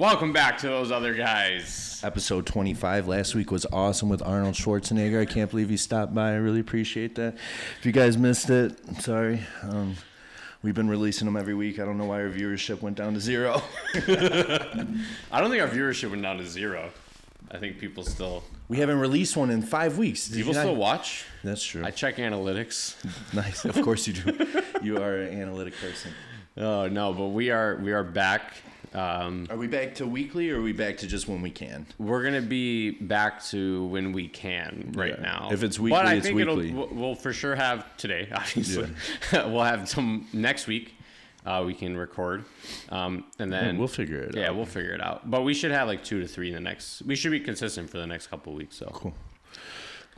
Welcome back to Those Other Guys. Episode 25. Last week was awesome with Arnold Schwarzenegger. I can't believe he stopped by. I really appreciate that. If you guys missed it, sorry. We've been releasing them every week. I don't know why our viewership went down to 0. I don't think our viewership went down to 0. I think people still... We haven't released one in 5 weeks. People still watch. That's true. I check analytics. Nice. Of course you do. You are an analytic person. Oh, no, but we are back. Are we back to weekly or are we back to just when we can? We're going to be back to when we can now. If it's weekly, but I it's think weekly. We'll for sure have today, obviously. Yeah. We'll have some next week. We can record. And then we'll figure it out. Yeah, we'll figure it out. But we should have like 2 to 3 in the next. We should be consistent for the next couple of weeks. So cool.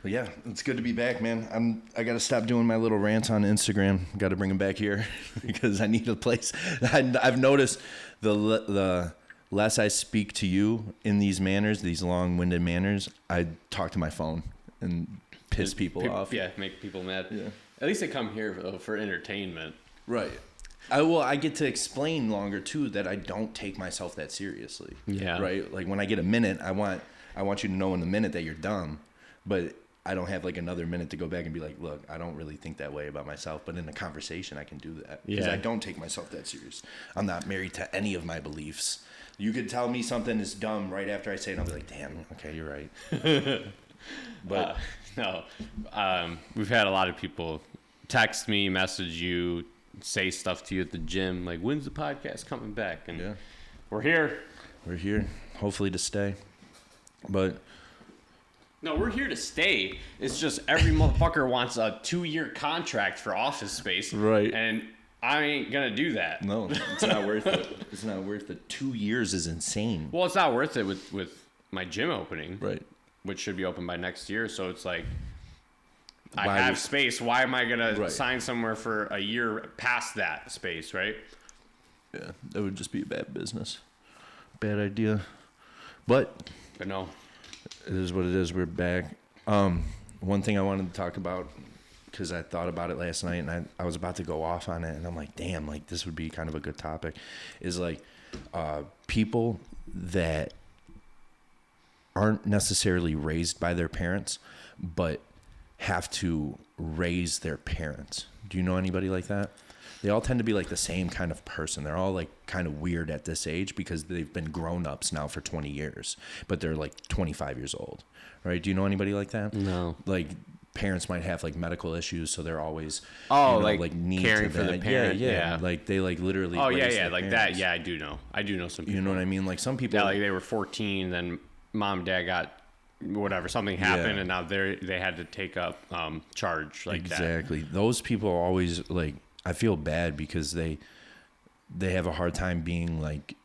But yeah, it's good to be back, man. I got to stop doing my little rants on Instagram. Got to bring them back here because I need a place. I've noticed the less I speak to you in these manners, these long-winded manners, I talk to my phone and piss people off. Yeah, make people mad. Yeah. At least they come here though, for entertainment. Right. I get to explain longer too that I don't take myself that seriously. Yeah. Right. Like when I get a minute, I want you to know in the minute that you're dumb, but I don't have like another minute to go back and be like, look, I don't really think that way about myself, but in a conversation I can do that because I don't take myself that serious. I'm not married to any of my beliefs. You could tell me something is dumb right after I say it, and I'll be like, damn, okay, you're right. But we've had a lot of people text me, message you, say stuff to you at the gym, like, when's the podcast coming back? And we're here. We're here, hopefully to stay. But no, we're here to stay. It's just every motherfucker wants a 2-year contract for office space. Right. And I ain't going to do that. No, it's not worth it. It's not worth it. 2 years is insane. Well, it's not worth it with my gym opening. Right. Which should be open by next year. So it's like, I have space. Why am I going to sign somewhere for a year past that space, right? Yeah, that would just be a bad business. Bad idea. But no. It is what it is. We're back. One thing I wanted to talk about, because I thought about it last night, and I was about to go off on it, and I'm like, damn, like this would be kind of a good topic, is like people that aren't necessarily raised by their parents, but have to raise their parents. Do you know anybody like that? They all tend to be like the same kind of person. They're all like kind of weird at this age because they've been grown-ups now for 20 years, but they're like 25 years old, right? Do you know anybody like that? No. Like parents might have like medical issues, so they're always like need caring to for the parent. Yeah. Like they like literally. Oh raise yeah, their like parents. that. Yeah, I do know some people. You know what I mean? Like some people. Yeah, like they were 14, then mom and dad got whatever, something happened, and now they had to take up charge like that. Exactly. Those people are always like. I feel bad because they have a hard time being like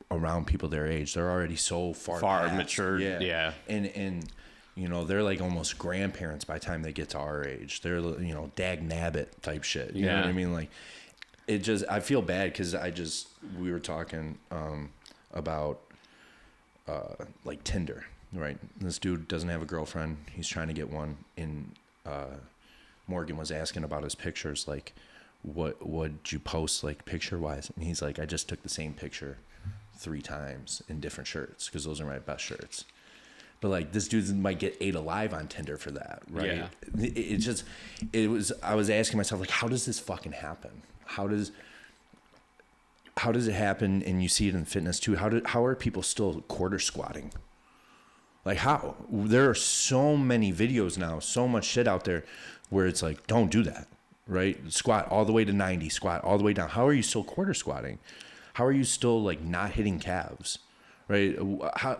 around people their age. They're already so far matured. Yeah. And you know, they're like almost grandparents by the time they get to our age. They're, you know, dag nabbit type shit. You know what I mean? Like it just, I feel bad because we were talking about like Tinder, right? This dude doesn't have a girlfriend. He's trying to get one. Morgan was asking about his pictures, like, what would you post, like, picture-wise? And he's like, I just took the same picture 3 times in different shirts because those are my best shirts. But, like, this dude might get 8 alive on Tinder for that, right? Yeah. I was asking myself, like, how does this fucking happen? How does it happen? And you see it in fitness, too. How are people still quarter squatting? Like, how? There are so many videos now, so much shit out there where it's like, don't do that, right? Squat all the way to 90, squat all the way down. How are you still quarter squatting? How are you still like not hitting calves, right?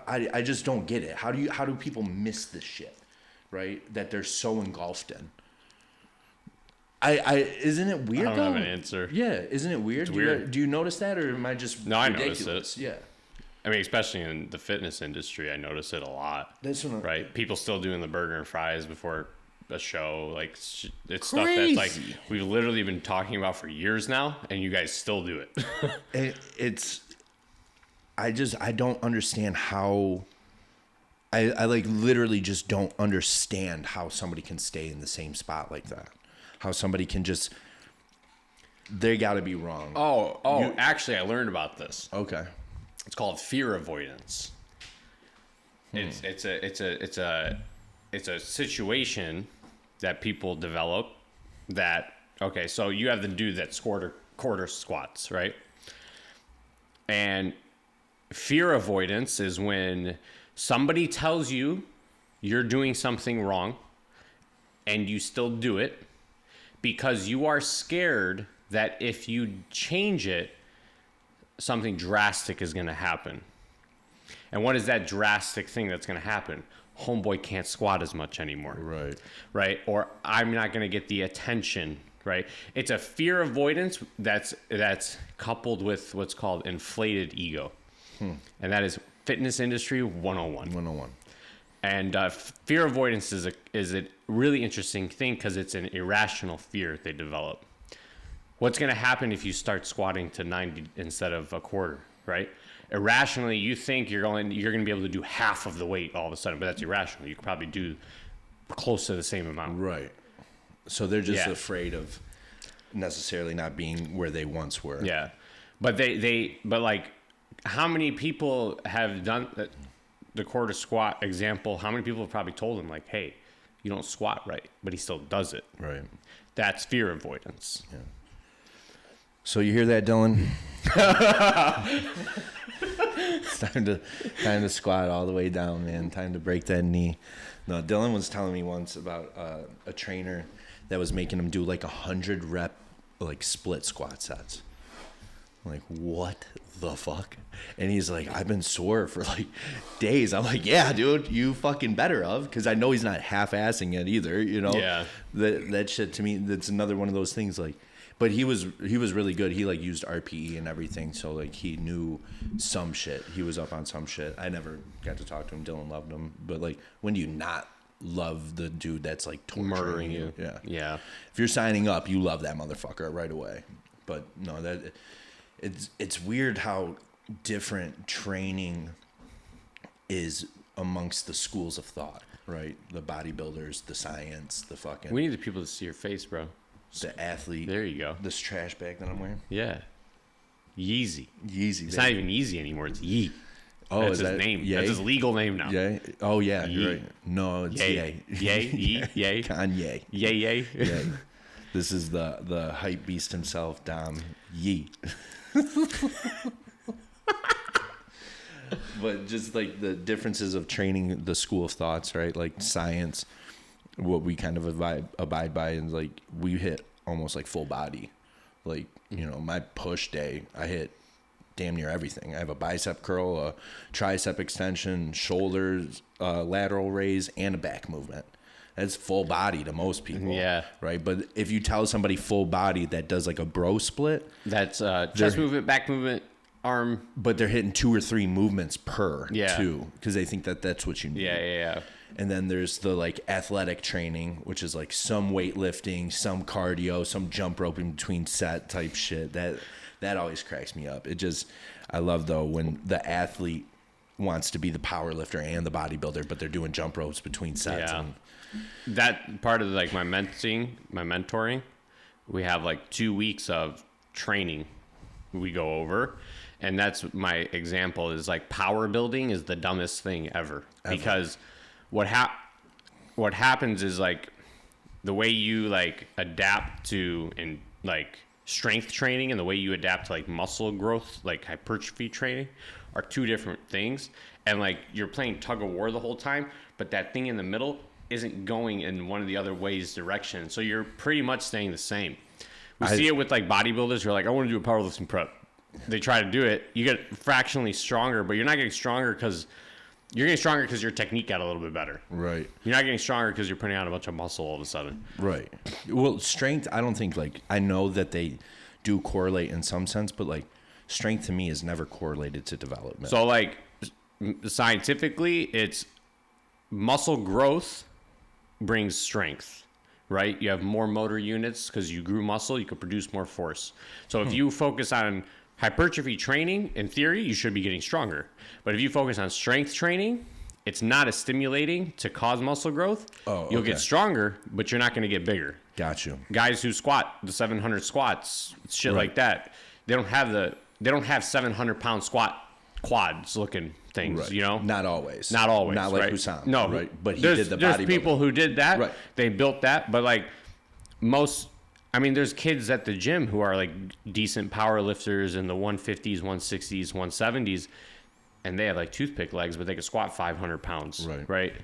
I just don't get it. How do people miss this shit, right? That they're so engulfed in. Isn't it weird? I don't have an answer. Yeah, isn't it weird? It's weird. Do you notice that, or am I just ridiculous? I notice it. Yeah. I mean, especially in the fitness industry, I notice it a lot. Right? People still doing the burger and fries before a show. Like, it's crazy stuff that's like we've literally been talking about for years now, and you guys still do it. I don't understand how. I like literally just don't understand how somebody can stay in the same spot like that. How somebody can just. They got to be wrong. Actually, I learned about this. Okay. It's called fear avoidance. It's a situation that people develop that, okay, so you have the dude that's quarter squats, right? And fear avoidance is when somebody tells you you're doing something wrong and you still do it because you are scared that if you change it, something drastic is going to happen. And what is that drastic thing that's going to happen? Homeboy can't squat as much anymore. Right? Or I'm not going to get the attention, right? It's a fear avoidance that's coupled with what's called inflated ego. And that is fitness industry 101. And fear avoidance is a really interesting thing because it's an irrational fear they develop. What's going to happen if you start squatting to 90 instead of a quarter, right? Irrationally, you think you're going to be able to do half of the weight all of a sudden, but that's irrational. You could probably do close to the same amount. Right. So they're just afraid of necessarily not being where they once were. Yeah. But but like, how many people have done the quarter squat example? How many people have probably told him like, hey, you don't squat right, but he still does it. Right. That's fear avoidance. Yeah. So you hear that, Dylan? It's time to squat all the way down, man. Time to break that knee. No, Dylan was telling me once about a trainer that was making him do like 100 rep like split squat sets. I'm like, what the fuck? And he's like, I've been sore for like days. I'm like, yeah, dude, you fucking better of, because I know he's not half-assing it either, you know? Yeah. That shit to me, that's another one of those things like. But he was really good. He like used RPE and everything, so like he knew some shit. He was up on some shit. I never got to talk to him. Dylan loved him, but like, when do you not love the dude that's like murdering you? Yeah. If you're signing up, you love that motherfucker right away. But no, that it's weird how different training is amongst the schools of thought, right? The bodybuilders, the science, the fucking. We need the people to see your face, bro. The athlete. There you go. This trash bag that I'm wearing. Yeah. Yeezy. Yeezy. It's not even Yeezy anymore. It's Yee. Oh, that's is his that name. Ye? That's his legal name now. Yay. Oh yeah, Yee. you're right. No, it's Yay. Yay. Yay. Yee. Yay. Kanye. Yay. Yay. Yay. This is the hype beast himself, Dom Yee. But just like the differences of training, the school of thoughts, right? Like science, what we kind of abide by, and like we hit almost like full body. Like, you know, my push day, I hit damn near everything. I have a bicep curl, a tricep extension, shoulders, lateral raise, and a back movement. That's full body to most people. Yeah. Right. But if you tell somebody full body that does like a bro split, that's chest movement, back movement, arm. But they're hitting 2 or 3 movements per Yeah. too, because they think that that's what you need. Yeah. And then there's the like athletic training, which is like some weightlifting, some cardio, some jump rope in between set type shit. That always cracks me up. I love though when the athlete wants to be the power lifter and the bodybuilder, but they're doing jump ropes between sets. Yeah. And That part of like my mentoring, we have like 2 weeks of training we go over. And that's my example is like power building is the dumbest thing ever. Because what happens is like the way you like adapt to and like strength training and the way you adapt to like muscle growth, like hypertrophy training, are 2 different things. And like you're playing tug of war the whole time, but that thing in the middle isn't going in one of the other ways direction. So you're pretty much staying the same. We see it with like bodybuilders who are like, I want to do a powerlifting prep. They try to do it. You get fractionally stronger, but you're not getting stronger because your technique got a little bit better. right. You're not getting stronger because you're putting on a bunch of muscle all of a sudden. Right. Well, strength, I don't think like, I know that they do correlate in some sense, but like strength to me is never correlated to development. So like scientifically, it's muscle growth brings strength, right? You have more motor units because you grew muscle, you could produce more force. So if you focus on hypertrophy training, in theory, you should be getting stronger. But if you focus on strength training, it's not as stimulating to cause muscle growth. You'll get stronger, but you're not going to get bigger. Got you. Guys who squat the 700 squats, shit like that, they don't have 700-pound squat quads looking things, Right. you know? Not always. Not always. Not like right? Hussam. No. Right. But he there's, did the There's bodybuilding. people who did that. Right. They built that. But like there's kids at the gym who are like decent power lifters in the 150s, 160s, 170s, and they have like toothpick legs, but they can squat 500 pounds. Right.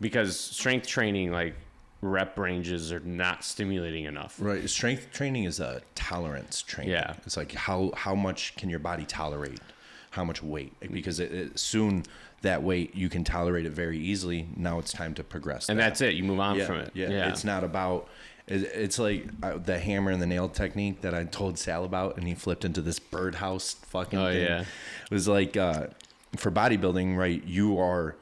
Because strength training, like, rep ranges are not stimulating enough. Right. Strength training is a tolerance training. Yeah. It's like how much can your body tolerate? How much weight? Because soon that weight, you can tolerate it very easily. Now it's time to progress. And that's it. You move on from it. Yeah. It's not about... It's like the hammer and the nail technique that I told Sal about, and he flipped into this birdhouse fucking thing. Yeah. It was like, for bodybuilding, right, you are...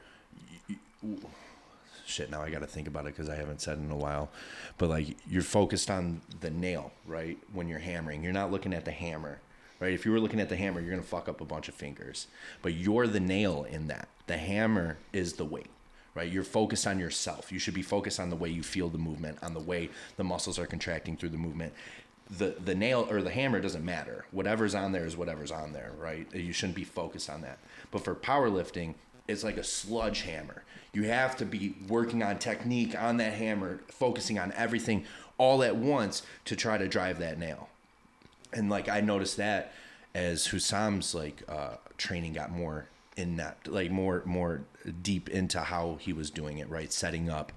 Shit, now I got to think about it because I haven't said it in a while. But, like, you're focused on the nail, right, when you're hammering. You're not looking at the hammer, right? If you were looking at the hammer, you're going to fuck up a bunch of fingers. But you're the nail in that. The hammer is the weight, right? You're focused on yourself. You should be focused on the way you feel the movement, on the way the muscles are contracting through the movement. The nail or the hammer doesn't matter. Whatever's on there is whatever's on there, right? You shouldn't be focused on that. But for powerlifting, it's like a sludge hammer. You have to be working on technique on that hammer, focusing on everything all at once to try to drive that nail. And like I noticed that as Hussam's like training got more in that, like more deep into how he was doing it, right? Setting up,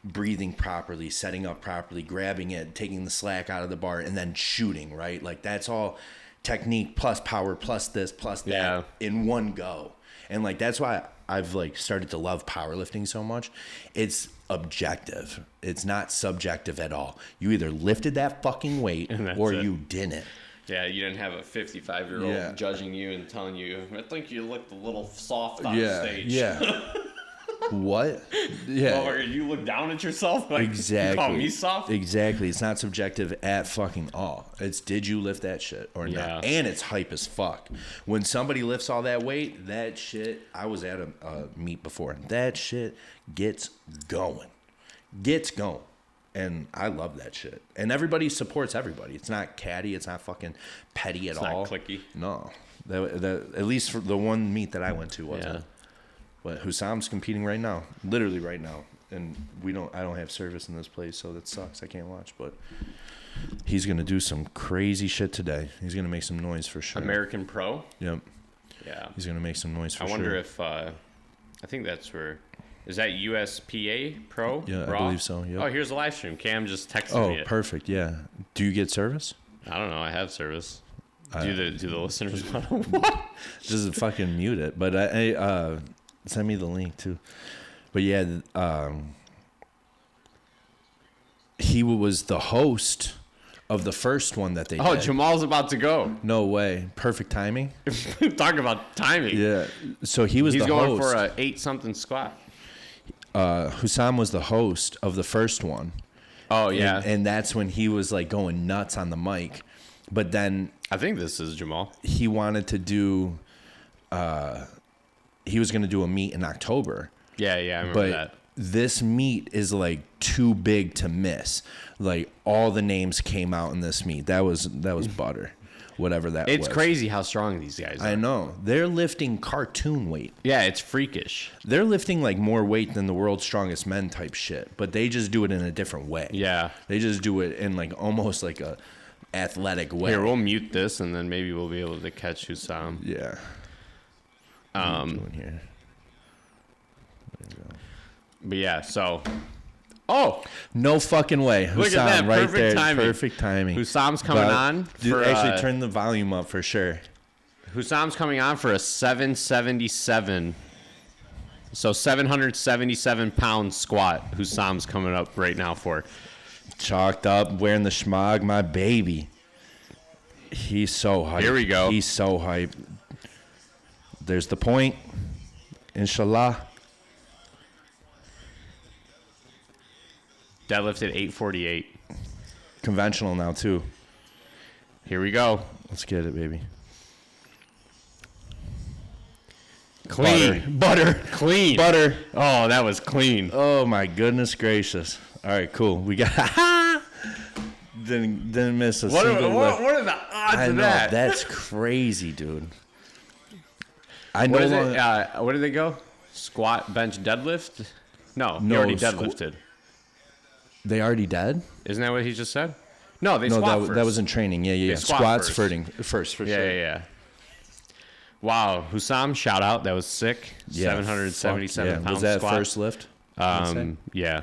breathing properly, setting up properly, grabbing it, taking the slack out of the bar, and then shooting, right? Like that's all technique plus power plus this plus that in one go. And like that's why I've like started to love powerlifting so much. It's objective. It's not subjective at all. You either lifted that fucking weight or you didn't. Yeah, you didn't have a 55-year-old judging you and telling you, I think you looked a little soft on stage. Yeah. What? Yeah. Or you look down at yourself like, exactly. You call me soft? Exactly. It's not subjective at fucking all. It's did you lift that shit or not? And it's hype as fuck. When somebody lifts all that weight, that shit, I was at a meet before. That shit gets going. And I love that shit. And everybody supports everybody. It's not catty. It's not fucking petty at all. It's not cliquey. No. That, at least for the one meet that I went to wasn't. Yeah. But Hussam's competing right now. Literally right now. And I don't have service in this place, so that sucks. I can't watch. But he's going to do some crazy shit today. He's going to make some noise for sure. American Pro? Yep. Yeah. He's going to make some noise for sure. I wonder if, I think that's where... Is that USPA Pro? Yeah, Raw? I believe so. Yep. Oh, here's a live stream. Cam just texted me it. Oh, perfect. Yeah. Do you get service? I don't know. I have service. Do the listeners want to what? Just fucking mute it. But I send me the link too. But yeah, he was the host of the first one that they did. Oh, Jamal's about to go. No way. Perfect timing. Talk about timing. Yeah. So he's the host. He's going for a 8-something squat. Hussam was the host of the first one. Oh, yeah. And that's when he was like going nuts on the mic. But then I think this is Jamal. He wanted to do he was going to do a meet in October. Yeah, I remember that. This meet is like too big to miss. Like all the names came out in this meet. That was butter. Whatever that was. It's crazy how strong these guys are. I know. They're lifting cartoon weight. Yeah, it's freakish. They're lifting like more weight than the world's strongest men type shit, but they just do it in a different way. Yeah. They just do it in like almost like a athletic way. Here, we'll mute this and then maybe we'll be able to catch Hussam. Yeah. What are you doing here? There we go. But yeah, so no fucking way. Look Hussam, at that. Right Perfect there. timing. Perfect timing. Hussam's coming on. Dude, actually turn the volume up for sure. Hussam's coming on for a 777. So 777-pound squat. Hussam's coming up right now for. Chalked up, wearing the schmog, my baby. He's so hyped. Here we go. He's so hyped. There's the point. Inshallah. Deadlifted 848. Conventional now, too. Here we go. Let's get it, baby. Clean. Butter. Clean. Butter. Oh, that was clean. Oh, my goodness gracious. All right, cool. We got... didn't miss a single lift. What are the odds I of know, that? That's crazy, dude. I know. What is it? Where did they go? Squat, bench, deadlift? No, he No, already deadlifted. They already dead? Isn't that what he just said? No, they No, squat first. that was in training. Yeah. squat Squats first for sure. Yeah. Wow, Hussam, shout out. That was sick. Yeah, 777 pounds Was that squat. first lift? Yeah.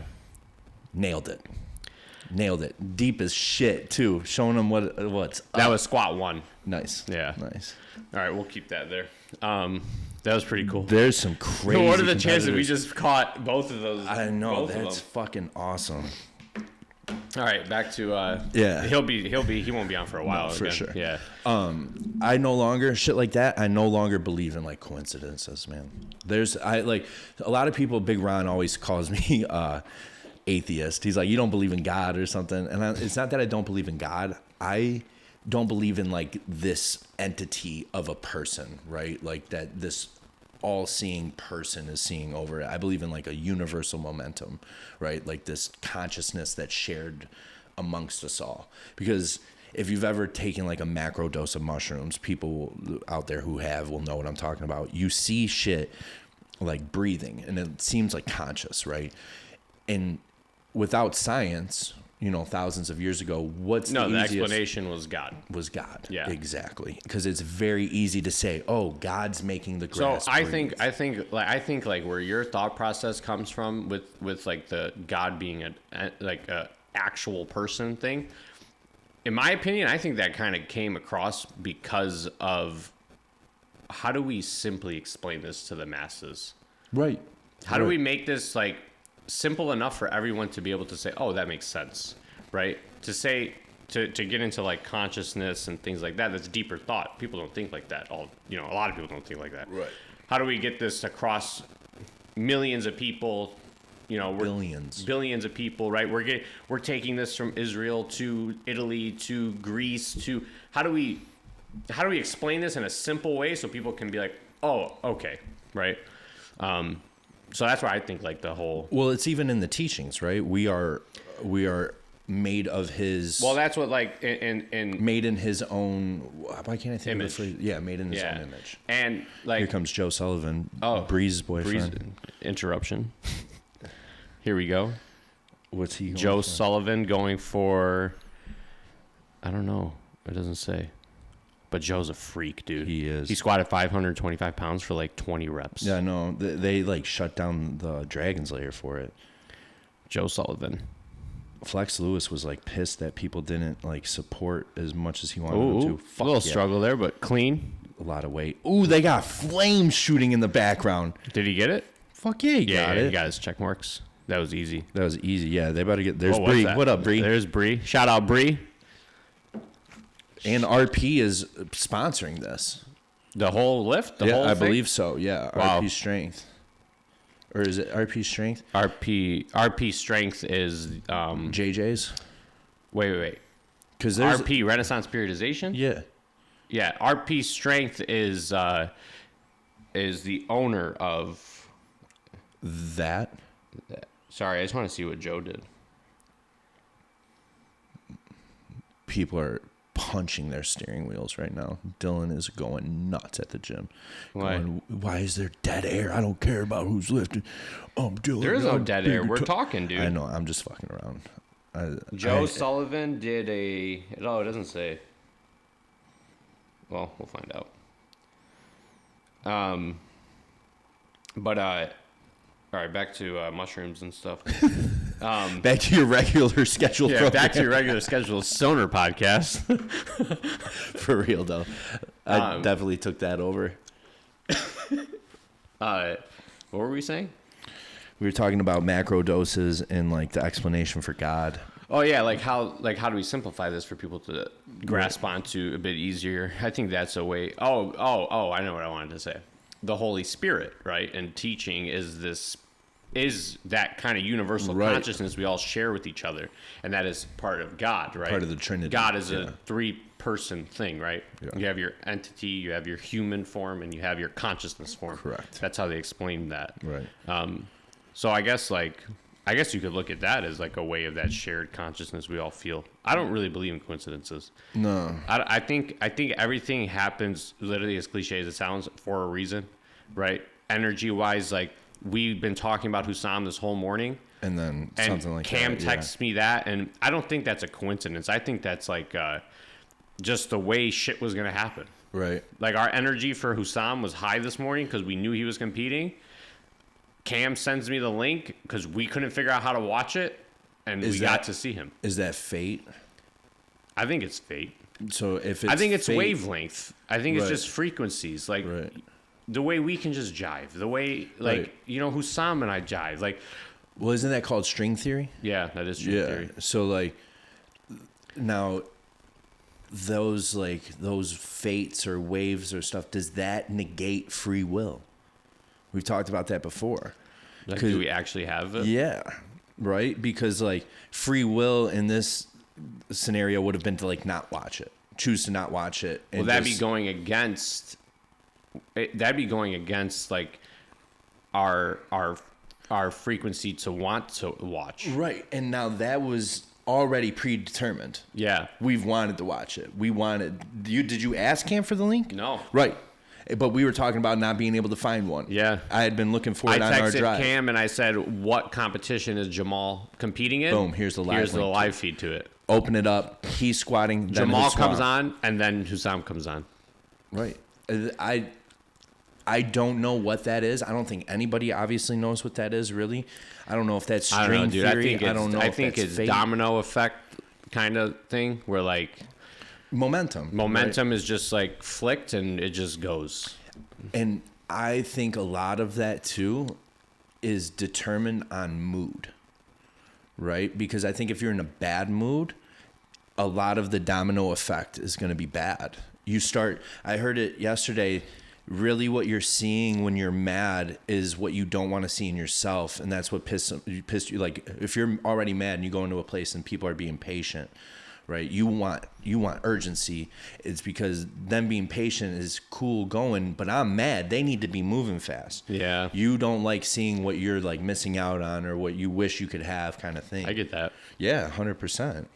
Nailed it. Deep as shit too. Showing them what's up. That was squat 1. Nice. Yeah. Nice. All right, we'll keep that there. That was pretty cool. There's some crazy. What are the chances we just caught both of those? I know, both of that's them? fucking awesome. All right, back to Yeah. He won't be on for a while. No, for again. sure. Yeah. I no longer shit like that. I no longer believe in like coincidences, man. A lot of people. Big Ron always calls me atheist. He's like, you don't believe in God or something. And it's not that I don't believe in God. I don't believe in like this entity of a person, right? Like that this all-seeing person is seeing over it. I believe in like a universal momentum, right? Like this consciousness that's shared amongst us all. Because if you've ever taken like a macro dose of mushrooms, people out there who will know what I'm talking about. You see shit like breathing and it seems like conscious, right? And without science, thousands of years ago, the explanation was God. Was God. Yeah. Exactly. Because it's very easy to say, oh, God's making the grass So I breathe. think where your thought process comes from with like the God being a actual person thing. In my opinion, I think that kind of came across because of how do we simply explain this to the masses? Right. How do we make this like simple enough for everyone to be able to say, oh, that makes sense, right? To get into like consciousness and things like that, that's deeper thought. People don't think like that. A lot of people don't think like that. Right. How do we get this across millions of people? Billions of people, right? We're taking this from Israel to Italy to Greece to how do we explain this in a simple way so people can be like, oh, okay, right? So that's why I think like the whole. Well, it's even in the teachings, right? We are made of His. Well, that's what like in made in His own. Why can't I think image. of the phrase? Yeah, made in His own image. And like here comes Joe Sullivan, oh, Bree's boyfriend. Breeze, interruption. Here we go. What's he? Joe for? Sullivan going for. I don't know. It doesn't say. But Joe's a freak, dude. He is. He squatted 525 pounds for like 20 reps. Yeah, no, they like shut down the Dragon's Lair for it. Joe Sullivan. Flex Lewis was like pissed that people didn't like support as much as he wanted them to. A little struggle there, but clean. A lot of weight. Ooh, they got flames shooting in the background. Did he get it? Fuck yeah, he got it. He got his check marks. That was easy. That was easy. Yeah, they about to get. There's Bree. What up, Bree? There's Bree. Shout out Bree. And RP is sponsoring this. The whole lift? The whole I thing? believe so. Yeah, Wow. RP Strength. Or is it RP Strength? RP Strength is JJ's. Wait. Because there's RP Renaissance Periodization? Yeah. RP Strength is the owner of that. Sorry, I just want to see what Joe did. People are punching their steering wheels right now. Dylan is going nuts at the gym. Why? Why is there dead air? I don't care about who's lifting. Dylan. There is no dead air. We're talking, dude. I know. I'm just fucking around. Joe Sullivan did it doesn't say. Well, we'll find out. All right, back to mushrooms and stuff. Back to your regular schedule. Yeah, back to your regular schedule Stoner podcast. For real though, I definitely took that over. What were we saying? We were talking about macro doses and like the explanation for God. Oh yeah, how do we simplify this for people to grasp onto a bit easier? I think that's a way. Oh, I know what I wanted to say. The Holy Spirit, right? And teaching is that kind of universal consciousness we all share with each other, and that is part of God, right? Part of the Trinity. God is a 3-person thing, right? Yeah. You have your entity, you have your human form, and you have your consciousness form. Correct. That's how they explain that. Right. So I guess you could look at that as like a way of that shared consciousness we all feel. I don't really believe in coincidences. No. I think everything happens, literally as cliche as it sounds, for a reason. right? Energy wise, like we've been talking about Hussam this whole morning. And then And something like Cam that. texts me that, and I don't think that's a coincidence. I think that's like just the way shit was gonna happen. Right. Like our energy for Hussam was high this morning because we knew he was competing. Cam sends me the link because we couldn't figure out how to watch it, and we got to see him. Is that fate? I think it's fate. So if it's I think it's fate, wavelength. I think it's Right. just frequencies. Like Right. the way we can just jive. The way, like, Right. you know, Hussam and I jive. Like, Well, isn't that called string theory? yeah, that is true theory. So like now those fates or waves or stuff, does that negate free will? We've talked about that before. Like, do we actually have it? Yeah. Right? Because like free will in this scenario would have been to like not watch it. Choose to not watch it. Well, that'd be going against. That'd be going against like our frequency to want to watch. right. And now that was already predetermined. Yeah. We've wanted to watch it. We wanted you. Did you ask Cam for the link? No. Right. But we were talking about not being able to find one. Yeah. I had been looking for I it on our texted drive. Cam and I said, "What competition is Jamal competing in?" Boom, here's the live Here's the link. live feed to it. Open it up. He's squatting. Then Jamal Hussam. comes on, and then Hussam comes on. Right. I don't know what that is. I don't think anybody obviously knows what that is. Really, I don't know if that's I string don't know, dude. theory. I don't know. I if think that's it's fate. domino effect kind of thing, where like momentum. momentum is just like flicked and it just goes. Right? And I think a lot of that too is determined on mood. Right? Because I think if you're in a bad mood, a lot of the domino effect is going to be bad. You start. I heard it yesterday. Really, what you're seeing when you're mad is what you don't want to see in yourself, and that's what pissed you. Like if you're already mad and you go into a place and people are being patient, right? You want urgency. It's because them being patient is cool going, but I'm mad. They need to be moving fast. Yeah. You don't like seeing what you're like missing out on or what you wish you could have, kind of thing. I get that. Yeah, 100%.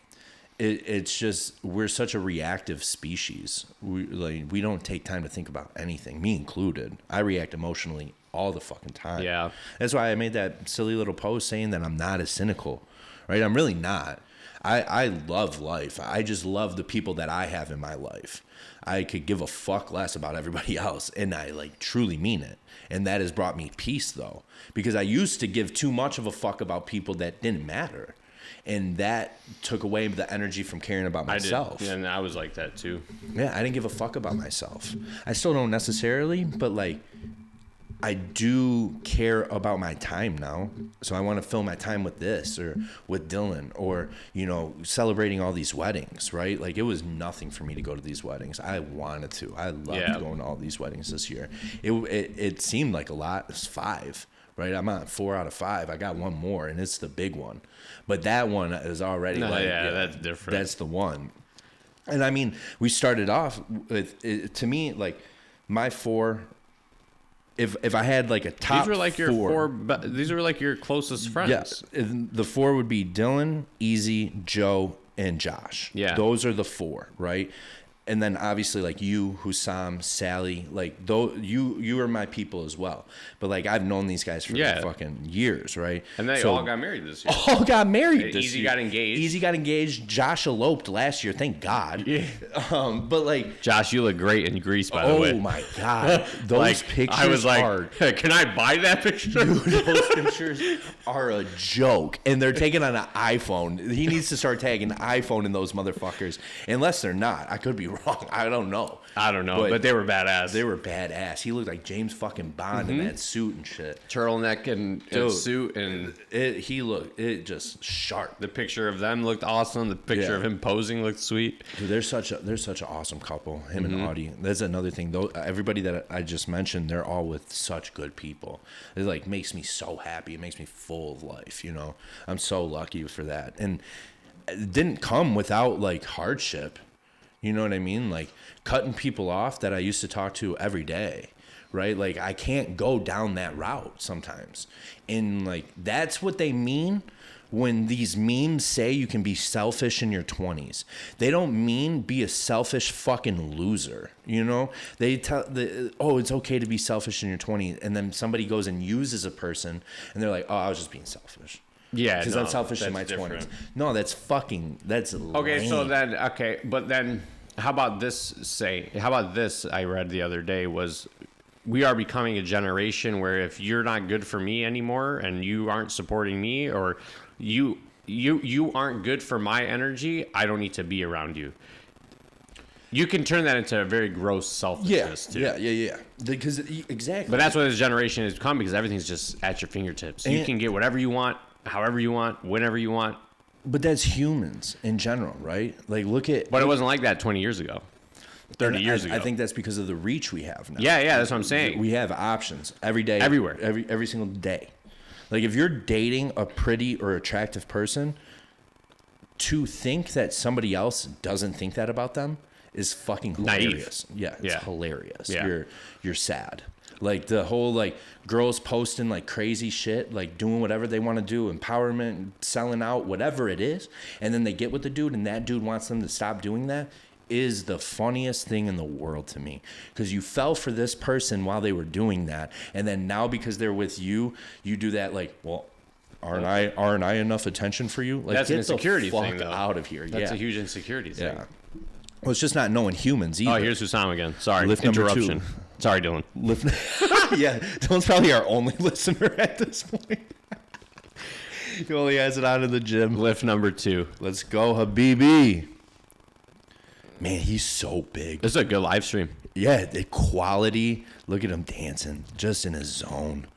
It's just we're such a reactive species. We don't take time to think about anything, me included. I react emotionally all the fucking time. Yeah. That's why I made that silly little post saying that I'm not as cynical, right? I'm really not. I love life. I just love the people that I have in my life. I could give a fuck less about everybody else, and I like truly mean it. And that has brought me peace though, because I used to give too much of a fuck about people that didn't matter. And that took away the energy from caring about myself. I did, and I was like that too. Yeah, I didn't give a fuck about myself. I still don't necessarily, but like, I do care about my time now. So I want to fill my time with this or with Dylan or, you know, celebrating all these weddings, right? Like it was nothing for me to go to these weddings. I wanted to. I loved going to all these weddings this year. It seemed like a lot. It's 5. Right, I'm on 4 out of 5. I got one more, and it's the big one. But that one is already that's different. That's the one. And I mean, we started off with to me like my 4. If I had like a top, these were like your 4. These were like your closest friends. Yes, the 4 would be Dylan, Easy, Joe, and Josh. Yeah, those are the 4, right? And then obviously like you, Hussam, Sally, like you are my people as well. But like I've known these guys for fucking years, right? And they all got married this year. All got married this Easy year. got engaged. Easy got engaged. Josh eloped last year, thank God. Yeah. But like Josh, you look great in Greece, by the way. Oh my God, those like, pictures I was like, are. can I buy that picture? Dude, those pictures are a joke, and they're taken on an iPhone. He needs to start tagging iPhone in those motherfuckers, unless they're not. I could be wrong. I don't know. I don't know, but they were badass. They were badass. He looked like James fucking Bond in that suit and shit. Turtleneck and suit, and he looked just sharp. The picture of them looked awesome. The picture of him posing looked sweet. Dude, they're such an awesome couple. Him and Audie. That's another thing. Though everybody that I just mentioned, they're all with such good people. It like makes me so happy. It makes me full of life. You know, I'm so lucky for that. And it didn't come without like hardship. You know what I mean? Like cutting people off that I used to talk to every day, right? Like I can't go down that route sometimes. And like that's what they mean when these memes say you can be selfish in your 20s, they don't mean be a selfish fucking loser. You know, they tell it's okay to be selfish in your 20s, and then somebody goes and uses a person, and they're like, oh, I was just being selfish. Yeah, because I'm selfish in my 20s. No, that's okay. lame. So then, but then, how about this? I read the other day was, we are becoming a generation where if you're not good for me anymore, and you aren't supporting me, or you aren't good for my energy, I don't need to be around you. You can turn that into a very gross selfishness too. Yeah. Because exactly. But that's what this generation has become, because everything's just at your fingertips. You can get whatever you want, however you want, whenever you want. But that's humans in general, right? Like, look at. But it wasn't like that 20 years ago, 30 years ago. I think that's because of the reach we have now. Yeah, that's what I'm saying. We have options every day, everywhere, every single day. Like, if you're dating a pretty or attractive person, to think that somebody else doesn't think that about them is fucking hilarious. Naive. Yeah, it's hilarious. Yeah. You're sad. Like, the whole, like, girls posting, like, crazy shit, like, doing whatever they want to do, empowerment, selling out, whatever it is, and then they get with the dude, and that dude wants them to stop doing that, is the funniest thing in the world to me. Because you fell for this person while they were doing that, and then now because they're with you, you do that, like, well, aren't I enough attention for you? Like, that's an insecurity get the fuck thing, though. Out of here. That's a huge insecurity thing. Yeah. Well, it's just not knowing humans either. Oh, here's Hussam again. Sorry, Lift interruption. number 2. Sorry, Dylan. Yeah, Dylan's probably our only listener at this point. He only has it out of the gym. Lift number 2. Let's go, Habibi. Man, he's so big. This is a good live stream. Yeah, the quality. Look at him dancing, just in his zone.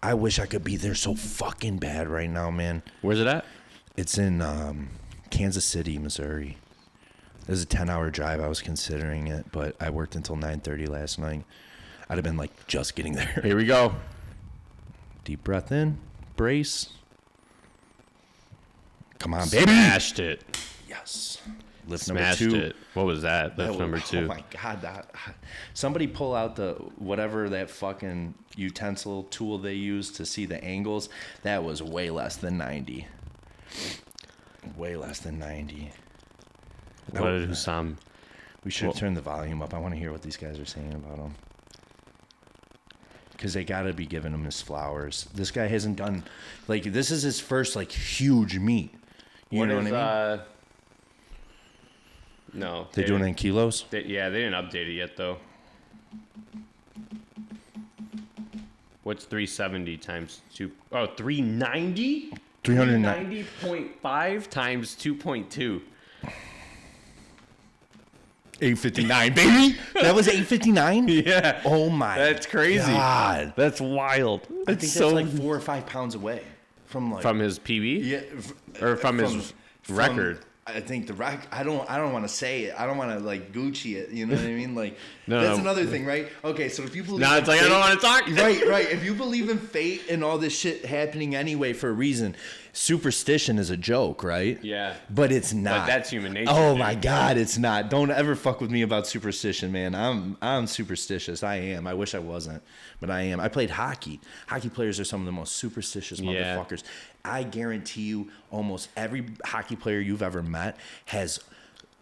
I wish I could be there so fucking bad right now, man. Where's it at? It's in Kansas City, Missouri. It was a 10-hour drive. I was considering it, but I worked until 9:30 last night. I'd have been like just getting there. Here we go. Deep breath in. Brace. Come on, baby. Smashed it. Yes. Lift Smashed number 2. it. What was that? Lift number 2. Oh my God. Somebody pull out whatever that fucking utensil tool they use to see the angles. That was way less than 90. Way less than 90. What did Hussam? We should turn the volume up. I want to hear what these guys are saying about him. Because they got to be giving him his flowers. This guy hasn't done... Like, this is his first, like, huge meet. You know what I mean? No. They doing it in kilos? They didn't update it yet, though. What's 370 times 2? Oh, 390? 390.5 times 2.2. 859, baby. That was 859? Yeah. Oh my. That's crazy. God. That's wild. I think that's like 4 or 5 pounds away from his PB? Yeah. Or from his record. I think the record. I don't want to say it. I don't want to like Gucci it. You know what I mean? Like no, that's another thing, right? Okay, so if you believe it's like fate, I don't want to talk. Right. If you believe in fate and all this shit happening anyway for a reason, superstition is a joke, right? Yeah. But it's not. But that's human nature. Oh my God, it's not. Don't ever fuck with me about superstition, man. I'm superstitious. I am. I wish I wasn't, but I am. I played hockey. Hockey players are some of the most superstitious motherfuckers. I guarantee you, almost every hockey player you've ever met has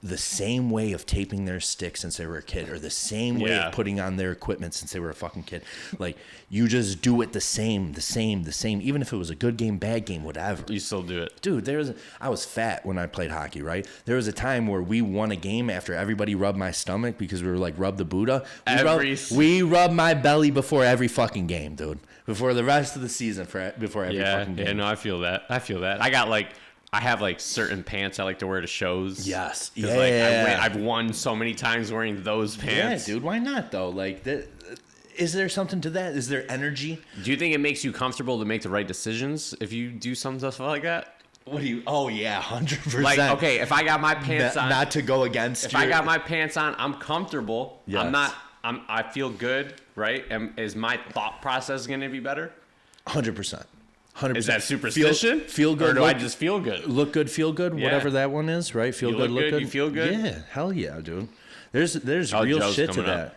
the same way of taping their stick since they were a kid, or the same way of putting on their equipment since they were a fucking kid. Like, you just do it the same, even if it was a good game, bad game, whatever. You still do it. Dude, I was fat when I played hockey, right? There was a time where we won a game after everybody rubbed my stomach because we were like, rub the Buddha. We rubbed my belly before every fucking game, dude. Before the rest of the season, before every fucking game. Yeah, no, I feel that. I have like certain pants I like to wear to shows. Yes. Yeah. Like, I've won so many times wearing those pants. Yeah, dude. Why not though? Like, is there something to that? Is there energy? Do you think it makes you comfortable to make the right decisions if you do some stuff like that? What do you? Oh yeah, 100%. Like, okay, if I got my pants on, not to go against. If I got my pants on, I'm comfortable. Yes. I feel good, right? Is my thought process going to be better? 100%. Is that superstition? Feel good. Or do I just feel good? Look good, feel good. Yeah. Whatever that one is, right? Feel good, look good. You feel good? Yeah, hell yeah, dude. There's real Joe's shit to coming that. up.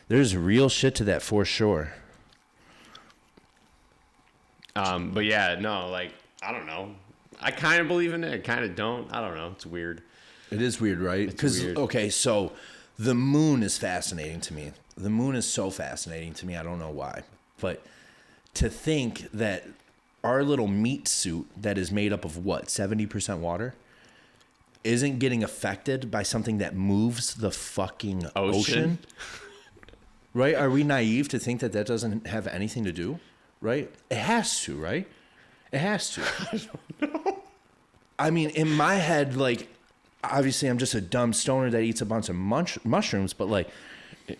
There's real shit to that for sure. But yeah, no, like, I don't know. I kind of believe in it. I kind of don't. I don't know. It's weird. It is weird, right? Because, okay, so the moon is fascinating to me. The moon is so fascinating to me. I don't know why. But to think that our little meat suit that is made up of what, 70% water, isn't getting affected by something that moves the fucking ocean? Right? Are we naive to think that that doesn't have anything to do? Right? It has to, right? It has to. I don't know. I mean, in my head, like, obviously I'm just a dumb stoner that eats a bunch of mushrooms, but like,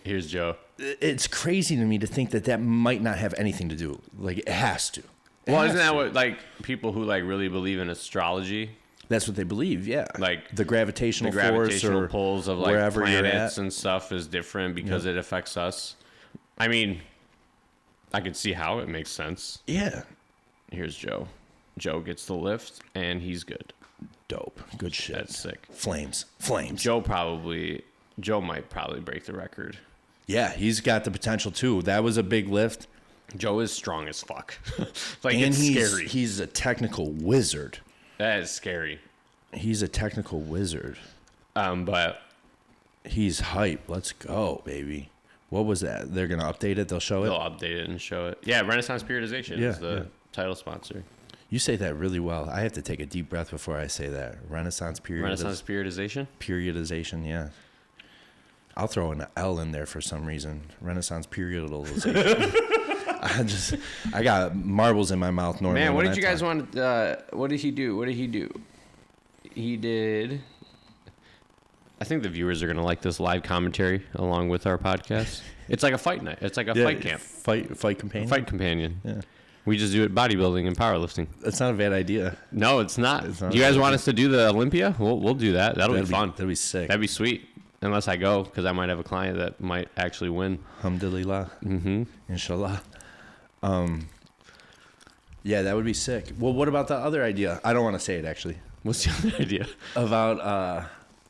here's Joe. It's crazy to me to think that that might not have anything to do. Like, it has to. Isn't that what, like, people who, like, really believe in astrology? That's what they believe, yeah. Like, the gravitational force or pulls of, like, wherever planets and stuff is different because it affects us. I mean, I could see how it makes sense. Yeah. Here's Joe. Joe gets the lift, and he's good. Dope. Good shit. That's sick. Flames. Joe might probably break the record. Yeah, he's got the potential, too. That was a big lift. Joe is strong as fuck. Like, and it's scary. He's a technical wizard. That is scary. He's a technical wizard. But he's hype. Let's go, baby. What was that? They're gonna update it. They'll show it. They'll update it and show it. Yeah, Renaissance Periodization is the title sponsor. You say that really well. I have to take a deep breath before I say that. Renaissance Periodization. Periodization. Yeah. I'll throw an L in there for some reason. Renaissance periodization. I got marbles in my mouth normally. Man, what did you guys want? What did he do? He did. I think the viewers are gonna like this live commentary along with our podcast. It's like a fight night. It's like a fight camp. Fight companion. Fight companion. Yeah. We just do it bodybuilding and powerlifting. That's not a bad idea. No, it's not. Do you guys want us to do the Olympia? We'll do that. That'll be fun. That'd be sick. That'd be sweet. Unless I go, because I might have a client that might actually win. Alhamdulillah. Mm-hmm. Inshallah. Yeah, that would be sick. Well, what about the other idea? I don't want to say it, actually. What's the other idea? About,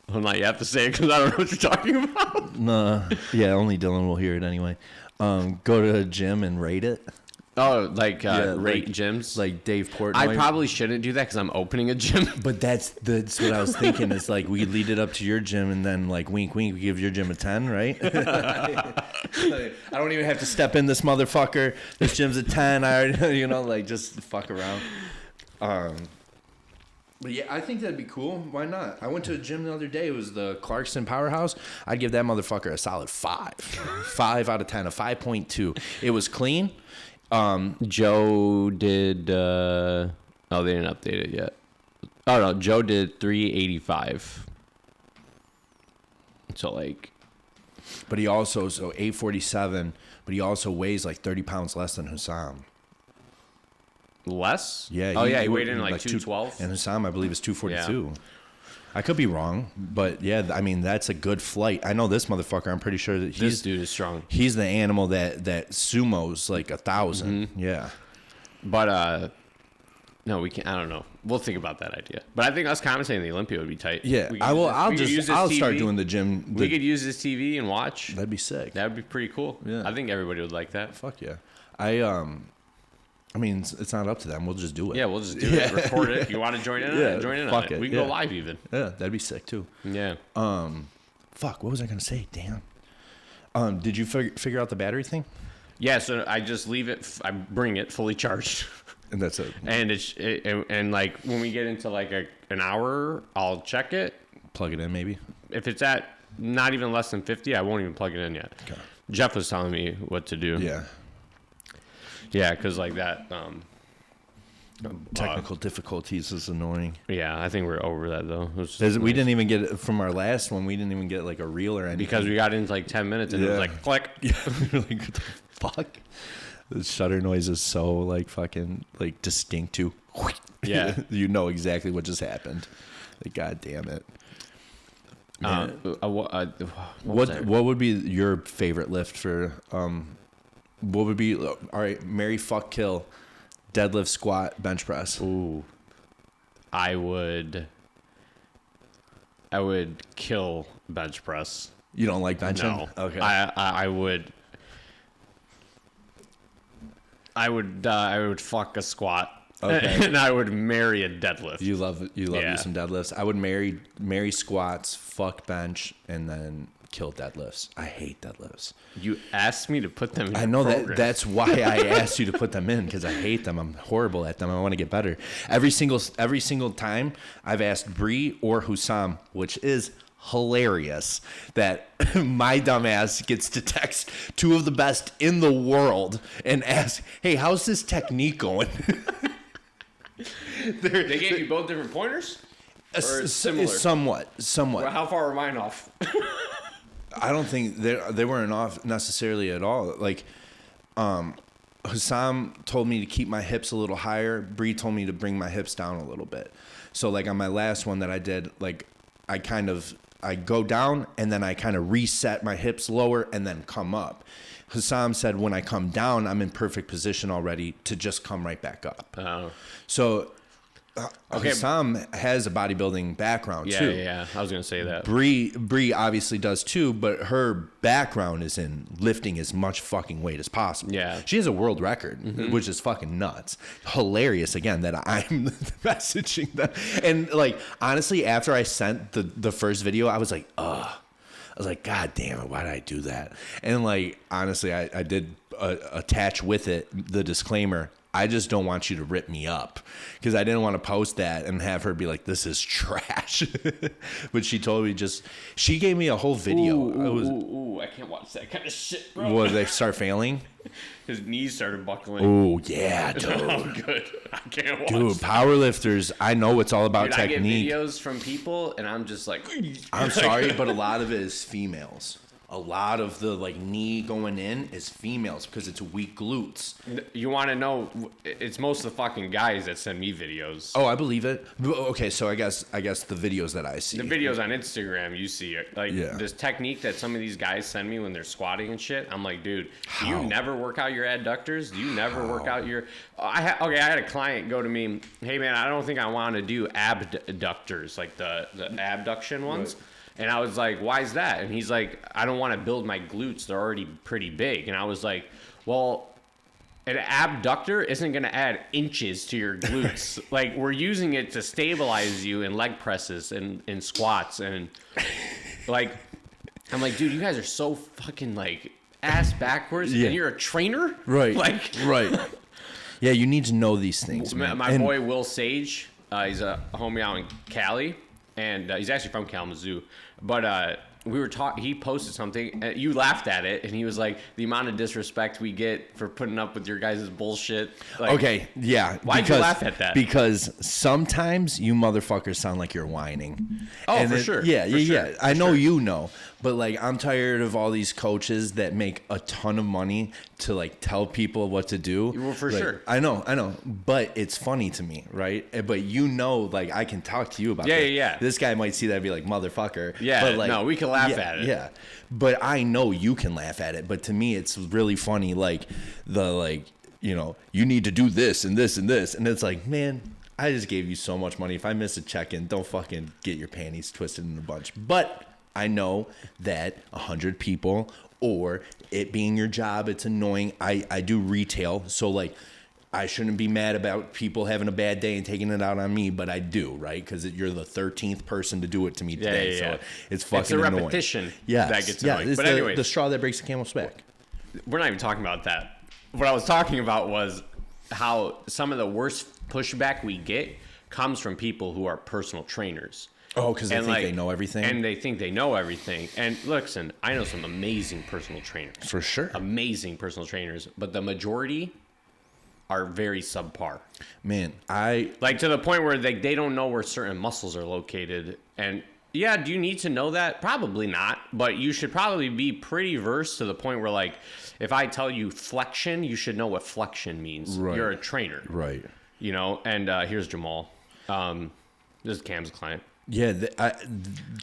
well, not you have to say it because I don't know what you're talking about. No. Yeah, only Dylan will hear it anyway. Go to a gym and rate it. Oh, like rate gyms? Like Dave Portnoy. I probably shouldn't do that because I'm opening a gym. But that's what I was thinking. Is like we lead it up to your gym and then like wink, wink, we give your gym a 10, right? I don't even have to step in this motherfucker. This gym's a 10. I already, like just fuck around. But yeah, I think that'd be cool. Why not? I went to a gym the other day. It was the Clarkston Powerhouse. I'd give that motherfucker a solid 5. 5 out of 10, a 5.2. It was clean. Joe did. They didn't update it yet. Oh no, Joe did 385. So like, but he also 847. But he also weighs like 30 pounds less than Hussam. Less? Yeah. He weighed in like 212. And Hussam, I believe, is 242. Yeah. I could be wrong, but yeah, I mean that's a good flight. I know this motherfucker. I'm pretty sure that this dude is strong. He's the animal that sumos like 1,000. Mm-hmm. Yeah, but no, we can't. I don't know. We'll think about that idea. But I think us commentating the Olympia would be tight. Yeah, I'll start doing the gym. We could use this TV and watch. That'd be sick. That would be pretty cool. Yeah, I think everybody would like that. Fuck yeah. I mean, it's not up to them. We'll just do it. Yeah, we'll just do it. Record it. If you want to join in on it, join in on it. We can go live even. Yeah, that'd be sick too. Yeah. Fuck, what was I going to say? Damn. Did you figure out the battery thing? Yeah, so I just leave it. I bring it fully charged. And that's it. And like when we get into like an hour, I'll check it. Plug it in maybe. If it's at not even less than 50, I won't even plug it in yet. Okay. Jeff was telling me what to do. Yeah. Yeah, because like that. Technical difficulties is annoying. Yeah, I think we're over that though. We didn't even get from our last one. We didn't even get like a reel or anything because we got into like 10 minutes and it was like click. Yeah, like what the fuck. The shutter noise is so like fucking like distinct too. Yeah, you know exactly what just happened. Like, God damn it. What would be your favorite lift for? What would be all right? Marry, fuck, kill, deadlift, squat, bench press. Ooh, I would kill bench press. You don't like benching? No. Okay. I would fuck a squat. Okay. And I would marry a deadlift. You love you Yeah. some deadlifts. I would marry squats, fuck bench, and then kill deadlifts. I hate deadlifts. You asked me to put them in I know program. that's why I asked you to put them in, because I hate them. I'm horrible at them. I want to get better. Every single time I've asked Bree or Hussam, which is hilarious, that my dumbass gets to text two of the best in the world and ask, "Hey, how's this technique going?" They gave you both different pointers? Or similar? Somewhat. Well, how far were mine off? I don't think they weren't off necessarily at all. Like, Hussam told me to keep my hips a little higher. Bree told me to bring my hips down a little bit. So like on my last one that I did, like I go down and then I kind of reset my hips lower and then come up. Hussam said when I come down, I'm in perfect position already to just come right back up. Oh. So Okay. Hussam has a bodybuilding background too. Yeah. I was going to say that. Bree obviously does too, but her background is in lifting as much fucking weight as possible. Yeah. She has a world record, which is fucking nuts. Hilarious again that I'm messaging them. And like honestly, after I sent the first video, I was like, ugh. I was like, God damn it, why did I do that? And like honestly, I did attach with it the disclaimer, I just don't want you to rip me up, because I didn't want to post that and have her be like, this is trash. But she told me she gave me a whole video. Ooh, I can't watch that kind of shit, bro. Well, they start failing? His knees started buckling. Oh, yeah, dude. Oh, good. I can't watch Dude, that. powerlifters, I know it's all about Dude, technique. I get videos from people, and I'm just like... I'm sorry, but a lot of it is females. A lot of the like knee going in is females because it's weak glutes. You want to know? It's most of the fucking guys that send me videos. Oh, I believe it. Okay, so I guess the videos that I see. The videos on Instagram, you see it. Like Yeah. this technique that some of these guys send me when they're squatting and shit. I'm like, dude, do How? you never work out your adductors? Do you never work out your... I had a client go to me, hey man, I don't think I want to do abductors, like the abduction ones. Right. And I was like, why is that? And he's like, I don't want to build my glutes. They're already pretty big. And I was like, well, an abductor isn't going to add inches to your glutes. Like, we're using it to stabilize you in leg presses and in squats. And, like, I'm like, dude, you guys are so fucking, like, ass backwards. Yeah. And you're a trainer? Right. Like, right. Yeah, you need to know these things, man. My boy, Will Sage, he's a homie out in Cali. And he's actually from Kalamazoo, but we were talking. He posted something. You laughed at it, and he was like, "The amount of disrespect we get for putting up with your guys' bullshit." Like, Okay, yeah. Why'd you laugh at that? Because sometimes you motherfuckers sound like you're whining. Oh, And for it- sure. Yeah, For yeah, sure. yeah. I know you know, but like I'm tired of all these coaches that make a ton of money to like tell people what to do. Well, for Like, sure. I know, but it's funny to me, right? But you know, like I can talk to you about Yeah, this. yeah. This guy might see that and be like, motherfucker. Yeah, but like, no, we can laugh yeah, at it. Yeah. But I know you can laugh at it. But to me, it's really funny. Like you need to do this and this and this. And it's like, man, I just gave you so much money. If I miss a check-in, don't fucking get your panties twisted in a bunch. But I know that 100 people or it being your job, it's annoying. I do retail. So like, I shouldn't be mad about people having a bad day and taking it out on me, but I do, right? Because you're the 13th person to do it to me today. yeah. So it's fucking It's a annoying. repetition Yes. that gets yeah, annoying. it's But the, anyways, the straw that breaks the camel's back. we're not even talking about that. What I was talking about was how some of the worst pushback we get comes from people who are personal trainers. Oh, because they And, think like, they know everything? And they think they know everything. And listen, I know some amazing personal trainers. For sure. Amazing personal trainers. But the majority are very subpar. Man, Like to the point where they don't know where certain muscles are located. And yeah, do you need to know that? Probably not. But you should probably be pretty versed to the point where, like, if I tell you flexion, you should know what flexion means. Right. You're a trainer. Right. You know, and here's Jamal. This is Cam's client. Yeah,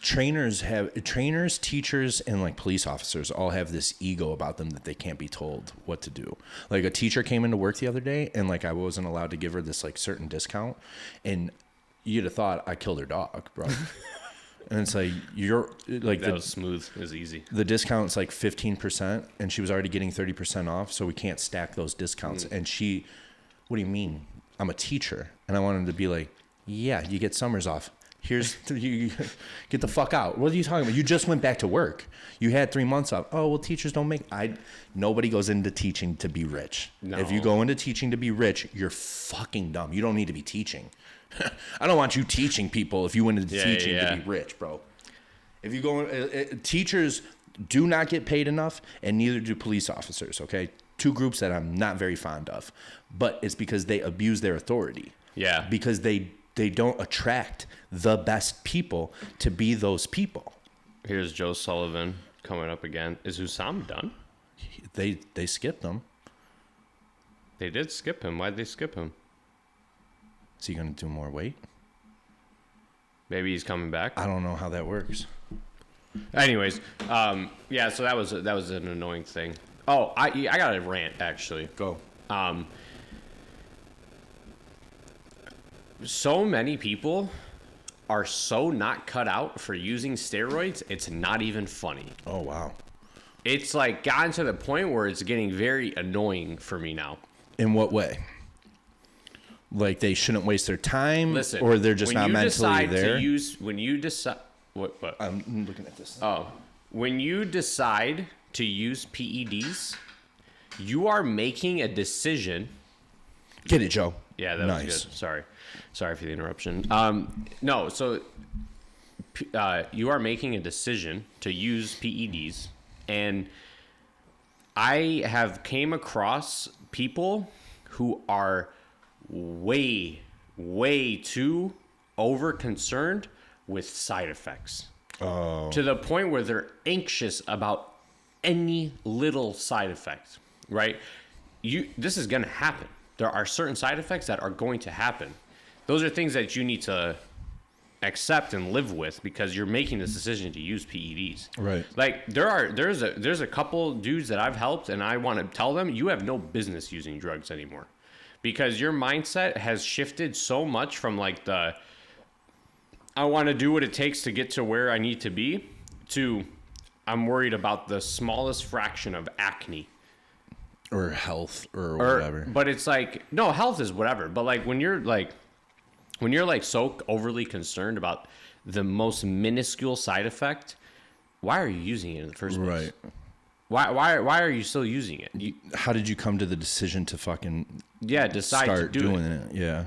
trainers, teachers, and like police officers all have this ego about them that they can't be told what to do. Like a teacher came into work the other day, and like I wasn't allowed to give her this like certain discount, and you'd have thought I killed her dog, bro. And it's like you're like That was smooth. It was easy. the discount's like 15%, and she was already getting 30% off, so we can't stack those discounts. And she, what do you mean? I'm a teacher, and I want him to be like, yeah, you get summers off. Here's you get the fuck out. What are you talking about? You just went back to work. You had 3 months off. Oh, well, teachers don't make. Nobody goes into teaching to be rich. No. If you go into teaching to be rich, you're fucking dumb. You don't need to be teaching. I don't want you teaching people if you went into teaching to be rich, bro. If you go, teachers do not get paid enough, and neither do police officers. Okay, two groups that I'm not very fond of, but it's because they abuse their authority. Yeah, because they don't attract the best people to be those people. Here's Joe Sullivan coming up again. Is Hussam done? They skipped him. They did skip him. Why'd they skip him? Is he going to do more weight? Maybe he's coming back. I don't know how that works. Anyways, yeah. So that was an annoying thing. Oh, I got a rant actually. Go. So many people are so not cut out for using steroids, it's not even funny. Oh, wow. It's like gotten to the point where it's getting very annoying for me now. In what way? Like they shouldn't waste their time? Listen, or they're just not mentally there? When you decide... What? I'm looking at this. Oh. When you decide to use PEDs, you are making a decision... Get it, Joe. Yeah, that was good. Sorry for the interruption. No, so you are making a decision to use PEDs, and I have came across people who are way, way too over concerned with side effects. Oh. To the point where they're anxious about any little side effect, right? This is going to happen. There are certain side effects that are going to happen. Those are things that you need to accept and live with because you're making this decision to use PEDs. Right. Like there's a couple dudes that I've helped, and I want to tell them you have no business using drugs anymore, because your mindset has shifted so much from like the I want to do what it takes to get to where I need to be to I'm worried about the smallest fraction of acne. Or health or whatever. But it's like, no, health is whatever. But like when you're so overly concerned about the most minuscule side effect, why are you using it in the first place? Right. Why are you still using it? How did you come to the decision to fucking decide start to do doing it? Yeah.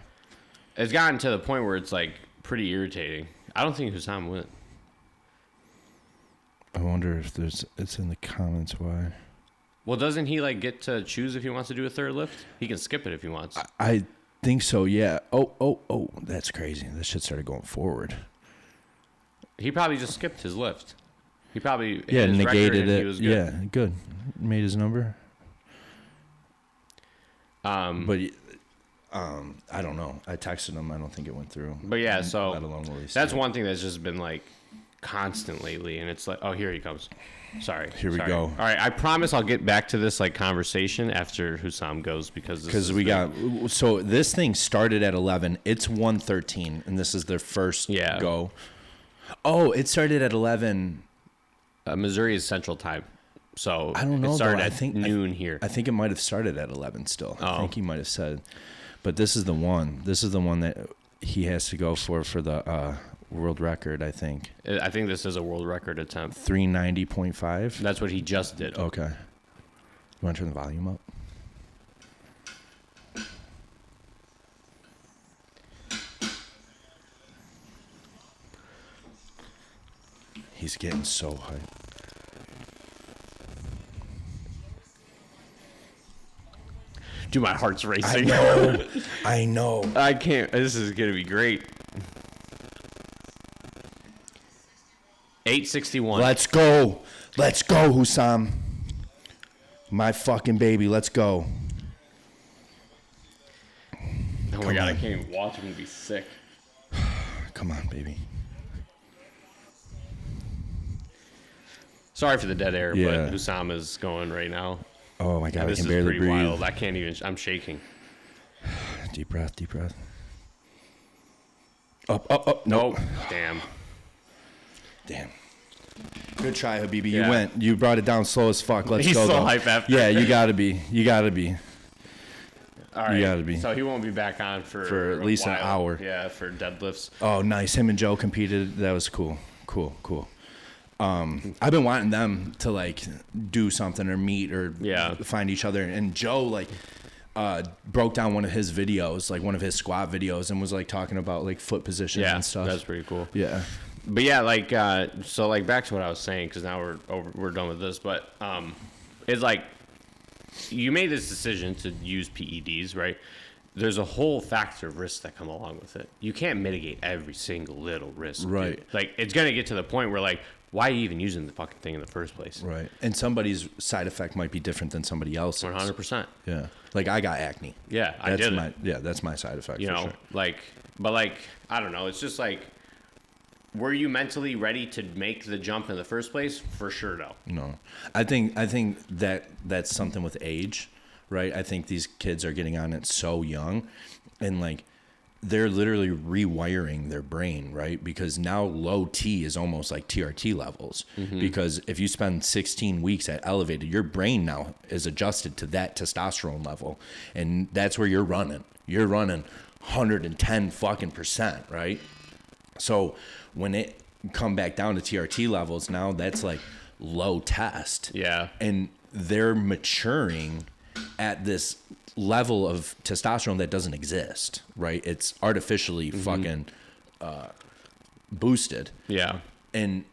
It's gotten to the point where it's like pretty irritating. I don't think Hussam went. I wonder if it's in the comments why. Well, doesn't he like get to choose if he wants to do a third lift? He can skip it if he wants. I think so, yeah. Oh, that's crazy. This shit started going forward. He probably just skipped his lift. He probably negated it. He was good. Yeah, good. Made his number. But I don't know. I texted him. I don't think it went through. But yeah, so let alone that's one thing that's just been like constant lately, and it's like, oh, here he comes. Sorry. Here we go. All right, I promise I'll get back to this like conversation after Hussam goes because so this thing started at 11. It's 1:13, and this is their first go. Oh, it started at 11. Missouri is Central Time, so I don't know. It started at noon here. I think it might have started at 11 still. Oh. I think he might have said, but this is the one. This is the one that he has to go for the world record, I think. I think this is a world record attempt. 390.5. That's what he just did. Okay. You want to turn the volume up? He's getting so hyped. Dude, my heart's racing. I know. I can't. This is going to be great. 861. Let's go, Hussam. My fucking baby. Let's go. Oh my God, I can't even watch. I'm going to be sick. Come on, baby. Sorry for the dead air, Yeah. but Hussam is going right now. Oh my God, I This can is barely pretty breathe. wild. I can't even. I'm shaking. Deep breath, deep breath. Up. Nope. Damn. Good try, Habibi. Yeah. You brought it down slow as fuck. Let's He's go. so though. hype after. Yeah, you gotta be. All right. You gotta be. So he won't be back on for at least an hour. Yeah, for deadlifts. Oh, nice. Him and Joe competed. That was cool. Cool. I've been wanting them to like do something or meet or find each other. And Joe like broke down one of his videos, like one of his squat videos, and was like talking about like foot positions and stuff. That's pretty cool. Yeah. But yeah, like so like back to what I was saying, because now we're done with this. But it's like you made this decision to use PEDs, right? There's a whole factor of risks that come along with it. You can't mitigate every single little risk. Right. Dude. Like, it's going to get to the point where, like, why are you even using the fucking thing in the first place? Right. And somebody's side effect might be different than somebody else's. 100%. Yeah. Like, I got acne. Yeah, I did it. Yeah, that's my side effect, you know, sure. like, but, like, I don't know. It's just, like, were you mentally ready to make the jump in the first place? For sure, no. No. I think that's something with age. Right, I think these kids are getting on it so young, and like they're literally rewiring their brain, right? Because now low T is almost like TRT levels. Because if you spend 16 weeks at elevated, your brain now is adjusted to that testosterone level, and that's where you're running. You're running 110 fucking %, right? So when it come back down to TRT levels, now that's like low test. Yeah, and they're maturing at this level of testosterone that doesn't exist, right? It's artificially fucking boosted. Yeah. And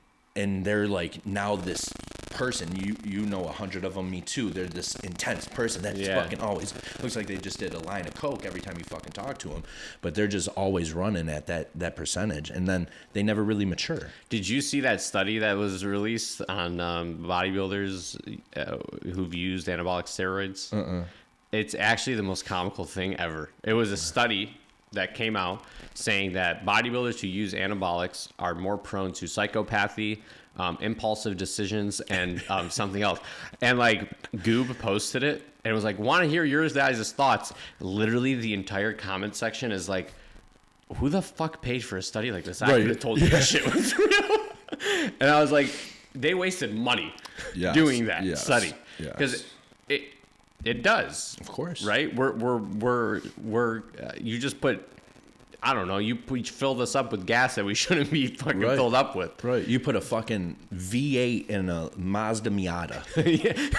they're like now this person, you know 100 of them, me too. They're this intense person that's fucking always looks like they just did a line of coke every time you fucking talk to them, but they're just always running at that percentage, and then they never really mature. Did you see that study that was released on bodybuilders who've used anabolic steroids? It's actually the most comical thing ever. It was a study that came out saying that bodybuilders who use anabolics are more prone to psychopathy, impulsive decisions, and something else. And like Goob posted it and it was like, want to hear yours guys' thoughts. Literally the entire comment section is like, who the fuck paid for a study like this? I could have told you this shit was real. And I was like, they wasted money doing that study. Because it does. Of course. Right? We're you just put, I don't know, we fill this up with gas that we shouldn't be fucking filled up with. Right. You put a fucking V8 in a Mazda Miata.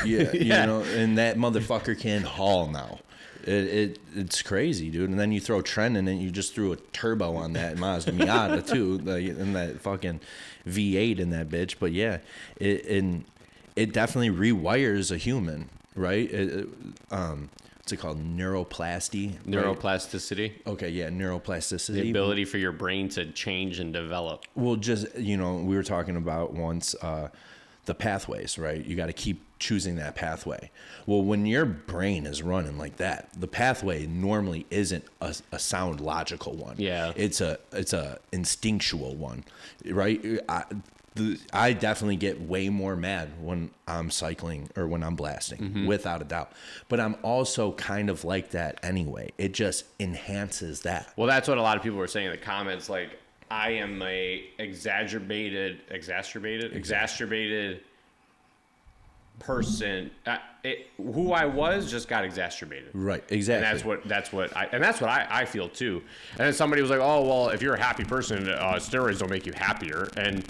You know, and that motherfucker can haul now. It's crazy, dude. And then you throw trend in it, you just threw a turbo on that Mazda Miata too, and that fucking V8 in that bitch. But yeah, it definitely rewires a human. Right? What's it called? Neuroplasty? Neuroplasticity. Right? Okay, yeah, neuroplasticity. The ability for your brain to change and develop. Well, just, you know, we were talking about once the pathways, right? You got to keep choosing that pathway. Well, when your brain is running like that, the pathway normally isn't a sound logical one. Yeah. It's a instinctual one, right? I definitely get way more mad when I'm cycling or when I'm blasting, without a doubt. But I'm also kind of like that anyway. It just enhances that. Well, that's what a lot of people were saying in the comments. Like, I am a exacerbated person. Who I was just got exacerbated. Right, exactly. And that's what I feel too. And then somebody was like, "Oh, well, if you're a happy person, steroids don't make you happier." And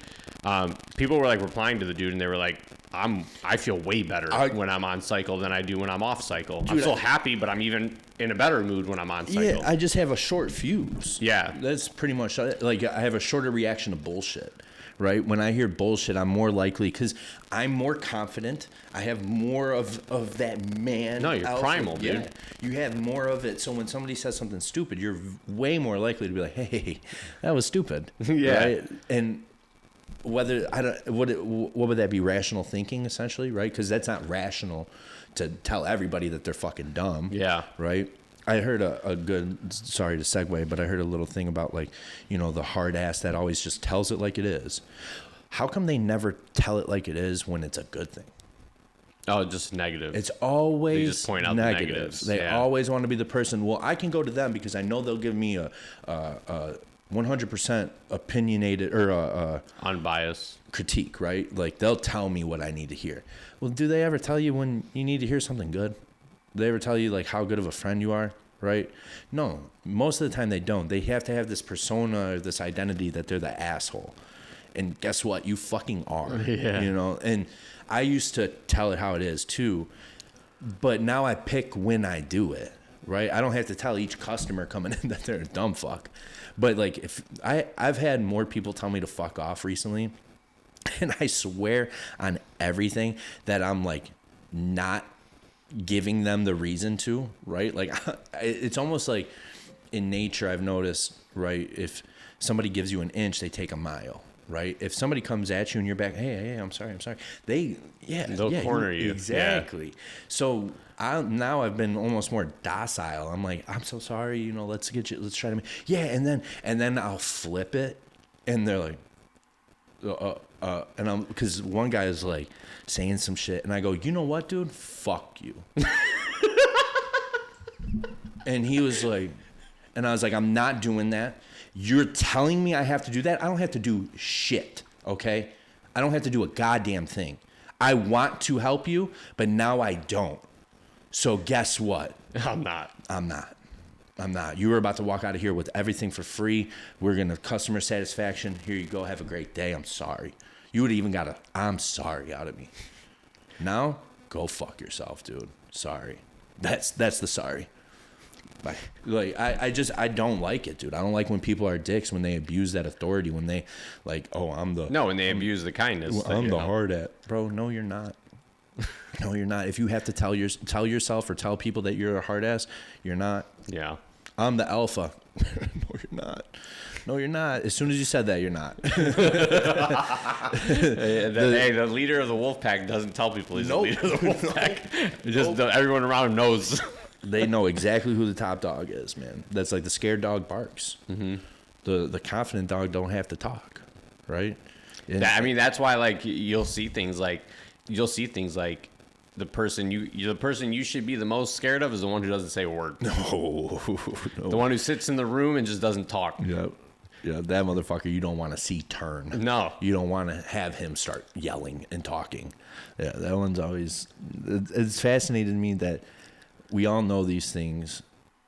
people were like replying to the dude, and they were like, "I feel way better when I'm on cycle than I do when I'm off cycle. Dude, I'm still happy, but I'm even in a better mood when I'm on cycle." Yeah, I just have a short fuse. Yeah, that's pretty much like I have a shorter reaction to bullshit. Right? When I hear bullshit, I'm more likely, because I'm more confident. I have more of that man. No, you're primal, dude. Yeah, you have more of it. So when somebody says something stupid, you're way more likely to be like, "Hey, that was stupid." Yeah. Right? And whether what would that be? Rational thinking, essentially, right? Because that's not rational to tell everybody that they're fucking dumb. Yeah. Right. I heard a good, sorry to segue, but I heard a little thing about, like, you know, the hard ass that always just tells it like it is. How come they never tell it like it is when it's a good thing? Oh, just negative. It's always they just point out negative. The negatives. They always want to be the person, well, I can go to them because I know they'll give me a 100% opinionated or unbiased critique, right? Like, they'll tell me what I need to hear. Well, do they ever tell you when you need to hear something good? Do they ever tell you, like, how good of a friend you are? right? No, most of the time they don't. They have to have this persona or this identity that they're the asshole. And guess what? You fucking are. Yeah. You know? And I used to tell it how it is too, but now I pick when I do it, right? I don't have to tell each customer coming in that they're a dumb fuck. But like if I've had more people tell me to fuck off recently, and I swear on everything that I'm like not giving them the reason to, right? Like it's almost like in nature I've noticed, right? If somebody gives you an inch, they take a mile, right? If somebody comes at you and you're back, hey, I'm sorry. They'll corner you. Exactly. Yeah. So now I've been almost more docile. I'm like, I'm so sorry, you know, let's try to, and then I'll flip it, and they're like, and I'm, because one guy is like saying some shit, and I go, you know what, dude? Fuck you. And he was like, and I was like, I'm not doing that. You're telling me I have to do that? I don't have to do shit, okay? I don't have to do a goddamn thing. I want to help you, but now I don't. So guess what? I'm not. You were about to walk out of here with everything for free. We're going to customer satisfaction. Here you go. Have a great day. I'm sorry. You would have even got a I'm sorry out of me. Now, go fuck yourself, dude. Sorry. That's the sorry. Like I don't like it, dude. I don't like when people are dicks, when they abuse that authority, when they like, oh, when they abuse the kindness. I'm the hard at. Bro, no, you're not. No, you're not. If you have to tell yourself or tell people that you're a hard ass, you're not. Yeah. I'm the alpha. No, you're not. No, you're not. As soon as you said that, you're not. The leader of the wolf pack doesn't tell people he's the leader of the wolf pack. Everyone around him knows. They know exactly who the top dog is, man. That's like the scared dog barks. Mm-hmm. The confident dog don't have to talk, right? That's why like you'll see things like the person you should be the most scared of is the one who doesn't say a word. No. The one who sits in the room and just doesn't talk. Yep. Yeah, that motherfucker you don't want to see turn. No. You don't want to have him start yelling and talking. Yeah, that one's always... It's fascinated me that we all know these things,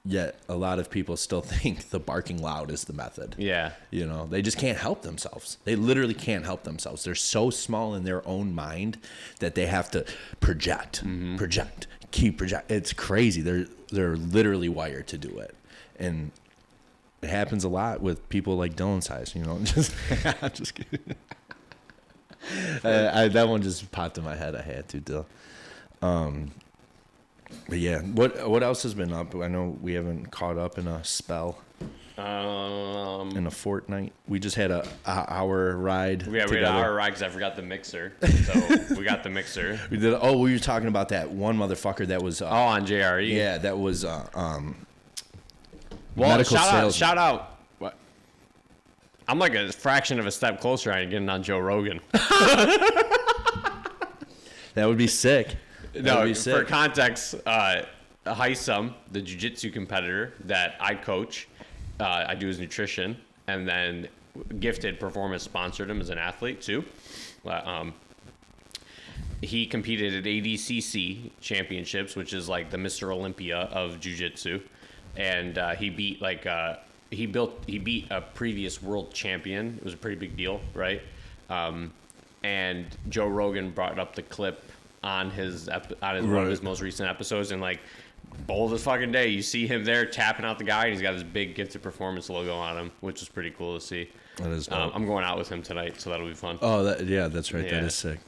yet a lot of people still think the barking loud is the method. Yeah. You know, they just can't help themselves. They literally can't help themselves. They're so small in their own mind that they have to project, keep project. It's crazy. They're literally wired to do it. And it happens a lot with people like Dylan's size, you know. Just kidding. That one just popped in my head. I had to, Dylan. But yeah, what else has been up? I know we haven't caught up in a spell. In a fortnight. We just had a hour ride. We had an hour ride because I forgot the mixer. So we got the mixer. We did. Oh, we were talking about that one motherfucker that was. On JRE. Yeah, that was. Well, medical shout out. What? I'm like a fraction of a step closer on getting on Joe Rogan. That would be sick. For context, Haisam, the jiu-jitsu competitor that I coach, I do his nutrition, and then Gifted Performance sponsored him as an athlete too. He competed at ADCC championships, which is like the Mr. Olympia of jiu-jitsu, and he beat he beat a previous world champion. It was a pretty big deal, right? And Joe Rogan brought up the clip on one of his most recent episodes, and like bold as fucking day, you see him there tapping out the guy, and he's got this big Gifted Performance logo on him, which is pretty cool to see. That is dope. I'm going out with him tonight, so that'll be fun. Oh, that's right. Yeah. That is sick.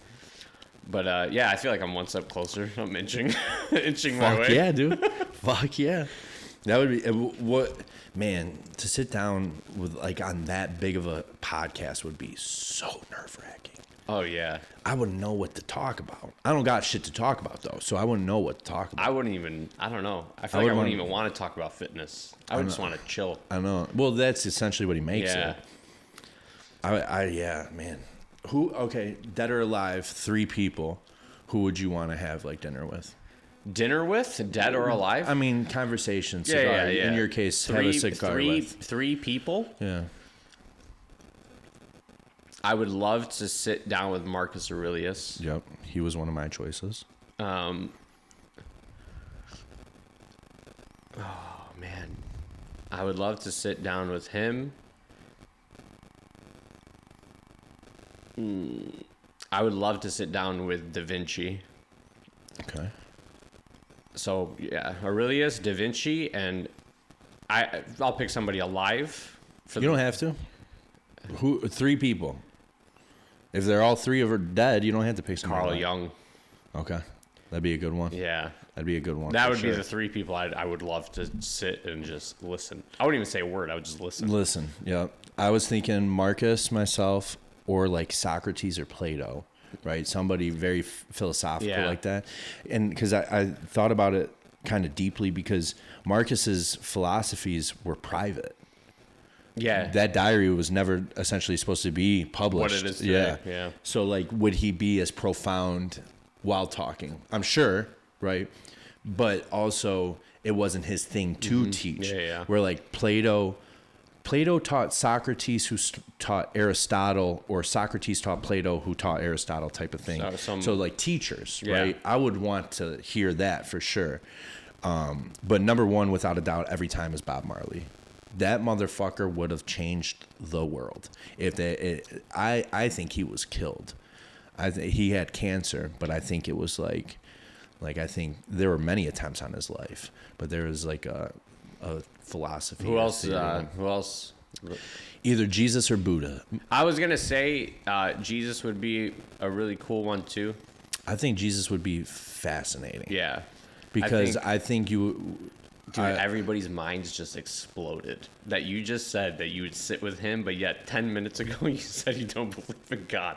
But I feel like I'm one step closer. I'm inching my Fuck way. yeah, dude. Fuck yeah. That would be man, to sit down with like on that big of a podcast would be so nerve-wracking. Oh yeah. I wouldn't know what to talk about. I don't got shit to talk about though, so I wouldn't know what to talk about. I don't know. I feel like I wouldn't even want to talk about fitness. I would just want to chill. I know. Well, that's essentially what he makes it. Yeah, man. Okay, dead or alive, 3 people, who would you want to have like dinner with? Dinner with? Dead or alive? I mean, conversation, cigar. Yeah. In your case, have a cigar with. 3 people? Yeah. I would love to sit down with Marcus Aurelius. Yep, he was one of my choices. Oh I would love to sit down with him. I would love to sit down with Da Vinci. Okay. So yeah, Aurelius, Da Vinci, and I'll pick somebody alive. You don't have to. Who? 3 people. If they're all 3 of are dead, you don't have to pick somebody. Carl alive. Jung. Okay, that'd be a good one. Yeah. That'd be a good one. That for would be sure. the 3 people I would love to sit and just listen. I wouldn't even say a word. I would just listen. Listen, yeah. I was thinking Marcus, myself, or like Socrates or Plato, right? Somebody very philosophical like that. And because I thought about it kind of deeply because Marcus's philosophies were private. Yeah. That diary was never essentially supposed to be published. What it is today. Yeah. So like, would he be as profound while talking? I'm sure, right? But also, it wasn't his thing to teach. Yeah. Where like Plato taught Socrates, who taught Aristotle, or Socrates taught Plato, who taught Aristotle, type of thing. So like teachers, right? I would want to hear that for sure. But number one, without a doubt, every time is Bob Marley. That motherfucker would have changed the world. I think he was killed. He had cancer, but I think it was like I think there were many attempts on his life, but there was like a philosophy. Who else? Who else? Either Jesus or Buddha. I was gonna say Jesus would be a really cool one too. I think Jesus would be fascinating. Yeah. Because I think you. Dude, everybody's minds just exploded. That you just said that you would sit with him, but yet 10 minutes ago you said you don't believe in God.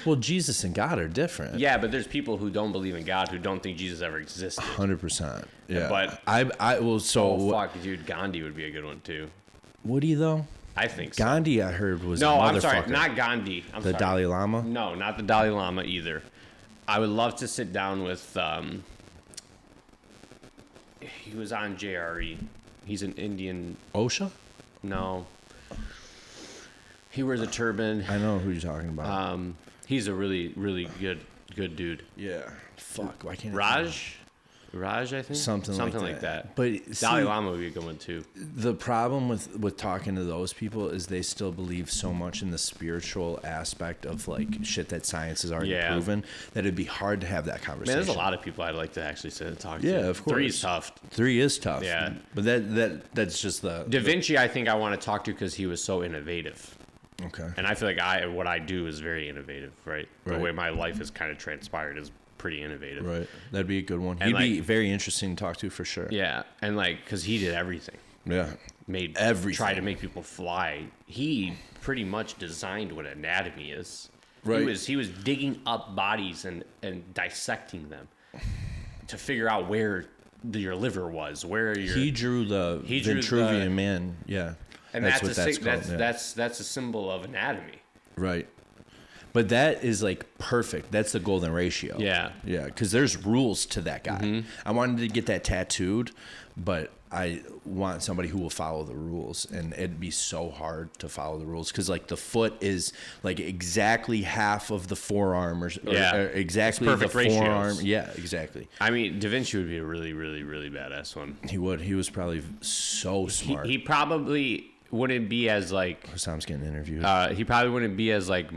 Well, Jesus and God are different. Yeah, but there's people who don't believe in God who don't think Jesus ever existed. 100%. Yeah. But I will. So fuck, dude, Gandhi would be a good one too. Would he though? I think so. Gandhi, I heard, was No, a I'm sorry, motherfucker. not Gandhi. I'm The sorry. Dalai Lama. No, not the Dalai Lama either. I would love to sit down with. He was on JRE. He's an Indian. OSHA. No. He wears a turban. I know who you're talking about. He's a really, really good dude. Yeah. Fuck. Why can't Raj, I think. Something like that. But Dalai see, Lama would be a good one too. the problem with talking to those people is they still believe so much in the spiritual aspect of like shit that science has already proven that it'd be hard to have that conversation. Man, there's a lot of people I'd like to actually sit and talk to. Yeah, of course. 3 is tough. 3 is tough. Yeah. But that's just the Da Vinci, I think I want to talk to because he was so innovative. Okay. And I feel like what I do is very innovative, right? The way my life has kind of transpired is pretty innovative. Right. That'd be a good one. And He'd be very interesting to talk to for sure. Yeah, and like, because he did everything. Yeah. Made everything. Tried to make people fly. He pretty much designed what anatomy is. Right. He was digging up bodies and dissecting them to figure out where your liver was, where your. He drew the Vitruvian Man. Yeah. And that's a symbol of anatomy. Right. But that is like perfect. That's the golden ratio. Yeah. Yeah. Because there's rules to that guy. I wanted to get that tattooed, but I want somebody who will follow the rules. And it'd be so hard to follow the rules because like the foot is like exactly half of the forearm or exactly the forearm. Ratios. Yeah, exactly. I mean, Da Vinci would be a really, really, really badass one. He would. He was probably so smart. He probably wouldn't be as like Sam's getting interviewed. He probably wouldn't be as like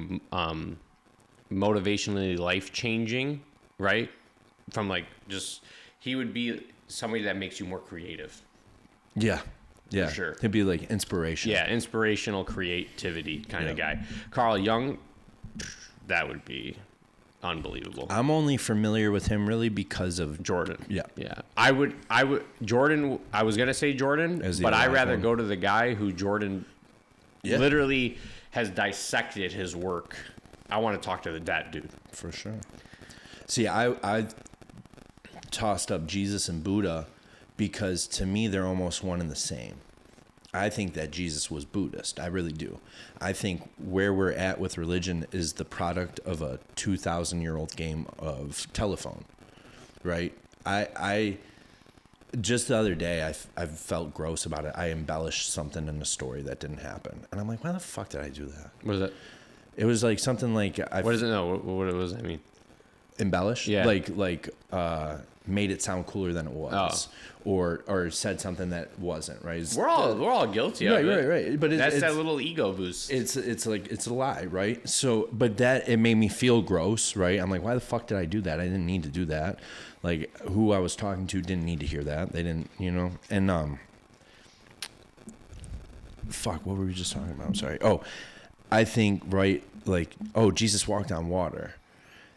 motivationally life changing, right? From like just he would be somebody that makes you more creative. Yeah. Yeah. For sure. He'd be like inspiration. Yeah, inspirational creativity kind of guy. Carl Jung, that would be unbelievable. I'm only familiar with him really because of Jordan. Yeah. Yeah. I would Jordan, I was going to say Jordan, but I'd rather go to the guy who Jordan literally has dissected his work. I want to talk to that dude. For sure. See, I tossed up Jesus and Buddha because to me they're almost one and the same. I think that Jesus was Buddhist. I really do. I think where we're at with religion is the product of a 2,000-year-old game of telephone, right? I just the other day, I felt gross about it. I embellished something in a story that didn't happen. And I'm like, why the fuck did I do that? What is it? It was like something like... What does it know? What does that mean? Embellish? Yeah. Like made it sound cooler than it was, or said something that wasn't, right? We're all guilty of it. Right. But that's that little ego boost. It's like it's a lie, right? So, but that it made me feel gross, right? I'm like, why the fuck did I do that? I didn't need to do that. Like, who I was talking to didn't need to hear that. They didn't, and fuck, what were we just talking about? I'm sorry. Oh, I think, right, like, Jesus walked on water.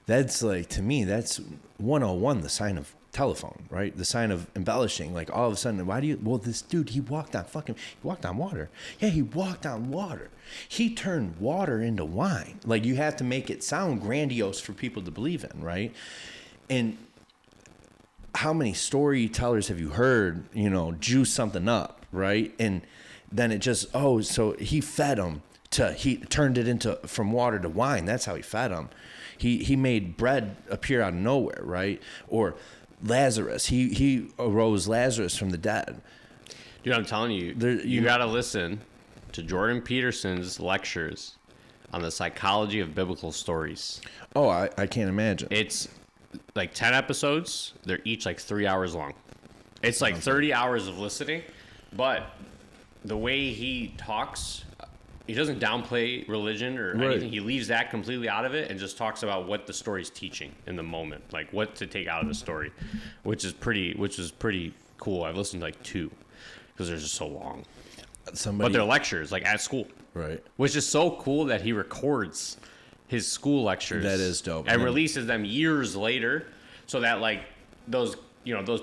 That's like, to me, that's 101, the sign of telephone, right? The sign of embellishing. Like, all of a sudden, this dude, he walked on water. Yeah, he walked on water. He turned water into wine. Like, you have to make it sound grandiose for people to believe in, right? And how many storytellers have you heard, juice something up, right? And then it just, so he fed him he turned it from water to wine. That's how he fed him. He made bread appear out of nowhere, right? Or Lazarus, he arose Lazarus from the dead. Dude, I'm telling you, you got to listen to Jordan Peterson's lectures on the psychology of biblical stories. Oh, I can't imagine. It's like 10 episodes. They're each like 3 hours long. It's like 30 hours of listening, but the way he talks, he doesn't downplay religion or anything. He leaves that completely out of it and just talks about what the story's teaching in the moment, like what to take out of the story, which is pretty cool. I've listened to like 2 because they're just so long. But they're lectures, like at school, right? Which is so cool that he records his school lectures. That is dope. And releases them years later, so that like those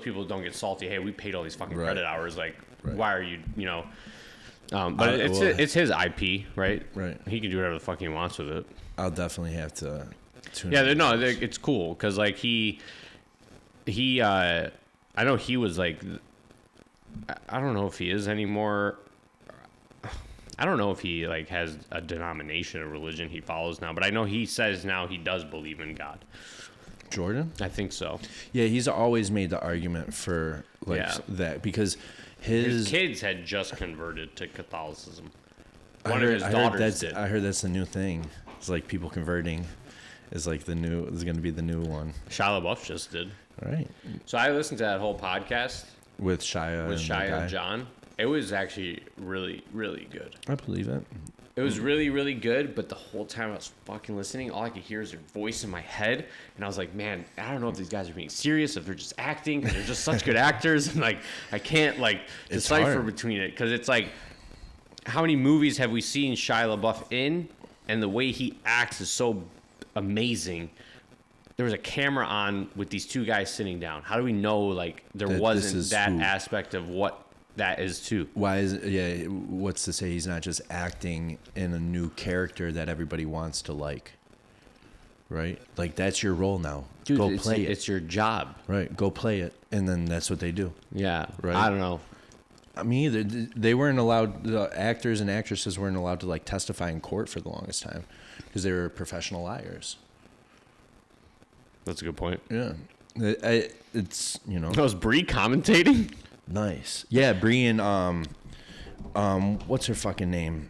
people don't get salty. Hey, we paid all these fucking credit hours. Like, why are you But it's his IP, right? Right. He can do whatever the fuck he wants with it. I'll definitely have to tune in. Yeah, it's cool because like he I know he was like, I don't know if he is anymore. I don't know if he like has a denomination of religion he follows now, but I know he says now he does believe in God. Jordan? I think so. Yeah, he's always made the argument for that because his kids had just converted to Catholicism. One of his daughters did. I heard that's the new thing. It's like people converting is going to be the new one. Shia LaBeouf just did. Right. So I listened to that whole podcast with Shia and John. It was actually really, really good. I believe it. It was really, really good, but the whole time I was fucking listening, all I could hear is their voice in my head, and I was like, man, I don't know if these guys are being serious, if they're just acting, because they're just such good actors, and like, I can't like decipher between it, because it's like, how many movies have we seen Shia LaBeouf in, and the way he acts is so amazing. There was a camera on with these 2 guys sitting down. How do we know like there wasn't that aspect of what that is too? Why is what's to say he's not just acting in a new character that everybody wants to like? Right? Like that's your role now. Dude, go play it. It's your job. Right. Go play it. And then that's what they do. Yeah. Right. I don't know. Me either. They weren't allowed, the actors and actresses weren't allowed to like testify in court for the longest time because they were professional liars. That's a good point. Yeah. It's, That was Brie commentating? Nice. Yeah, Brie and what's her fucking name?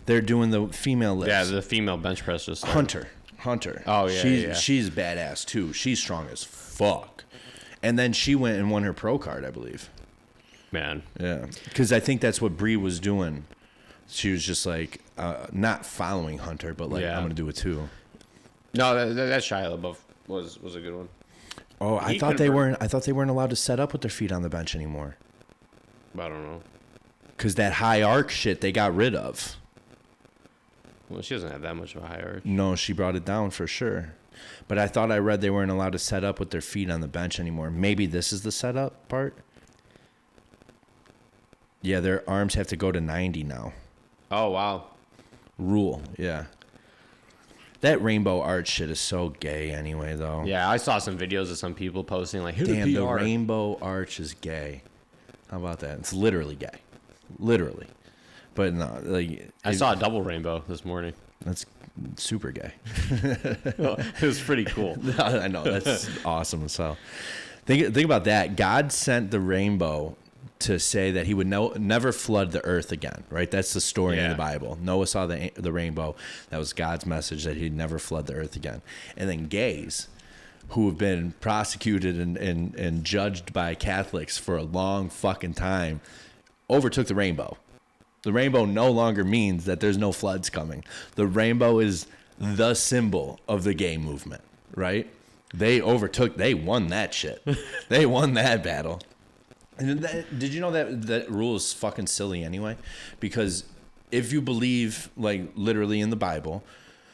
They're doing the female lifts. Yeah, the female bench press just Hunter. Oh yeah, she's badass too. She's strong as fuck. And then she went and won her pro card, I believe. Man. Yeah. Because I think that's what Brie was doing. She was just like not following Hunter, but like I'm gonna do it too. No, that Shia LaBeouf was a good one. Oh, I thought they weren't allowed to set up with their feet on the bench anymore. I don't know. Because that high arc shit they got rid of. Well, she doesn't have that much of a high arc. No, she brought it down for sure. But I thought I read they weren't allowed to set up with their feet on the bench anymore. Maybe this is the setup part. Yeah, their arms have to go to 90 now. Oh, wow. Rule, yeah. That rainbow arch shit is so gay anyway, though. Yeah, I saw some videos of some people posting like, damn, the rainbow arch is gay. How about that? It's literally gay. Literally. But no, like... I saw a double rainbow this morning. That's super gay. It was pretty cool. I know, that's awesome. So think about that. God sent the rainbow to say that he would never flood the earth again, right? That's the story in the Bible. Noah saw the rainbow. That was God's message that he'd never flood the earth again. And then gays who have been prosecuted and judged by Catholics for a long fucking time overtook the rainbow. The rainbow no longer means that there's no floods coming. The rainbow is the symbol of the gay movement, right? They won that shit. They won that battle. And did you know that rule is fucking silly anyway? Because if you believe, like, literally in the Bible,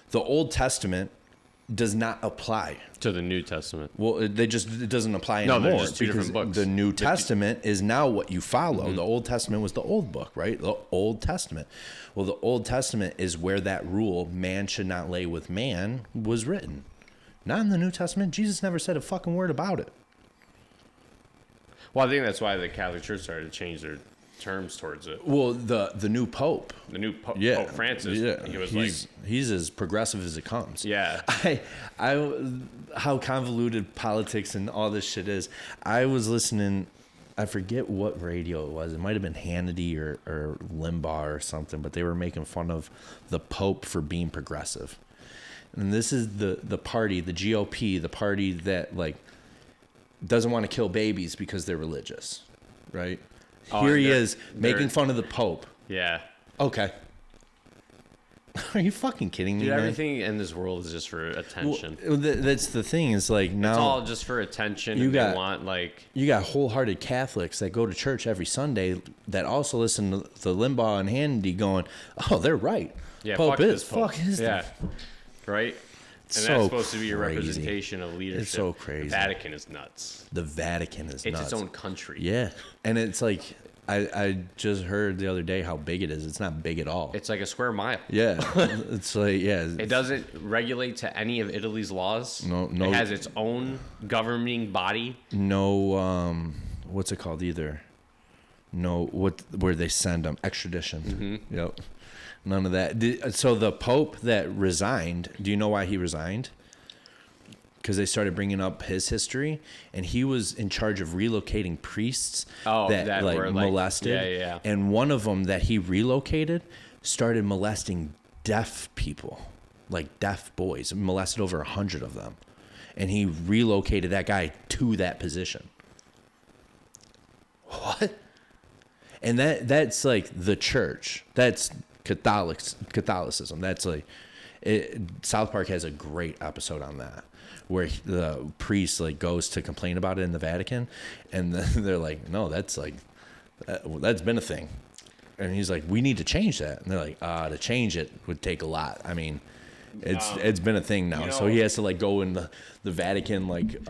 the Old Testament does not apply to the New Testament. Well, it doesn't apply anymore. No, they're just two different books. The New Testament is now what you follow. The Old Testament was the old book, right? The Old Testament. Well, the Old Testament is where that rule, man should not lay with man, was written. Not in the New Testament. Jesus never said a fucking word about it. Well, I think that's why the Catholic Church started to change their terms towards it. Well, the new Pope. The new Pope Francis. Yeah. He was he's as progressive as it comes. Yeah. How convoluted politics and all this shit is. I was listening, I forget what radio it was. It might have been Hannity or Limbaugh or something, but they were making fun of the Pope for being progressive. And this is the party, the GOP, the party that, like, doesn't want to kill babies because they're religious, right? Here he is making fun of the Pope. Yeah. Okay. Are you fucking kidding me, Dude, man? everything in this world is just for attention. Well, that's the thing. Is like now it's all just for attention. You got wholehearted Catholics that go to church every Sunday that also listen to the Limbaugh and Hannity going, "Oh, they're right. Yeah, Pope is Pope. Yeah, right." And so that's supposed to be a crazy. representation of leadership. It's so crazy. The Vatican is nuts. The Vatican is nuts. It's its own country. Yeah, and it's like I just heard the other day how big it is. It's not big at all. It's like a square mile. Yeah, it's like It doesn't regulate to any of Italy's laws. No. It has its own governing body. No, what's it called either? No, where they send them extradition. Mm-hmm. Yep. None of that. So the Pope that resigned, do you know why he resigned? Because they started bringing up his history, and he was in charge of relocating priests that were molested. Yeah. And one of them that he relocated started molesting deaf people, like deaf boys, molested over 100 of them. And he relocated that guy to that position. What? And that's like the church. That's Catholicism. That's like South Park has a great episode on that where the priest like goes to complain about it in the Vatican, and then they're like, no, that's been a thing, and he's like, we need to change that, and they're like, to change it would take a lot. I mean, it's been a thing now, so he has to like go in the Vatican like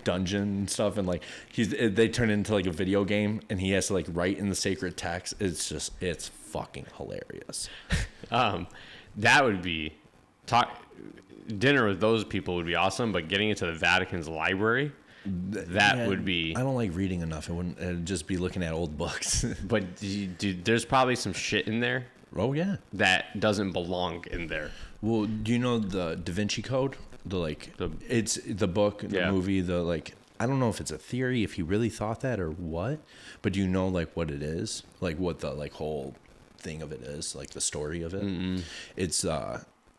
dungeon and stuff, and like they turn it into like a video game, and he has to like write in the sacred text. It's fucking hilarious. That would be dinner with those people would be awesome, but getting into the Vatican's library, would be. I don't like reading enough. It'd just be looking at old books. But dude, there's probably some shit in there. Oh yeah, that doesn't belong in there. Well, do you know the Da Vinci Code? It's the book, the movie, I don't know if it's a theory, if he really thought that or what, but do you know like what it is? Like what the like whole thing of it is, like the story of it? Mm-hmm. It's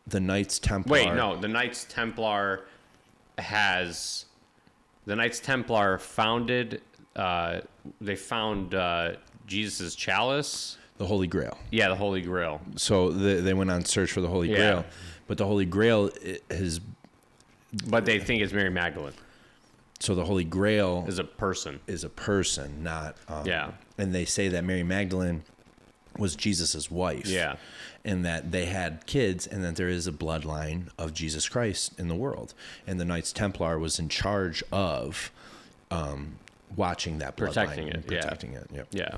the Knights Templar. Wait, no, the Knights Templar founded, they found Jesus' chalice. The Holy Grail. Yeah, the Holy Grail. So they went on search for the Holy Grail, but the Holy Grail is. But they think it's Mary Magdalene. So the Holy Grail is a person, not. Yeah. And they say that Mary Magdalene was Jesus's wife. Yeah. And that they had kids, and that there is a bloodline of Jesus Christ in the world, and the Knights Templar was in charge of watching that bloodline, protecting it. Yep. Yeah.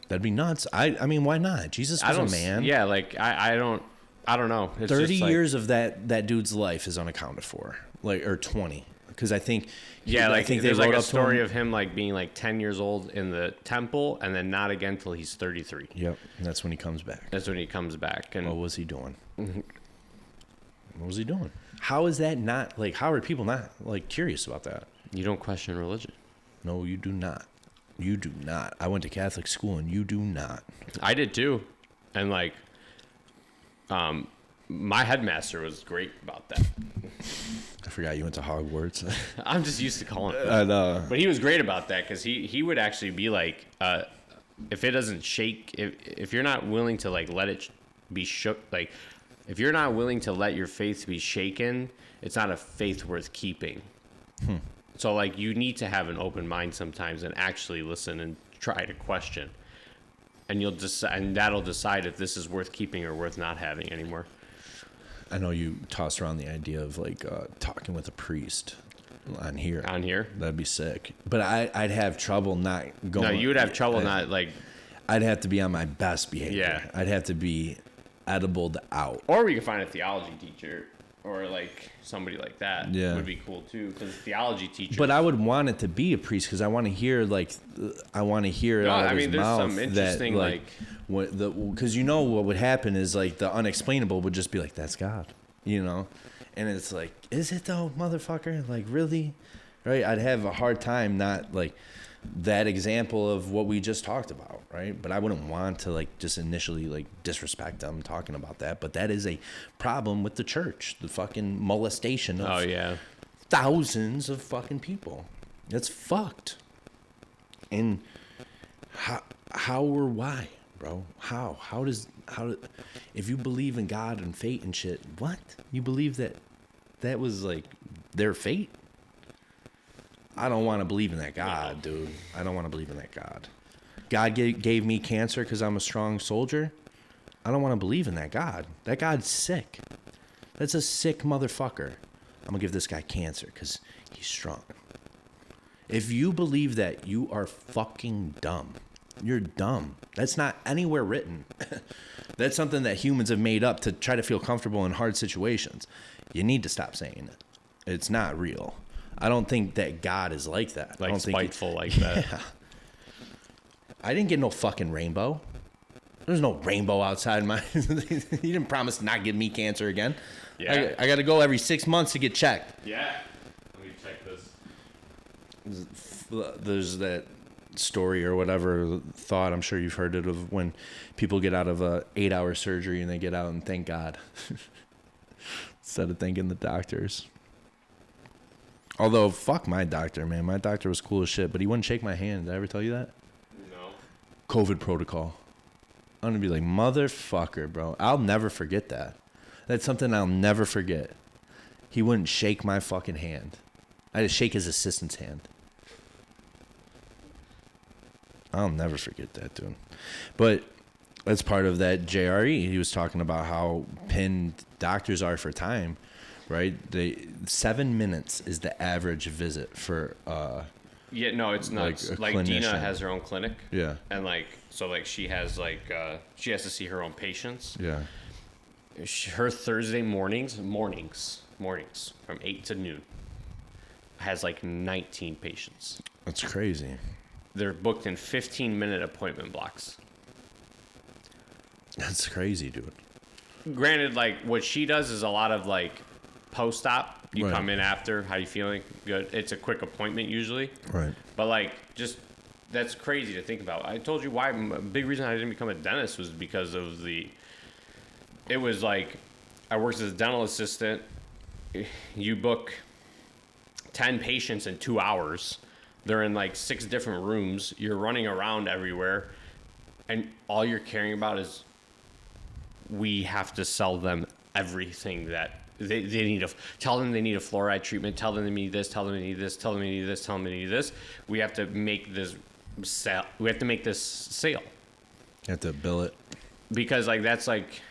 That'd be nuts. I mean, why not? Jesus was a man. Yeah, like I don't know. It's 30 years of that dude's life is unaccounted for, or 20, because I think. Yeah, I think there's like a story of him like being like 10 years old in the temple, and then not again till he's 33. Yep, and that's when he comes back. And what was he doing? Mm-hmm. What was he doing? How is that not like? How are people not like curious about that? You don't question religion. No, you do not. You do not. I went to Catholic school, and you do not. I did too, and my headmaster was great about that. I forgot you went to Hogwarts. I'm just used to calling him. I know. But he was great about that because he would actually be like, if it doesn't shake, if you're not willing to like let it be shook, like if you're not willing to let your faith be shaken, it's not a faith worth keeping. So like you need to have an open mind sometimes and actually listen and try to question, and you'll decide, and that'll decide if this is worth keeping or worth not having anymore. I know you tossed around the idea of like talking with a priest on here. On here, That'd be sick. But I'd have trouble not going. no, you would have trouble not like, I'd have to be on my best behavior. Yeah. I'd have to be edibled out. or we could find a theology teacher or like somebody like that. Yeah. Would be cool too because theology teacher. But I would want it to be a priest because I want to hear it No, out of I mean, his there's mouth. some interesting, that, like because what would happen is like the unexplainable would just be like, that's God, and it's like, is it though, motherfucker? Like, really? Right? I'd have a hard time not like that example of what we just talked about, right? But I wouldn't want to like just initially like disrespect them talking about that. But that is a problem with the church, the fucking molestation of oh yeah, thousands of fucking people. That's fucked. And how or why, bro? How if you believe in God and fate and shit, what? You believe that was like their fate? I don't want to believe in that God, dude. I don't want to believe in that God. God gave me cancer because I'm a strong soldier. I don't want to believe in that God. That God's sick. That's a sick motherfucker. I'm going to give this guy cancer because he's strong. If you believe that, you are fucking dumb. You're dumb. That's not anywhere written. That's something that humans have made up to try to feel comfortable in hard situations. You need to stop saying it. It's not real. I don't think that God is like that. like I don't spiteful like that. Yeah. I didn't get no fucking rainbow. There's no rainbow outside my. You didn't promise to not give me cancer again. Yeah. I got to go every 6 months to get checked. Yeah. Let me check this. There's that story or whatever thought, I'm sure you've heard it, of when people get out of a 8-hour surgery and they get out and thank God instead of thanking the doctors. Although, fuck my doctor, man. My doctor was cool as shit, but he wouldn't shake my hand. Did I ever tell you that? No. COVID protocol. I'm going to be like, motherfucker, bro. I'll never forget that. That's something I'll never forget. He wouldn't shake my fucking hand. I had to shake his assistant's hand. I'll never forget that, dude. But that's part of that JRE. He was talking about how pinned doctors are for time. Right, 7 minutes is the average visit for. Yeah, no, it's nuts. Like Dina has her own clinic. Yeah. And like, so like she has like she has to see her own patients. Yeah. Her Thursday mornings from 8 to noon has like 19 patients. That's crazy. They're booked in 15-minute appointment blocks. That's crazy, dude. Granted, like what she does is a lot of like post-op. You Right. come in after. How you feeling? Good. It's a quick appointment usually. Right. But like, just that's crazy to think about. I told you why. A big reason I didn't become a dentist was because of the. It was like, I worked as a dental assistant. You book 10 patients in 2 hours. They're in like 6 different rooms. You're running around everywhere, and all you're caring about is we have to sell them everything that they need. Tell them they need a fluoride treatment. Tell them they need this. Tell them they need this. Tell them they need this. Tell them they need this. We have to make this sale. We have to make this sale. You have to bill it. Because like that's like,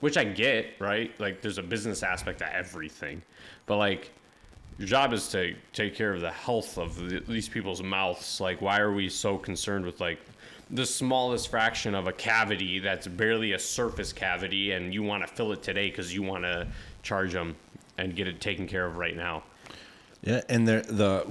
which I get, right? Like there's a business aspect to everything, but like your job is to take care of the health of these people's mouths. Like why are we so concerned with like the smallest fraction of a cavity that's barely a surface cavity, and you want to fill it today because you want to charge them and get it taken care of right now? Yeah, and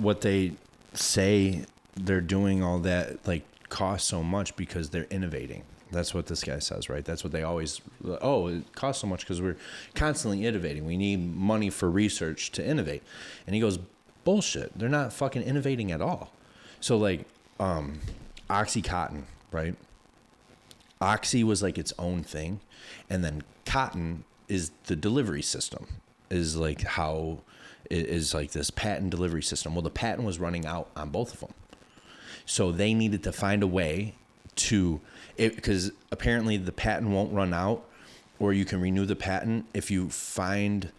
what they say they're doing all that like costs so much because they're innovating. That's what this guy says, right? That's what they always. Oh, it costs so much because we're constantly innovating. We need money for research to innovate, and he goes, bullshit. They're not fucking innovating at all. So like, OxyContin, right? Oxy was like its own thing, and then cotton is the delivery system, is like how it is like this patent delivery system. Well, the patent was running out on both of them. So they needed to find a way to, because apparently the patent won't run out, or you can renew the patent if you find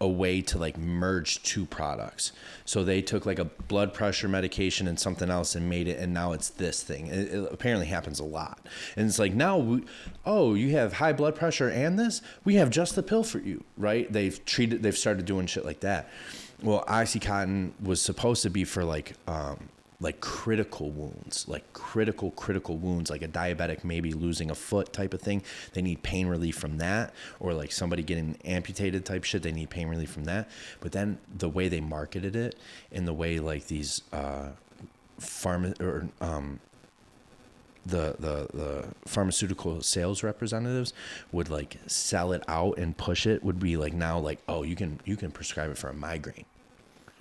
a way to like merge two products. So they took like a blood pressure medication and something else and made it, and now it's this thing. It apparently happens a lot. And it's like, now, you have high blood pressure and this? We have just the pill for you, right? They've started doing shit like that. Well, Oxycontin was supposed to be for like critical wounds, like critical wounds, like a diabetic maybe losing a foot type of thing. They need pain relief from that, or like somebody getting amputated type shit. They need pain relief from that. But then the way they marketed it, and the way like these the pharmaceutical sales representatives would like sell it out and push it, would be like, now like, oh, you can prescribe it for a migraine.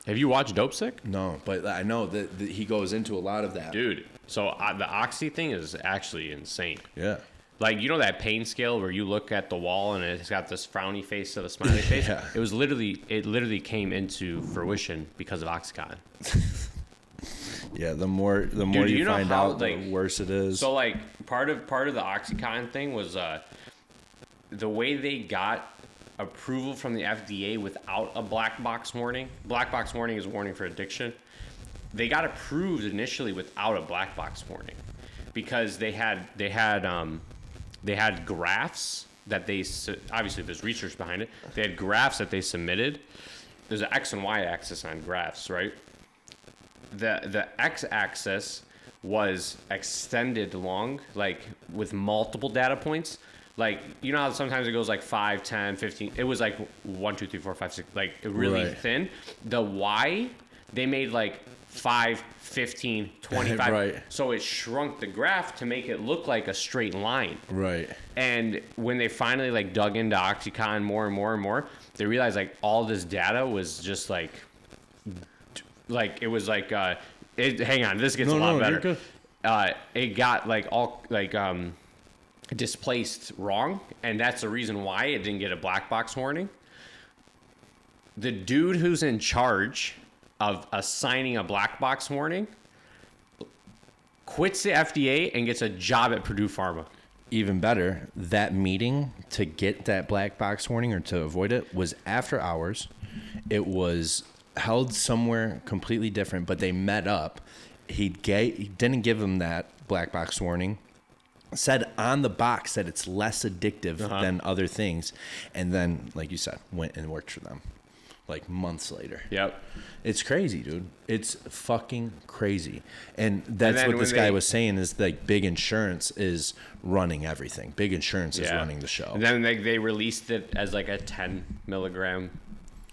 Have you watched Dope Sick? No, but I know that he goes into a lot of that. Dude, so the Oxy thing is actually insane. Yeah. Like, you know that pain scale where you look at the wall and it's got this frowny face to the smiley face? Yeah. It literally came into fruition because of Oxycontin. Yeah, the more Dude, you know find how, out, like, the worse it is. So like part of the Oxycontin thing was the way they got approval from the FDA without a black box warning. Black box warning is a warning for addiction. They got approved initially without a black box warning because they had graphs that they, obviously there's research behind it. They had graphs that they submitted. There's an X and Y axis on graphs, right? The X axis was extended long, like with multiple data points. Like, you know how sometimes it goes like 5, 10, 15. It was like 1, 2, 3, 4, 5, 6, like really Right. thin. The Y, they made like 5, 15, 25. Right. So it shrunk the graph to make it look like a straight line. Right. And when they finally like dug into Oxycontin more and more and more, they realized like all this data was just like it was like hang on, this gets a lot better. You're good. It got like all like displaced wrong, and that's the reason why it didn't get a black box warning. The dude who's in charge of assigning a black box warning quits the FDA and gets a job at Purdue Pharma. Even better, that meeting to get that black box warning or to avoid it was after hours. It was held somewhere completely different, but they met up. He didn't give him that black box warning. Said on the box that it's less addictive than other things, and then, like you said, went and worked for them like months later. Yep. It's crazy, dude. It's fucking crazy. And that's what this guy was saying, is like big insurance is running everything. Big insurance is running the show. And then they released it as like a 10 milligram,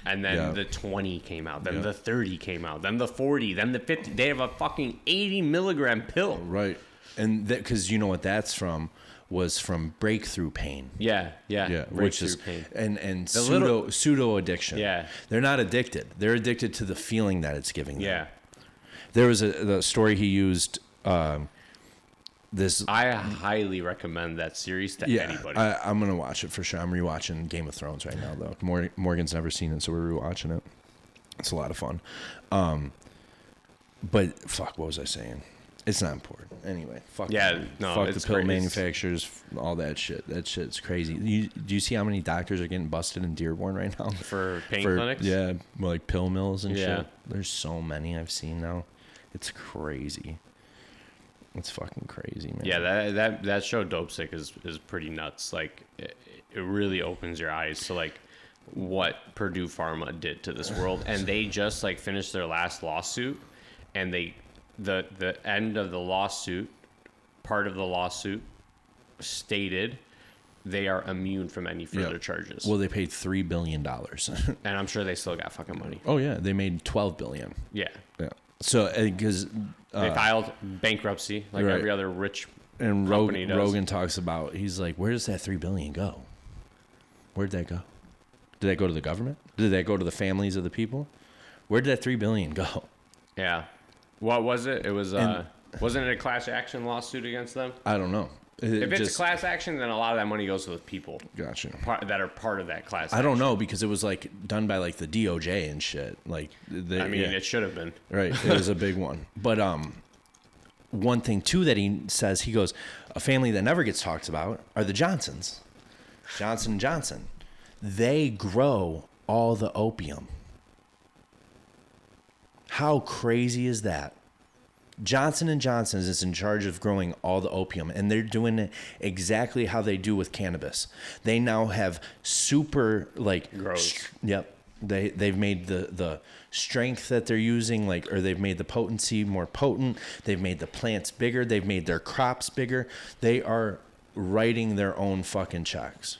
and then the 20 came out, then the 30 came out, then the 40, then the 50. They have a fucking 80 milligram pill. Right. And because you know what that's from, was from breakthrough pain. Yeah. Which is pain. and The pseudo addiction. Yeah. They're not addicted. They're addicted to the feeling that it's giving them. Yeah. There was the story he used. This I highly recommend that series to anybody. I'm gonna watch it for sure. I'm rewatching Game of Thrones right now though. Morgan's never seen it, so we're rewatching it. It's a lot of fun. But fuck, what was I saying? It's not important. Anyway, fuck. Yeah, no, fuck it's the pill crazy. manufacturers, all that shit. That shit's crazy. Do you see how many doctors are getting busted in Dearborn right now? For pain clinics? Yeah, like pill mills and Yeah. shit. There's so many I've seen now. It's crazy. It's fucking crazy, man. Yeah, that show Dope Sick is pretty nuts. Like it really opens your eyes to like what Purdue Pharma did to this world. And they just like finished their last lawsuit, and the end of the lawsuit, part of the lawsuit stated they are immune from any further charges. Well, they paid $3 billion. And I'm sure they still got fucking money. Oh yeah, they made $12 billion. Yeah. Yeah. So because They filed bankruptcy like right. every other rich and company does. Rogan talks about, he's like, where does that $3 billion go? Where'd that go? Did that go to the government? Did that go to the families of the people? Where did that $3 billion go? Yeah. What was it? It was wasn't it a class action lawsuit against them? I don't know. If it's a class action, then a lot of that money goes to the people. Gotcha. That are part of that class. I don't know because it was like done by like the DOJ and shit. Like, it should have been. Right. It was a big one. But one thing too that he says, he goes, a family that never gets talked about are the Johnsons. Johnson & Johnson. They grow all the opium. How crazy is that? Johnson & Johnson is in charge of growing all the opium, and they're doing it exactly how they do with cannabis. They now have super, like... Gross. Yep. They've made the strength that they're using, like, or they've made the potency more potent. They've made the plants bigger. They've made their crops bigger. They are writing their own fucking checks.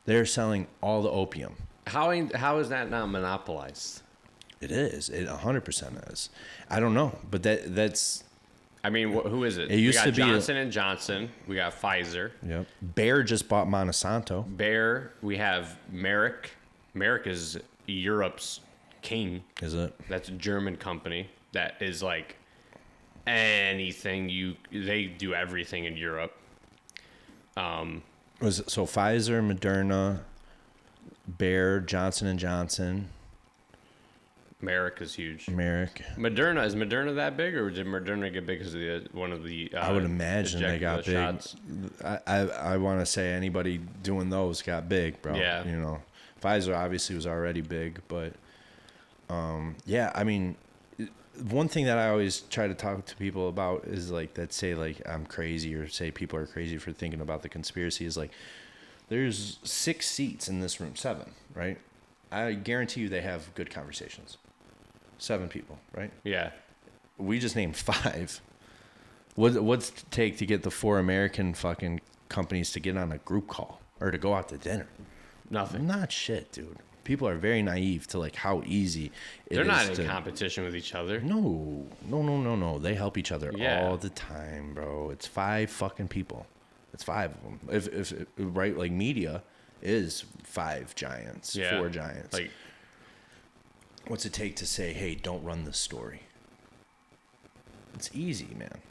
They're selling all the opium. How is that not monopolized? It is. It 100% is. I don't know, but that's. I mean, who is it? It used to be Johnson & Johnson. We got Pfizer. Yep. Bayer just bought Monsanto. Bayer. We have Merck. Merck is Europe's king. Is it? That's a German company that is like anything they do everything in Europe. Was it, so Pfizer, Moderna, Bayer, Johnson & Johnson. Merck is huge. Merck. Is Moderna that big, or did Moderna get big because of one of the? I would imagine they got big. Shots? I want to say anybody doing those got big, bro. Yeah. You know, Pfizer obviously was already big, but yeah. I mean, one thing that I always try to talk to people about is like that say like I'm crazy or say people are crazy for thinking about the conspiracy is like there's 6 seats in this room, 7, right? I guarantee you they have good conversations. 7 people, right? Yeah. We just named 5. What's it take to get the 4 American fucking companies to get on a group call or to go out to dinner? Nothing. Not shit, dude. People are very naive to like how easy it is. They're not in competition with each other. No. They help each other Yeah. all the time, bro. It's 5 fucking people. It's 5 of them. If right, like media is 5 giants, Yeah. 4 giants. Like, what's it take to say, hey, don't run this story? It's easy, man.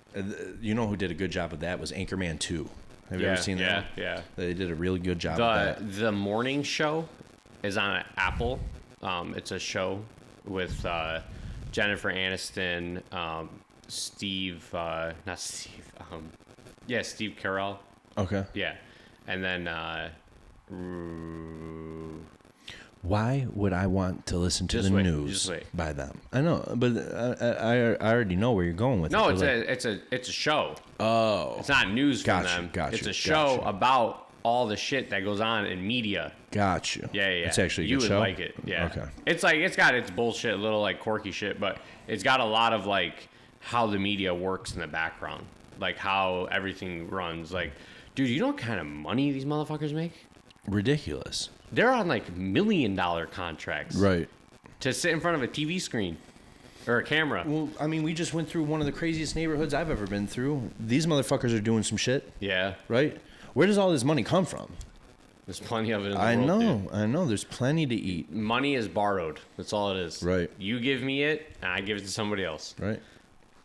You know who did a good job of that was Anchorman 2. Have you ever seen that? Yeah. They did a really good job of that. The morning show is on Apple. It's a show with Jennifer Aniston, Steve Carell. Okay. Yeah. And then Why would I want to listen to the news by them? I know, but I already know where you're going with it. No, it's a show. Oh. It's not news from Gotcha, them. gotcha, It's a show gotcha. about all the shit that goes on in media. Got you. Yeah. It's actually a you good would show? like it. Yeah. Okay. It's like it's got its bullshit, little like quirky shit, but it's got a lot of like how the media works in the background, like how everything runs. Like, dude, you know what kind of money these motherfuckers make? Ridiculous. They're on like $1 million contracts, Right. to sit in front of a TV screen or a camera. Well, I mean, we just went through one of the craziest neighborhoods I've ever been through. These motherfuckers are doing some shit, Yeah, right? Where does all this money come from? there's plenty of it in the I world, know. dude. I know. There's plenty to eat. Money is borrowed. That's all it is. Right. You give me it, and I give it to somebody else. Right.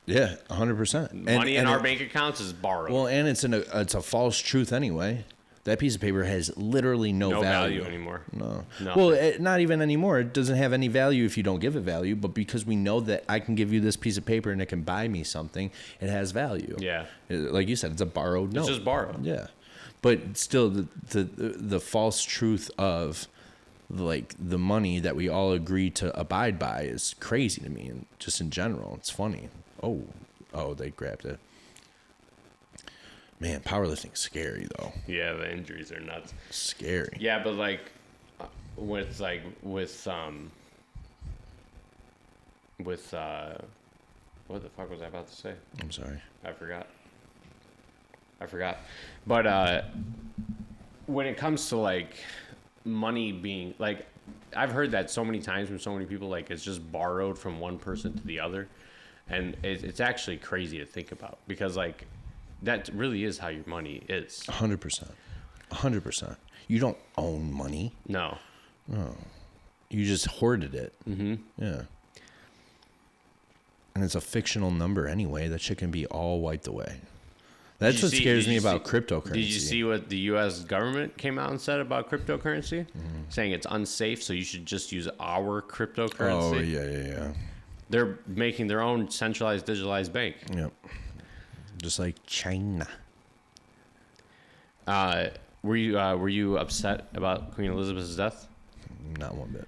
Yeah, 100%. Money in our bank accounts is borrowed. Well, and it's a false truth anyway. That piece of paper has literally no value anymore. No. No. Well, not even anymore. It doesn't have any value if you don't give it value. But because we know that I can give you this piece of paper and it can buy me something, it has value. Yeah. Like you said, it's a borrowed note. It's just borrowed. Yeah. But still, the false truth of like the money that we all agree to abide by is crazy to me, and just in general, it's funny. Oh, they grabbed it. Man, powerlifting's scary though. Yeah, the injuries are nuts. Scary. Yeah, but with what the fuck was I about to say? I'm sorry. I forgot. But when it comes to like money being like, I've heard that so many times from so many people, like it's just borrowed from one person to the other, and it's actually crazy to think about, because like that really is how your money is. 100%. 100%. You don't own money. No. You just hoarded it. Mm-hmm. Yeah. And it's a fictional number anyway. That shit can be all wiped away. That's what scares me about cryptocurrency. Did you see what the U.S. government came out and said about cryptocurrency? Saying it's unsafe, so you should just use our cryptocurrency. Oh, yeah. They're making their own centralized, digitalized bank. Yep. Just like China. Were you upset about Queen Elizabeth's death? Not one bit.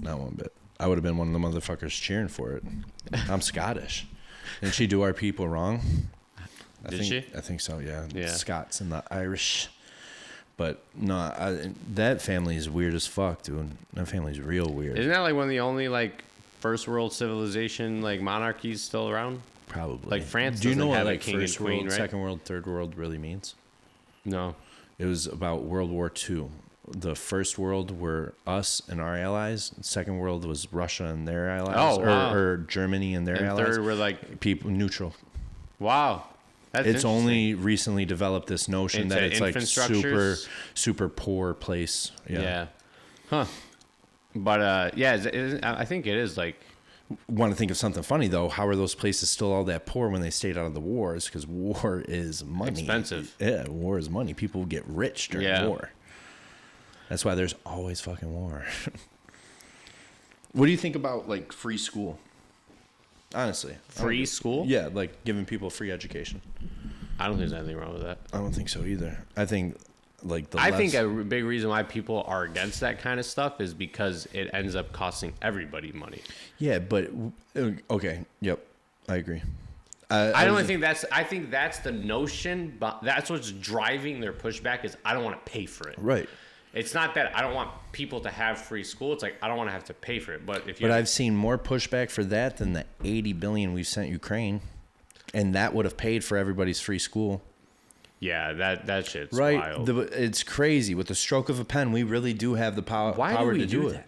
Not one bit. I would have been one of the motherfuckers cheering for it. I'm Scottish. Didn't she do our people wrong? Did she? I think so, yeah. Yeah. Scots and the Irish. But no, that family is weird as fuck, dude. That family's real weird. Isn't that like one of the only like first world civilization like monarchies still around? Probably. Like France Do you know doesn't what have a like king first and queen, world, right? second world, third world really means? No. It was about World War II. The first world were us and our allies. The second world was Russia and their allies. Oh, wow. Or Germany and their And allies. third were like, People neutral. wow. That's It's interesting. only recently developed this notion that Into it's like infrastructures? super poor place. Yeah. Huh. But yeah, I think it is like, Want to think of something funny though? How are those places still all that poor when they stayed out of the wars? Because war is money. Expensive. Yeah, war is money. People get rich during war. That's why there's always fucking war. What do you think about like free school? Honestly, free school? Yeah, like giving people free education. I don't think there's anything wrong with that. I don't think so either. I think like I think a big reason why people are against that kind of stuff is because it ends up costing everybody money. Yeah, but okay, yep, I agree. I think that's the notion, but that's what's driving their pushback is I don't want to pay for it. Right. It's not that I don't want people to have free school. It's like I don't want to have to pay for it. But if you, But I've seen more pushback for that than the $80 billion we've sent Ukraine, and that would have paid for everybody's free school. yeah, that shit's Right. wild. It's crazy. With the stroke of a pen, we really do have the power to do it.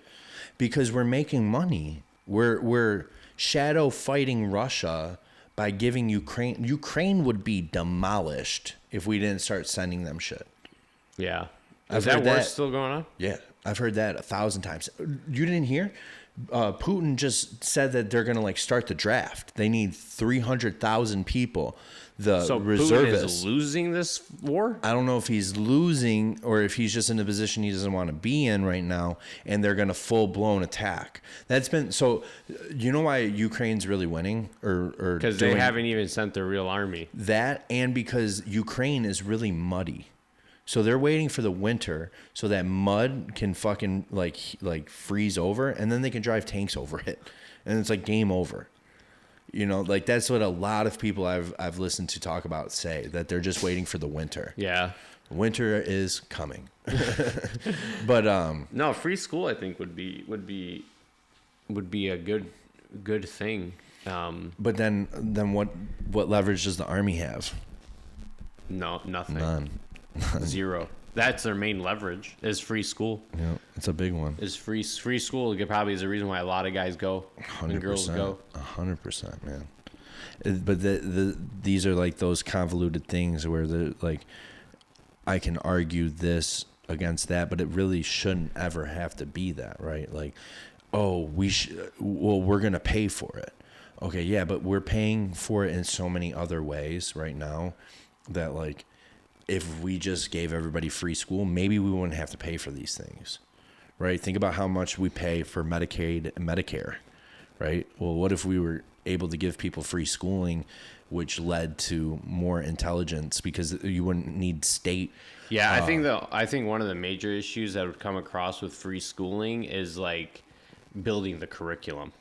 Because we're making money. We're shadow fighting Russia by giving Ukraine. Ukraine would be demolished if we didn't start sending them shit. Yeah. I've Is that heard war that. still going on? Yeah, I've heard that 1,000 times. You didn't hear? Putin just said that they're going to like start the draft. They need 300,000 people. So Reservists. Putin is losing this war? I don't know if he's losing or if he's just in a position he doesn't want to be in right now, and they're going to full blown attack. That's been so. You know why Ukraine's really winning, or Because they haven't even sent their real army. that, and because Ukraine is really muddy. So they're waiting for the winter so that mud can fucking like freeze over, and then they can drive tanks over it, and it's like game over. You know, like that's what a lot of people I've listened to talk about say, that they're just waiting for the winter. Yeah. Winter is coming. But No, free school I think would be a good thing. but then what leverage does the army have? No, nothing. None. Zero. That's their main leverage is free school. Yeah, it's a big one. Is free school probably is the reason why a lot of guys go and girls go. 100%, man. But these are like those convoluted things where they're like, I can argue this against that, but it really shouldn't ever have to be that, right? Like, oh, we're gonna pay for it. Okay, yeah, but we're paying for it in so many other ways right now that like, if we just gave everybody free school, maybe we wouldn't have to pay for these things, right? Think about how much we pay for Medicaid and Medicare, right? Well, what if we were able to give people free schooling, which led to more intelligence because you wouldn't need state. Yeah, I think one of the major issues that would come across with free schooling is like building the curriculum.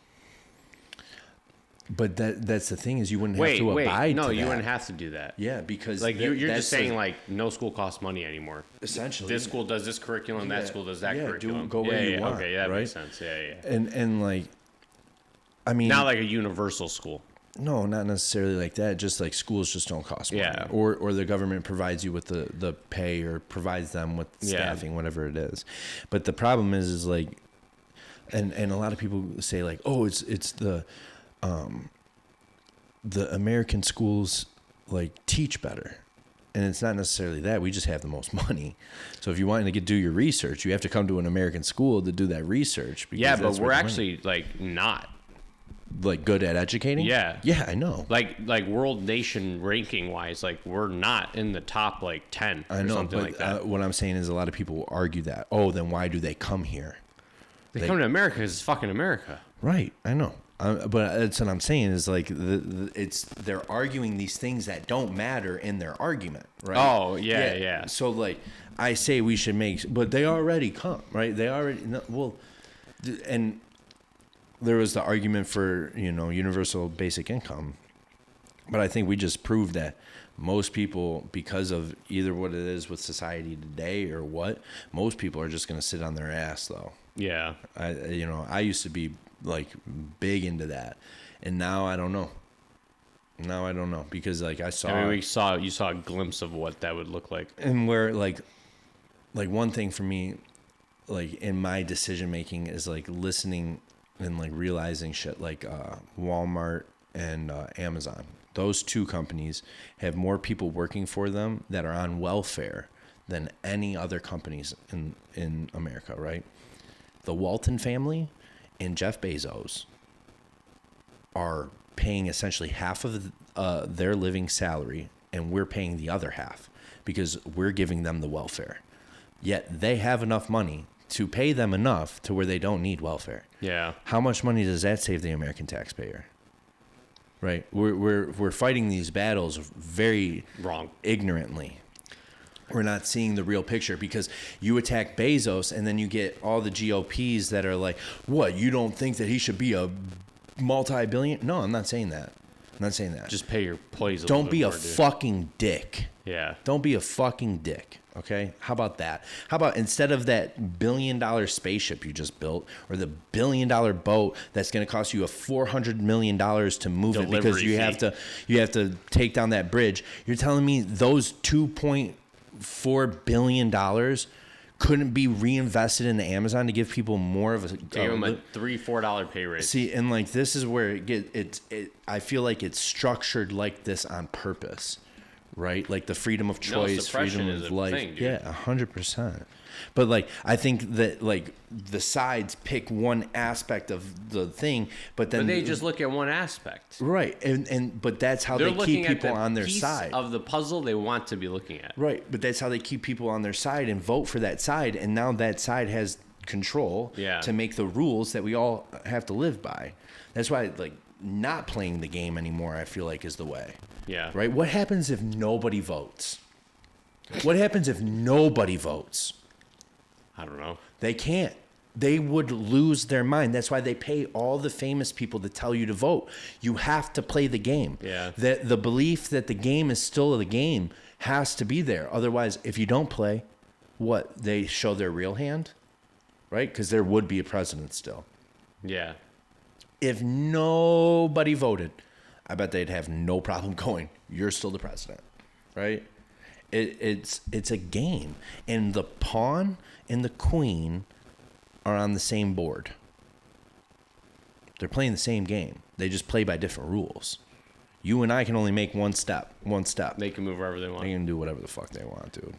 But that's the thing is you wouldn't have to abide no, to you that. wouldn't have to do that. Yeah, because like you're that's just saying like no school costs money anymore. Essentially, This school does this curriculum, that school does that curriculum. Go where you want. Okay, that right? makes sense. Yeah. And like, I mean, Not like a universal school. no, not necessarily like that. Just like schools just don't cost money. Yeah. Or the government provides you with the pay or provides them with staffing, whatever it is. But the problem is like, and a lot of people say like, oh, it's the American schools like teach better. And it's not necessarily that. We just have the most money. So if you want to do your research, you have to come to an American school to do that research. Yeah, but we're actually like not like good at educating. Yeah. Yeah, I know. Like world nation ranking wise, like we're not in the top like 10 or I know, something but like that. what I'm saying is a lot of people will argue that. Oh, then why do they come here? They come to America because it's fucking America. Right, I know. But that's what I'm saying is like they're arguing these things that don't matter in their argument, right? Oh yeah. So like I say we should make, but they already come, right? They already and there was the argument for universal basic income, but I think we just proved that most people, because of either what it is with society today or what, most people are just going to sit on their ass though. Yeah. I used to be like big into that, and now I don't know. Because like you saw a glimpse of what that would look like, and where like one thing for me, like in my decision making, is like listening and like realizing shit like Walmart and Amazon. Those two companies have more people working for them that are on welfare than any other companies in America, right? The Walton family and Jeff Bezos are paying essentially half of their living salary, and we're paying the other half because we're giving them the welfare. Yet they have enough money to pay them enough to where they don't need welfare. Yeah. How much money does that save the American taxpayer? Right? We're fighting these battles very wrong, ignorantly. We're not seeing the real picture because you attack Bezos and then you get all the GOPs that are like, what, you don't think that he should be a multi-billion? No, I'm not saying that. Just pay your employees Don't be more, a fucking dick. Yeah. Don't be a fucking dick. Okay? How about that? How about instead of that $1 billion spaceship you just built, or the $1 billion boat that's going to cost you a $400 million to move it because you have to take down that bridge, you're telling me those $2.4 billion couldn't be reinvested into Amazon to give people more of a give them a $3-4 pay raise. See, and like this is where I feel like it's structured like this on purpose, right? Like the freedom of choice, freedom of life. Thing, yeah, 100%. But like I think that like the sides pick one aspect of the thing, but they just look at one aspect, right? But that's how they keep people on their side of the puzzle they want to be looking at, right? But that's how they keep people on their side and vote for that side, and now that side has control to make the rules that we all have to live by. That's why like not playing the game anymore, I feel like, is the way. Yeah. Right? What happens if nobody votes? What happens if nobody votes? I don't know. They can't. They would lose their mind. That's why they pay all the famous people to tell you to vote. You have to play the game. Yeah. The belief that the game is still the game has to be there. Otherwise, if you don't play, what? They show their real hand? Right? Because there would be a president still. Yeah. If nobody voted, I bet they'd have no problem going, you're still the president. Right? It's a game. And the pawn and the queen are on the same board. They're playing the same game. They just play by different rules. You and I can only make one step. They can move wherever they want. They can do whatever the fuck they want, dude.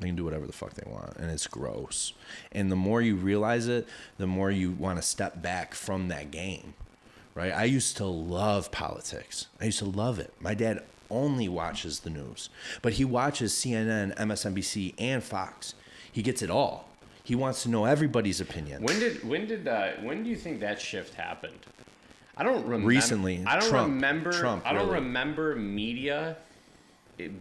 They can do whatever the fuck they want. And it's gross. And the more you realize it, the more you want to step back from that game. Right? I used to love politics. I used to love it. My dad only watches the news, but he watches CNN, MSNBC, and Fox. He gets it all. He wants to know everybody's opinion. When do you think that shift happened? I don't remember. Recently, I don't Trump, remember media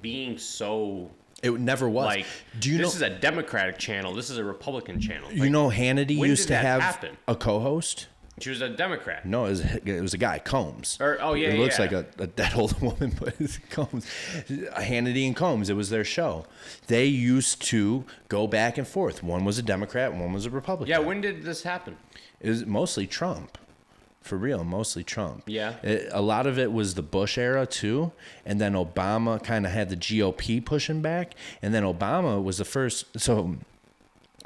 being so. It never was. Like, this is a Democratic channel. This is a Republican channel. You know, Hannity used to have a co-host. She was a Democrat. No, it was a guy, Combs. It looks like a dead old woman, but it's Combs. Hannity and Combs, it was their show. They used to go back and forth. One was a Democrat, one was a Republican. Yeah, when did this happen? It was mostly Trump. For real, mostly Trump. Yeah. A lot of it was the Bush era, too. And then Obama kind of had the GOP pushing back. And then Obama was the first. So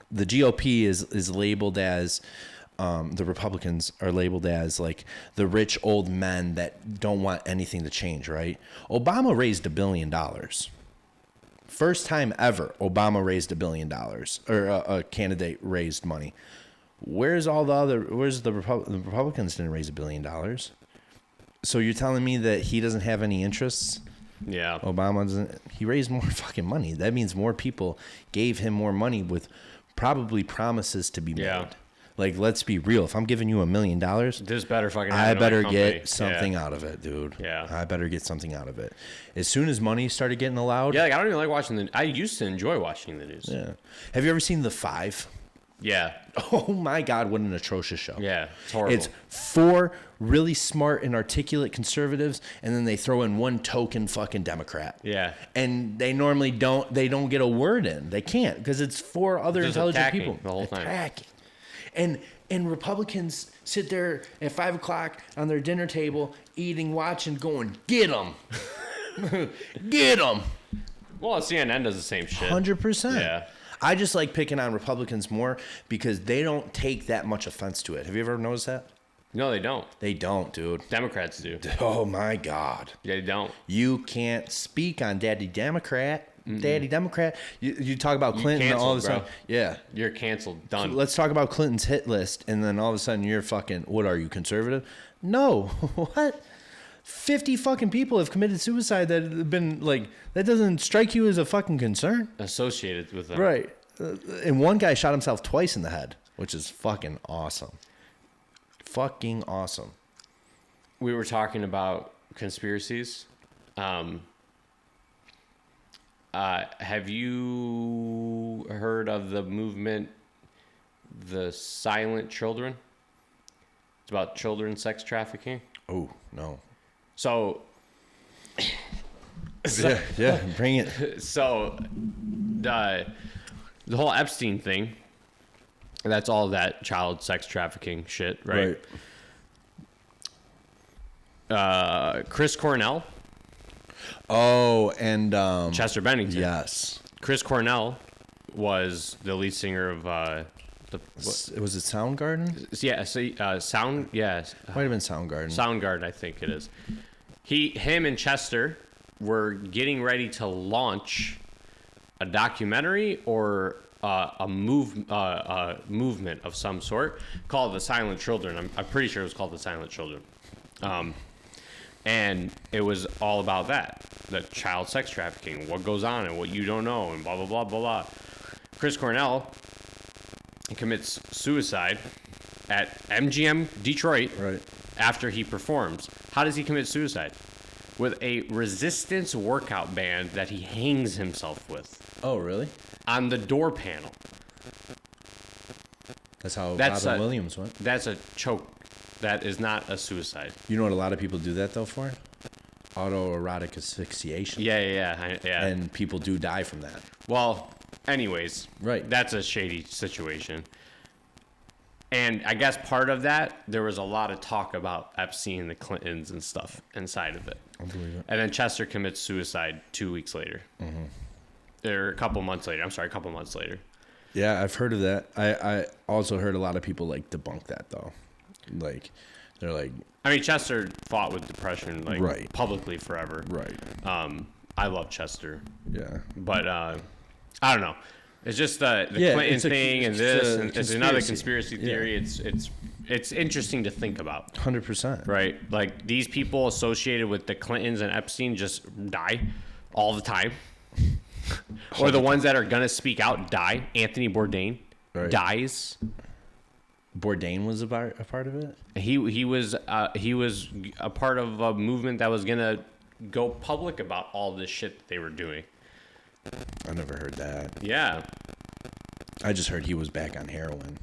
the GOP is labeled as... the Republicans are labeled as like the rich old men that don't want anything to change, right? Obama raised $1 billion. First time ever, Obama raised $1 billion, or a candidate raised money. Where's the Republicans didn't raise $1 billion? So you're telling me that he doesn't have any interests? Yeah. Obama doesn't. He raised more fucking money. That means more people gave him more money with probably promises to be made. Yeah. Like, let's be real. If I'm giving you $1 million, This better fucking I happen to my better company. get something out of it, dude. Yeah. I better get something out of it. As soon as money started getting allowed. Yeah, like, I don't even like watching I used to enjoy watching the news. Yeah. Have you ever seen The Five? Yeah. Oh my God, what an atrocious show. Yeah. It's horrible. It's 4 really smart and articulate conservatives, and then they throw in one token fucking Democrat. Yeah. And they normally don't get a word in. They can't, because it's 4 other Just intelligent attacking people. the whole time. Attacking. And Republicans sit there at 5 o'clock on their dinner table, eating, watching, going, get them. Get them. Well, CNN does the same shit. 100%. Yeah. I just like picking on Republicans more because they don't take that much offense to it. Have you ever noticed that? No, they don't. They don't, dude. Democrats do. Oh my God. Yeah, they don't. You can't speak on Daddy Democrat. Daddy Democrat. You talk about Clinton and all of a sudden. Bro. Yeah. You're canceled. Done. Let's talk about Clinton's hit list, and then all of a sudden you're fucking, what are you, conservative? No. What? 50 fucking people have committed suicide that have been like, that doesn't strike you as a fucking concern? Associated with them. Right. And one guy shot himself twice in the head, which is fucking awesome. Fucking awesome. We were talking about conspiracies. Have you heard of the movement, the Silent Children? It's about children sex trafficking. Oh, no. So, Yeah, bring it. so the whole Epstein thing, that's all that child sex trafficking shit, right? Chris Cornell, Oh, and Chester Bennington. yes. Chris Cornell was the lead singer of Was it Soundgarden? Sound. Yes, Might have been Soundgarden. Soundgarden. I think it is. Him, and Chester were getting ready to launch a documentary or a movement of some sort called The Silent Children. I'm pretty sure it was called The Silent Children. And it was all about that, the child sex trafficking, what goes on and what you don't know, and blah, blah, blah, blah, blah. Chris Cornell commits suicide at MGM Detroit Right. after he performs. How does he commit suicide? With a resistance workout band that he hangs himself with Oh, really? on the door panel. That's how That's Robin a- Williams went. That's a choke. That is not a suicide. You know what a lot of people do that, though, for? Autoerotic asphyxiation. Yeah. And people do die from that. Well, anyways, Right. That's a shady situation. And I guess part of that, there was a lot of talk about Epstein and the Clintons and stuff inside of it. I believe it. And then Chester commits suicide 2 weeks later. Or a couple months later. I'm sorry, a couple months later. Yeah, I've heard of that. I also heard a lot of people, like, debunk that, though. Like, they're like... I mean, Chester fought with depression, like, Right. publicly forever. Right. I love Chester. Yeah. But, I don't know. It's just the Yeah, Clinton it's a- thing and it's this, a and it's another conspiracy. conspiracy theory. Yeah. It's interesting to think about, 100%. right? Like, these people associated with the Clintons and Epstein just die all the time. Or the ones that are going to speak out die. Anthony Bourdain dies. Bourdain was a part of it? He was a part of a movement that was going to go public about all this shit that they were doing. I never heard that. Yeah. I just heard he was back on heroin.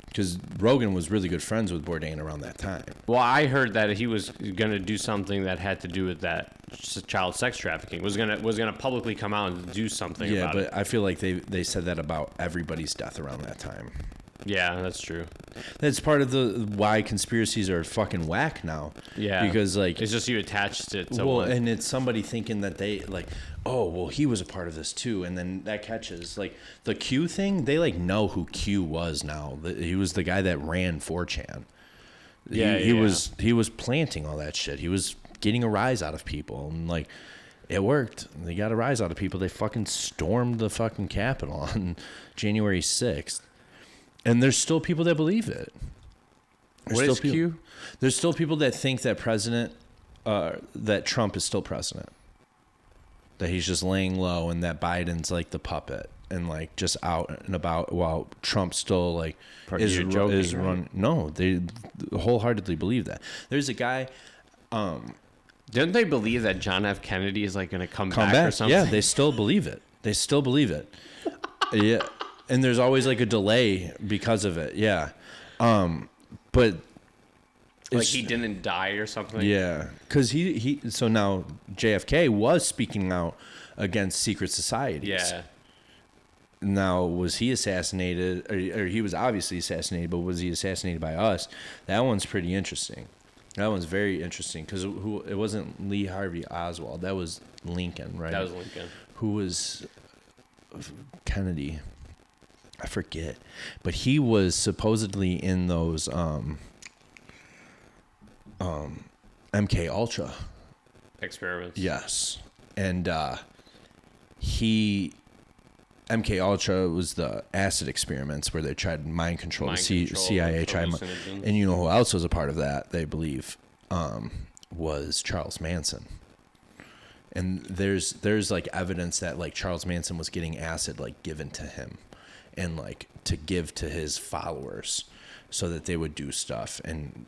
Because Rogan was really good friends with Bourdain around that time. Well, I heard that he was going to do something that had to do with that child sex trafficking. Was gonna publicly come out and do something Yeah, about but it. I feel like they said that about everybody's death around that time. Yeah, that's true. That's part of the why conspiracies are fucking whack now. Yeah. Because, like... It's just you attached it to Well, one. and it's somebody thinking that they, like, oh, well, he was a part of this too, and then that catches. Like, the Q thing, they, like, know who Q was now. He was the guy that ran 4chan. He was planting all that shit. He was getting a rise out of people, and, like, it worked. They got a rise out of people. They fucking stormed the fucking Capitol on January 6th. And there's still people that believe it. What is Q? There's still people that think that that Trump is still president. That he's just laying low and that Biden's like the puppet and like just out and about while Trump still like is joking, run. Right? No, they wholeheartedly believe that. There's a guy. Didn't they believe that John F. Kennedy is like going to come back or something? Yeah, they still believe it. Yeah, and there's always like a delay because of it. Yeah, but like he didn't die or something. Yeah, because so now JFK was speaking out against secret societies. Yeah. Now, was he assassinated, or he was obviously assassinated, but was he assassinated by us? That one's pretty interesting. That one's very interesting because it wasn't Lee Harvey Oswald. That was Lincoln, right? That was Lincoln. Who was Kennedy? I forget. But he was supposedly in those MK Ultra experiments. Yes. And MK Ultra was the acid experiments where they tried mind control. CIA tried, and you know who else was a part of that? They believe was Charles Manson. And there's like evidence that like Charles Manson was getting acid like given to him, and like to give to his followers, so that they would do stuff. And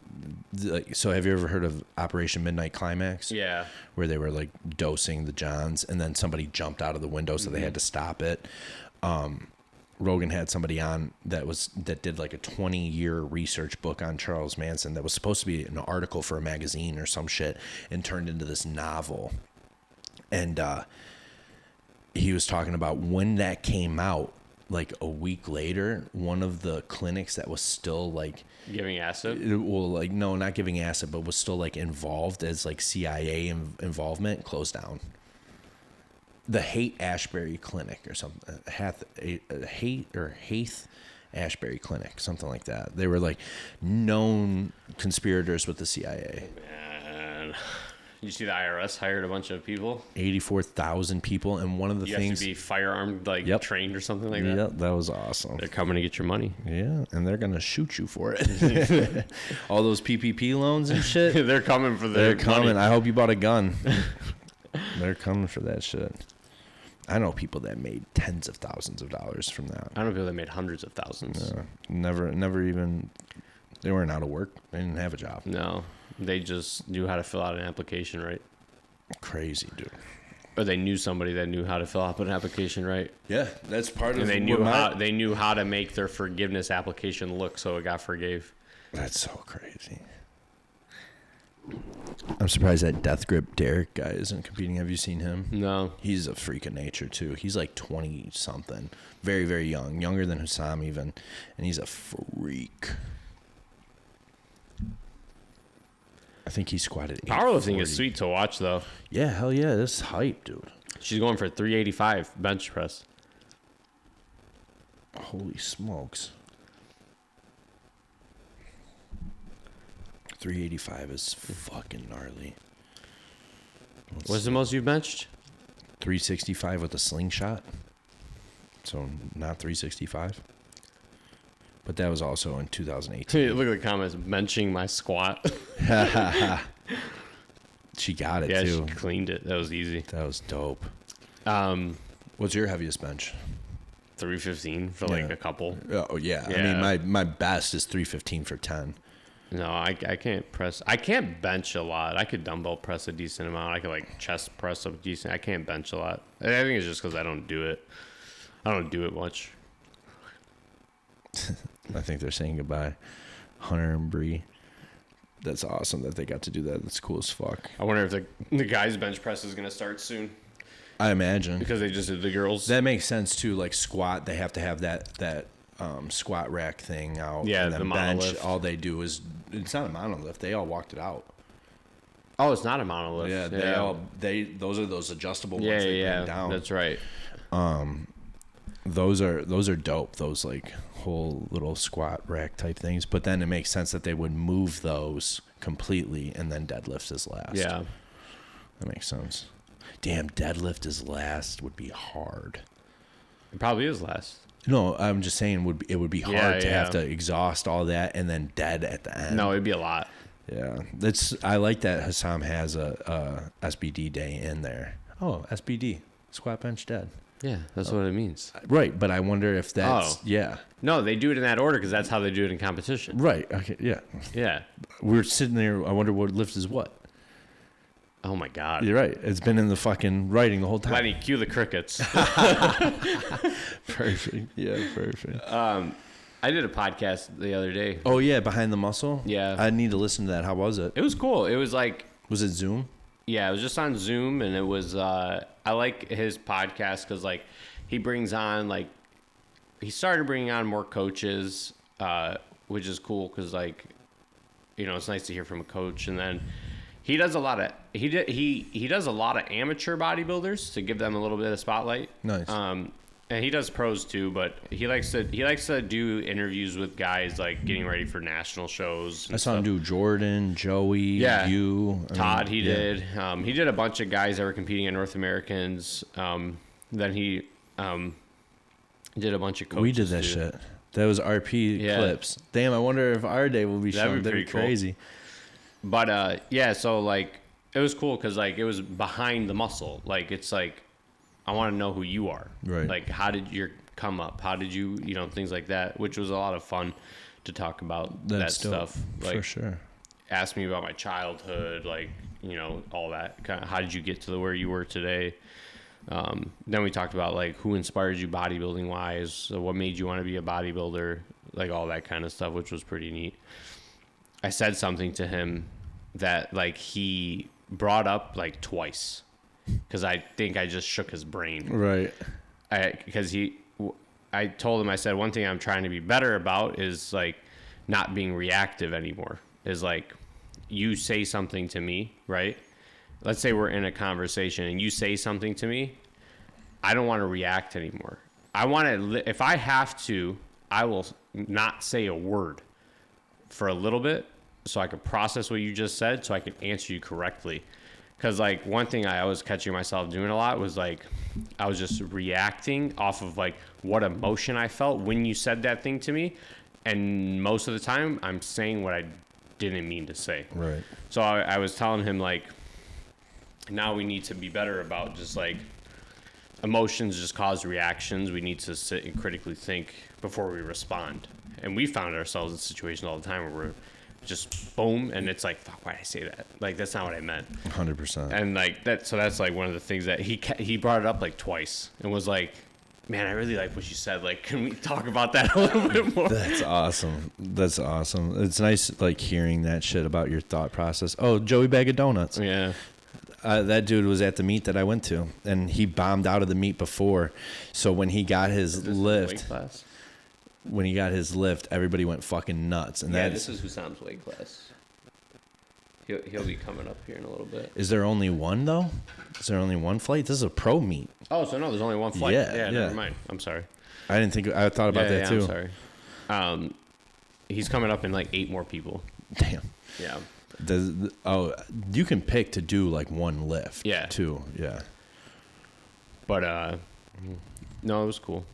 like, so have you ever heard of Operation Midnight Climax? Yeah. Where they were like dosing the Johns, and then somebody jumped out of the window, so they had to stop it. Rogan had somebody on that did like a 20-year research book on Charles Manson that was supposed to be an article for a magazine or some shit, and turned into this novel. And he was talking about when that came out. Like a week later, one of the clinics that was still like giving acid. Well, like no, not giving acid, but was still like involved as like CIA involvement closed down. The Haight-Ashbury Clinic or something, Haith Ashbury Clinic, something like that. They were like known conspirators with the CIA. Man. You see the IRS hired a bunch of people? 84,000 people, and one of the things... You have to be firearmed, like trained or something like that? Yeah, that was awesome. They're coming to get your money. Yeah, and they're going to shoot you for it. All those PPP loans and shit. They're coming for their money. I hope you bought a gun. They're coming for that shit. I know people that made tens of thousands of dollars from that. I know people that made hundreds of thousands. Yeah, never even... They weren't out of work. They didn't have a job. No. They just knew how to fill out an application right. Crazy, dude. Or they knew somebody that knew how to fill out an application right. Yeah, that's part of it. And they knew how to make their forgiveness application look so it got forgave. That's so crazy. I'm surprised that Death Grip Derek guy isn't competing. Have you seen him? No. He's a freak of nature, too. He's like 20-something. Very, very young. Younger than Hussam, even. And he's a freak. I think he squatted 840. Powerlifting is sweet to watch, though. Yeah, hell yeah. This is hype, dude. She's going for 385 bench press. Holy smokes. 385 is fucking gnarly. What's the most you've benched? 365 with a slingshot. So not 365. But that was also in 2018. Look at the comments. Benching my squat. She got it, too. Yeah, she cleaned it. That was easy. That was dope. What's your heaviest bench? 315 for like a couple. Oh, yeah. I mean, my best is 315 for 10. No, I can't press. I can't bench a lot. I could dumbbell press a decent amount. I could like chest press a decent. I can't bench a lot. I think it's just because I don't do it. I don't do it much. I think they're saying goodbye. Hunter and Bree. That's awesome that they got to do that. That's cool as fuck. I wonder if the guys' bench press is going to start soon. I imagine. Because they just did the girls. That makes sense, too. Like squat, they have to have that squat rack thing out. Yeah, and then the bench, monolift. all they do is... It's not a monolift. They all walked it out. Oh, it's not a monolift. Yeah, those are those adjustable ones they bring down. That's right. Those are dope. Those like whole little squat rack type things. But then it makes sense that they would move those completely and then deadlift is last. Yeah, that makes sense. Damn, deadlift is last would be hard. It probably is last. No, I'm just saying it would be hard to have to exhaust all that and then dead at the end. No, it'd be a lot. Yeah, I like that Hassam has a SBD day in there. Oh, SBD, squat bench dead. Yeah, that's what it means. Right, but I wonder if that's No, they do it in that order because that's how they do it in competition. Right. Okay. Yeah. Yeah. We're sitting there. I wonder what lift is what. Oh my God. You're right. It's been in the fucking writing the whole time. Lenny, cue the crickets. Perfect. Yeah, perfect. I did a podcast the other day. Oh yeah, Behind the Muscle. Yeah. I need to listen to that. How was it? It was cool. It was like, Was it Zoom? yeah, it was just on Zoom, and it was. I like his podcast because like he brings on like he started bringing on more coaches, which is cool because like it's nice to hear from a coach, and then. He does a lot of he does a lot of amateur bodybuilders to give them a little bit of spotlight. Nice. And he does pros too, but he likes to do interviews with guys like getting ready for national shows. I saw him do Jordan, Joey, you, Todd. He did. He did a bunch of guys that were competing in North Americans. Then he did a bunch of coaches. We did that too. shit. That was RP clips. Damn, I wonder if our day will be shown. That'd be crazy. Cool. But so like it was cool because like it was behind the muscle. Like it's like I want to know who you are. Right. Like how did your come up? How did you things like that, which was a lot of fun to talk about that stuff. Like for sure. Ask me about my childhood, like all that. Kind of how did you get to where you were today? Then we talked about like who inspired you bodybuilding wise, so what made you want to be a bodybuilder, like all that kind of stuff, which was pretty neat. I said something to him that like he brought up like twice because I think I just shook his brain. Right. I told him, I said, one thing I'm trying to be better about is like not being reactive anymore. Is like you say something to me, right? Let's say we're in a conversation and you say something to me. I don't want to react anymore. I want to, if I have to, I will not say a word for a little bit so I could process what you just said so I could answer you correctly. Because like one thing I was catching myself doing a lot was like I was just reacting off of like what emotion I felt when you said that thing to me, and most of the time I'm saying what I didn't mean to say. Right. So I was telling him like now we need to be better about just like emotions just cause reactions. We need to sit and critically think before we respond. And we found ourselves in situations all the time where we're just boom, and it's like, fuck, why did I say that? Like, that's not what I meant. 100%. And like that, so that's like one of the things that he brought it up like twice and was like, man, I really like what you said. Like, can we talk about that a little bit more? That's awesome. That's awesome. It's nice like hearing that shit about your thought process. Oh, Joey Bag of Donuts. Yeah. That dude was at the meet that I went to, and he bombed out of the meet before. So when he got his lift, everybody went fucking nuts. And this is Husam's weight class. He'll be coming up here in a little bit. Is there only one though? Is there only one flight? This is a pro meet. Oh, so no, there's only one flight. Yeah. Never mind. I'm sorry. I didn't think. I thought about that too. I'm sorry. He's coming up in like 8 more people. Damn. Yeah. You can pick to do like one lift. Yeah. Too. Yeah. But no, it was cool.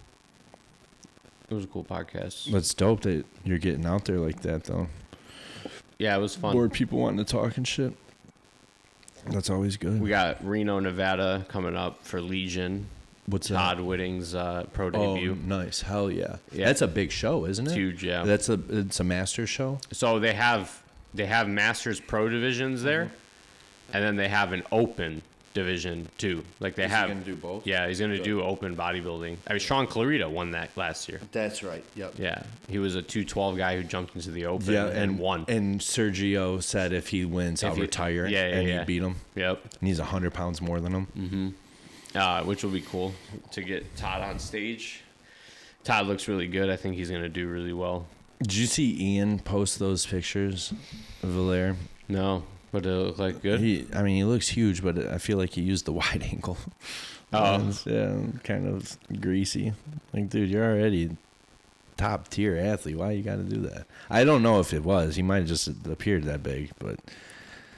It was a cool podcast. That's dope that you're getting out there like that though. Yeah, it was fun. More people wanting to talk and shit. That's always good. We got Reno, Nevada coming up for Legion. What's Todd Whitting's pro debut. Oh, nice. Hell yeah. Yeah. That's a big show, isn't it? It's huge, yeah. It's a Masters show? So they have Masters pro divisions there, and then they have an open division too. Like they have. He's going to do both? Yeah, he's going to do open bodybuilding. I mean, Sean Clarita won that last year. That's right. Yep. Yeah, he was a 212 guy who jumped into the open and won. And Sergio said if he wins, I'll retire. And you beat him. Yep. And he's 100 pounds more than him. Mm-hmm. Which will be cool to get Todd on stage. Todd looks really good. I think he's going to do really well. Did you see Ian post those pictures of Valaire? No, but it looked like good. He looks huge, but I feel like he used the wide angle. Yeah, kind of greasy. Like, dude, you're already top tier athlete. Why you got to do that? I don't know if it was. He might have just appeared that big, but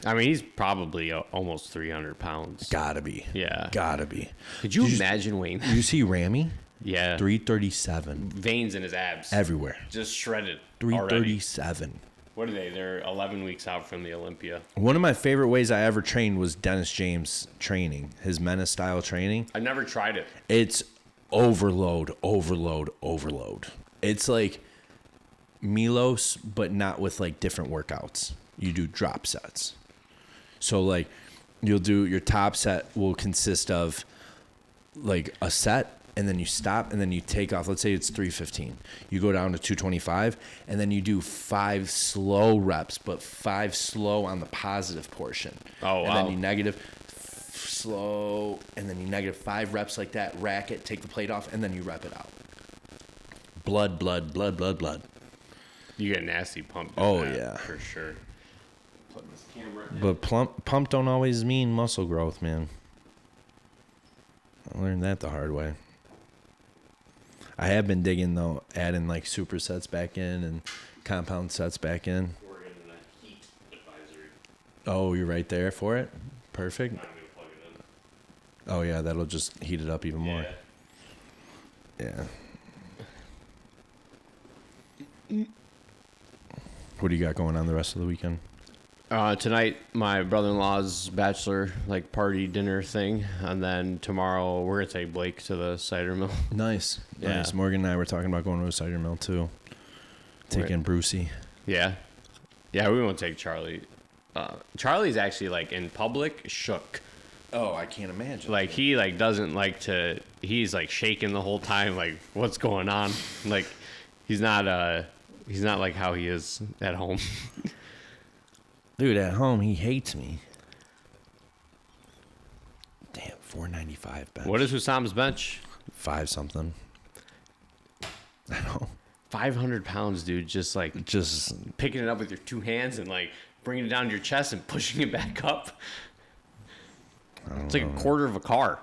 I mean, he's probably almost 300 pounds. gotta be. Yeah, Gotta be. Could you imagine weighing? Did you see Ramy? Yeah. 337 Veins in his abs. everywhere. Just shredded. 337. Already. What are they? They're 11 weeks out from the Olympia. One of my favorite ways I ever trained was Dennis James training, his Menace style training. I never tried it. It's overload, overload, overload. It's like Milos, but not with like different workouts. You do drop sets. So like you'll do your top set will consist of like a set, and then you stop, and then you take off. Let's say it's 315. You go down to 225, and then you do 5 slow reps, but 5 slow on the positive portion. Oh, and wow. then you negative slow, and then you negative 5 reps like that. Rack it, take the plate off, and then you rep it out. Blood, blood, blood, blood, blood. You get nasty pump. Oh, yeah. For sure. Plug this camera in. But pump don't always mean muscle growth, man. I learned that the hard way. I have been digging, though, adding like supersets back in and compound sets back in. We're in a heat advisory. Oh, you're right there for it? Perfect. I'm going to plug it in. Oh, yeah, that'll just heat it up even more. Yeah. Yeah. What do you got going on the rest of the weekend? Tonight, my brother-in-law's bachelor party dinner thing, and then tomorrow we're gonna take Blake to the cider mill. Nice. Yeah. Nice. Morgan and I were talking about going to a cider mill, too. Taking Brucey. Yeah, yeah, we won't take Charlie. Charlie's actually in public shook. Oh, I can't imagine. He doesn't like to. He's shaking the whole time. What's going on? He's not like how he is at home. Dude, at home, he hates me. Damn, 495 bench. What is Husam's bench? 5 something. I know. 500 pounds, dude. Just picking it up with your 2 hands and bringing it down to your chest and pushing it back up. It's like a quarter of a car.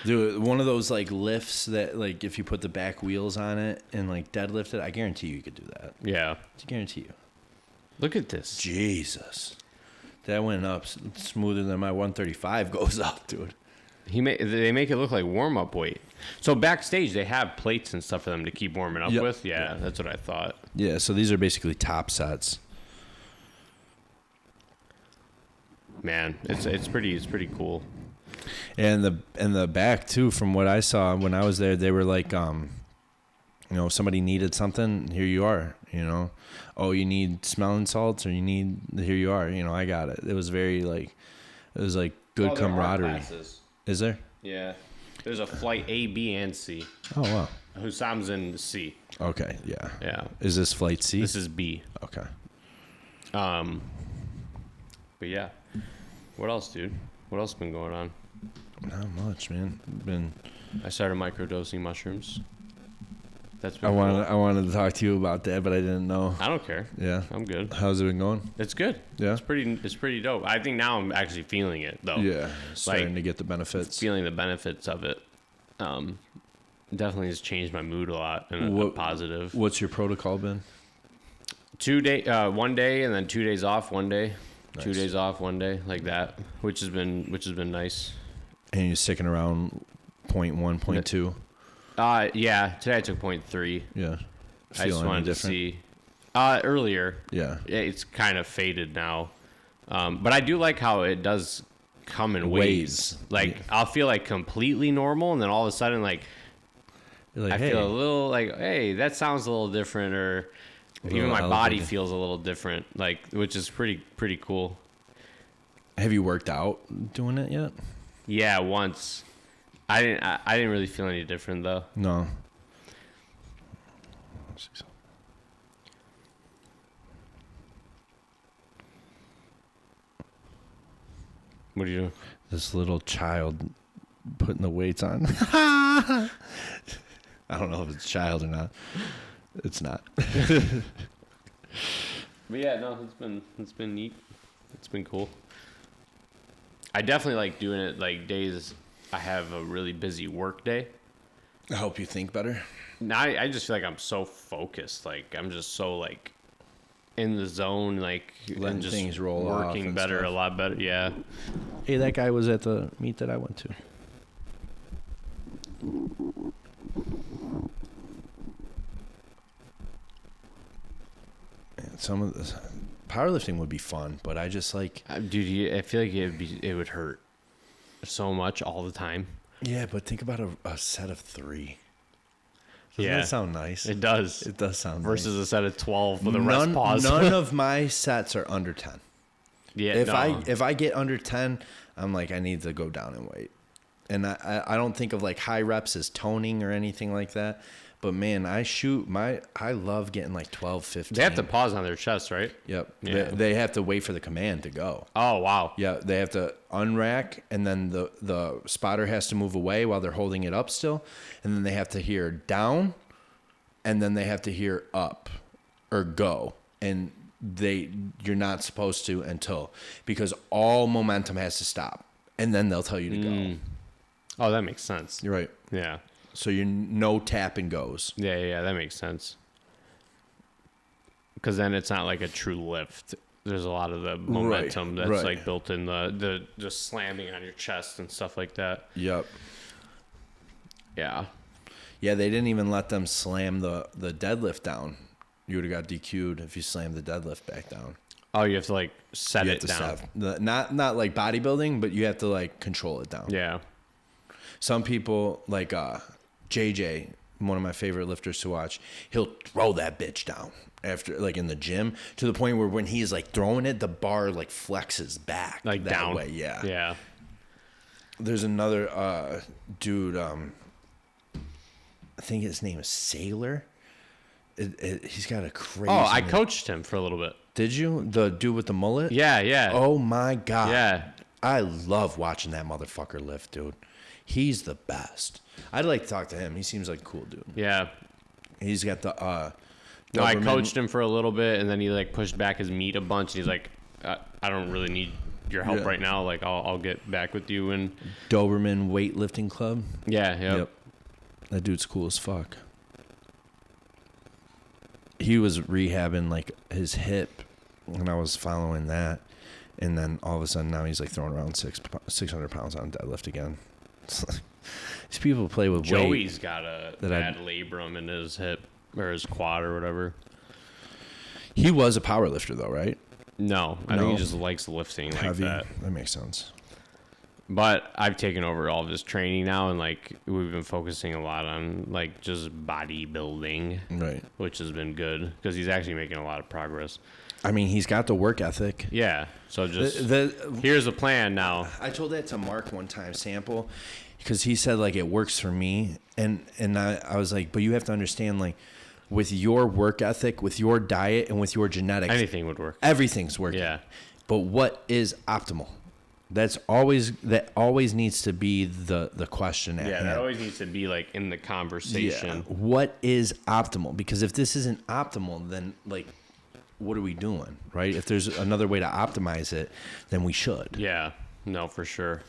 Dude, one of those lifts that if you put the back wheels on it and deadlift it, I guarantee you could do that. Yeah. I guarantee you. Look at this. Jesus. That went up smoother than my 135 goes up, dude. They make it look like warm-up weight. So backstage, they have plates and stuff for them to keep warming up Yep. with? Yeah, that's what I thought. Yeah, so these are basically top sets. Man, it's pretty cool. And the back too, from what I saw when I was there, they were somebody needed something, here you are, Oh, you need smelling salts, or here you are, I got it. It was very good camaraderie. Is there? Yeah. There's a flight A, B, and C. Oh, wow. Husam's in C. Okay, yeah. Yeah. Is this flight C? This is B. Okay. But yeah. What else, dude? What else been going on? Not much, man. I started microdosing mushrooms. That's I been cool. wanted to talk to you about that, but I didn't know. I don't care. Yeah. I'm good. How's it been going? It's good. Yeah? It's pretty dope. I think now I'm actually feeling it though. Yeah. Starting to get the benefits. Feeling the benefits of it. Definitely has changed my mood a lot in a positive. What's your protocol been? 1 day and then 2 days off, 1 day. Nice. 2 days off, 1 day, like that, which has been nice. And you're sticking around 0.1, 0.2? Yeah, today I took 0.3. Yeah. I just wanted to see. Earlier. Yeah. It's kind of faded now. But I do like how it does come in waves. I'll feel completely normal, and then all of a sudden, You're I hey. feel a little hey, that sounds a little different, or even my body feels a little different, which is pretty cool. Have you worked out doing it yet? Yeah, once. I didn't really feel any different though. No. What are you doing? This little child putting the weights on. I don't know if it's a child or not. It's not. But yeah, no, it's been neat. It's been cool. I definitely like doing it days I have a really busy work day. I hope you think better. Now I just feel I'm so focused. I'm just so in the zone, Letting and just things roll off working and better, stuff. a lot better. Yeah. Hey, that guy was at the meet that I went to. Some of the powerlifting would be fun, but I just like. Dude, I feel like it would hurt so much all the time. Yeah, but think about a set of 3. Doesn't Yeah. that sound nice? It does. It does sound Versus nice. a set of 12 with a rest pause. None of my sets are under 10. Yeah. If I get under 10, I'm like, I need to go down in weight. And I don't think of like high reps as toning or anything like that. But man, I love getting like 12, 15. they have to pause on their chest, right? Yep. Yeah. They have to wait for the command to go. Oh, wow. Yeah, they have to unrack, and then the spotter has to move away while they're holding it up still, and then they have to hear down, and then they have to hear up or go, and you're not supposed to because all momentum has to stop, and then they'll tell you to go. Oh, that makes sense. You're right. Yeah. So you're no tap and goes. Yeah, that makes sense. Because then it's not like a true lift. There's a lot of the momentum that's like built in the just slamming on your chest and stuff like that. Yep. Yeah. Yeah, they didn't even let them slam the deadlift down. You would have got DQ'd if you slammed the deadlift back down. Oh, you have to like set You it have to down. not like bodybuilding, but you have to like control it down. Yeah. Some people like JJ, one of my favorite lifters to watch, he'll throw that bitch down after like in the gym to the point where when he's like throwing it, the bar like flexes back Like that down. way. Yeah. Yeah. There's another dude. I think his name is Sailor. He's got a crazy. Oh, I coached him for a little bit. Did you? The dude with the mullet? Yeah. Oh my god. Yeah. I love watching that motherfucker lift, dude. He's the best. I'd like to talk to him. He seems like a cool dude. Yeah. He's got the No, I Doberman- coached him for a little bit, and then he like pushed back his meat a bunch. And he's like, I don't really need your help Yeah. right now. Like, I'll get back with you. And Doberman weightlifting club. Yep. That dude's cool as fuck. He was rehabbing like his hip when I was following that, and then all of a sudden now he's like throwing around 600 pounds on deadlift again. These people play with weight. Joey's got a bad labrum in his hip or his quad or whatever. He was a power lifter though, right? No, I think he just likes lifting like Heavy. that. That makes sense. But I've taken over all of his training now, and like we've been focusing a lot on like just bodybuilding, Right. which has been good because he's actually making a lot of progress. I mean, he's got the work ethic. Yeah, so just here's a plan now. I told that to Mark one time, sample, because he said like it works for me, and I was like, but you have to understand like with your work ethic, with your diet, and with your genetics, Anything would work. everything's working. Yeah. But what is optimal? That always needs to be the question at Yeah, hand. that always needs to be like in the conversation. Yeah. What is optimal? Because if this isn't optimal, then like, what are we doing, right? If there's another way to optimize it, then we should. Yeah, no, for sure.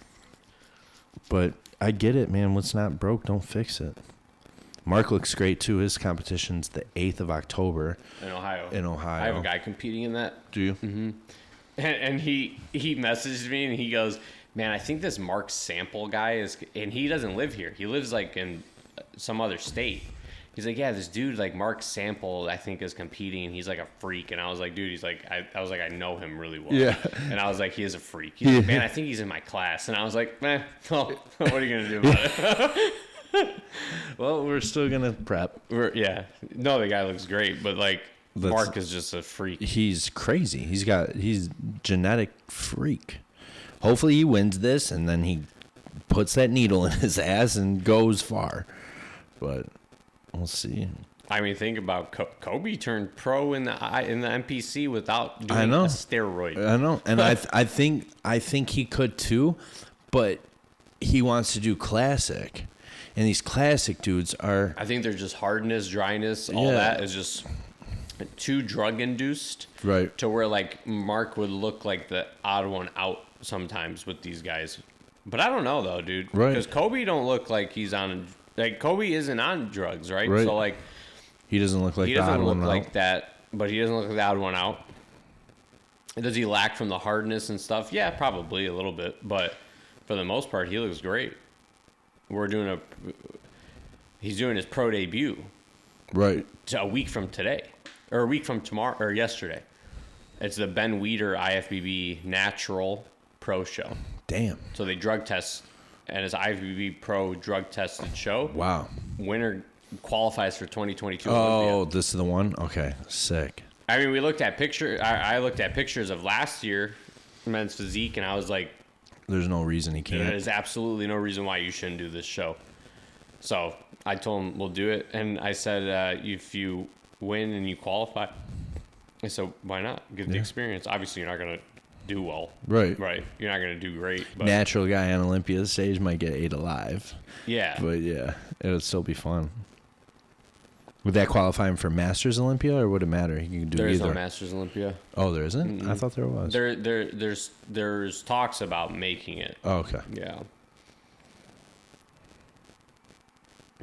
But I get it, man. What's not broke, don't fix it. Mark looks great too. His competition's the 8th of October In Ohio. I have a guy competing in that. Do you? Mm-hmm. And he messaged me and he goes, man, I think this Mark Sample guy is, and he doesn't live here. He lives like in some other state. He's like, yeah, this dude like Mark Sample, I think is competing, and he's like a freak. And I was like, dude, he's like, I was like, I know him really well. Yeah. And I was like, he is a freak. He's like, man, I think he's in my class. And I was like, well, what are you gonna do about it? Well, we're still gonna prep. No, the guy looks great, but like Mark is just a freak. He's crazy. He's genetic freak. Hopefully he wins this, and then he puts that needle in his ass and goes far. But we'll see. I mean, think about Kobe turned pro in the NPC without doing a steroid. I know, and I think he could too, but he wants to do classic, and these classic dudes are. I think they're just hardness, dryness, all that is just too drug induced, right? To where like Mark would look like the odd one out sometimes with these guys. But I don't know though, dude. Right? Because Kobe don't look like he's on. Like Kobe isn't on drugs, right? Right. So like. He doesn't look like He the doesn't odd look one like out. that, but he doesn't look like the odd one out. Does he lack from the hardness and stuff? Yeah, probably a little bit, but for the most part, he looks great. We're doing He's doing his pro debut Right. a week from today, or a week from tomorrow, or yesterday. It's the Ben Weider IFBB Natural Pro Show. Damn. So they drug test, and it's IFBB Pro drug tested show. Wow. Winner qualifies for 2022 Oh, Olympia. this is the one? Okay. Sick. I mean, we looked at I looked at pictures of last year, men's physique, and I was like, There's no reason he can't. there's absolutely no reason why you shouldn't do this show. So I told him we'll do it, and I said if you win and you qualify, I said why not? Get the experience. Obviously, you're not gonna do well, Right. Right, you're not gonna do great. But Natural guy on Olympia's stage might get 8 alive. yeah, But yeah, it would still be fun. Would that qualify him for Masters Olympia, or would it matter? He can do there is either. no Masters Olympia. Oh, there isn't? I thought there was. There's talks about making it. Oh, okay. Yeah.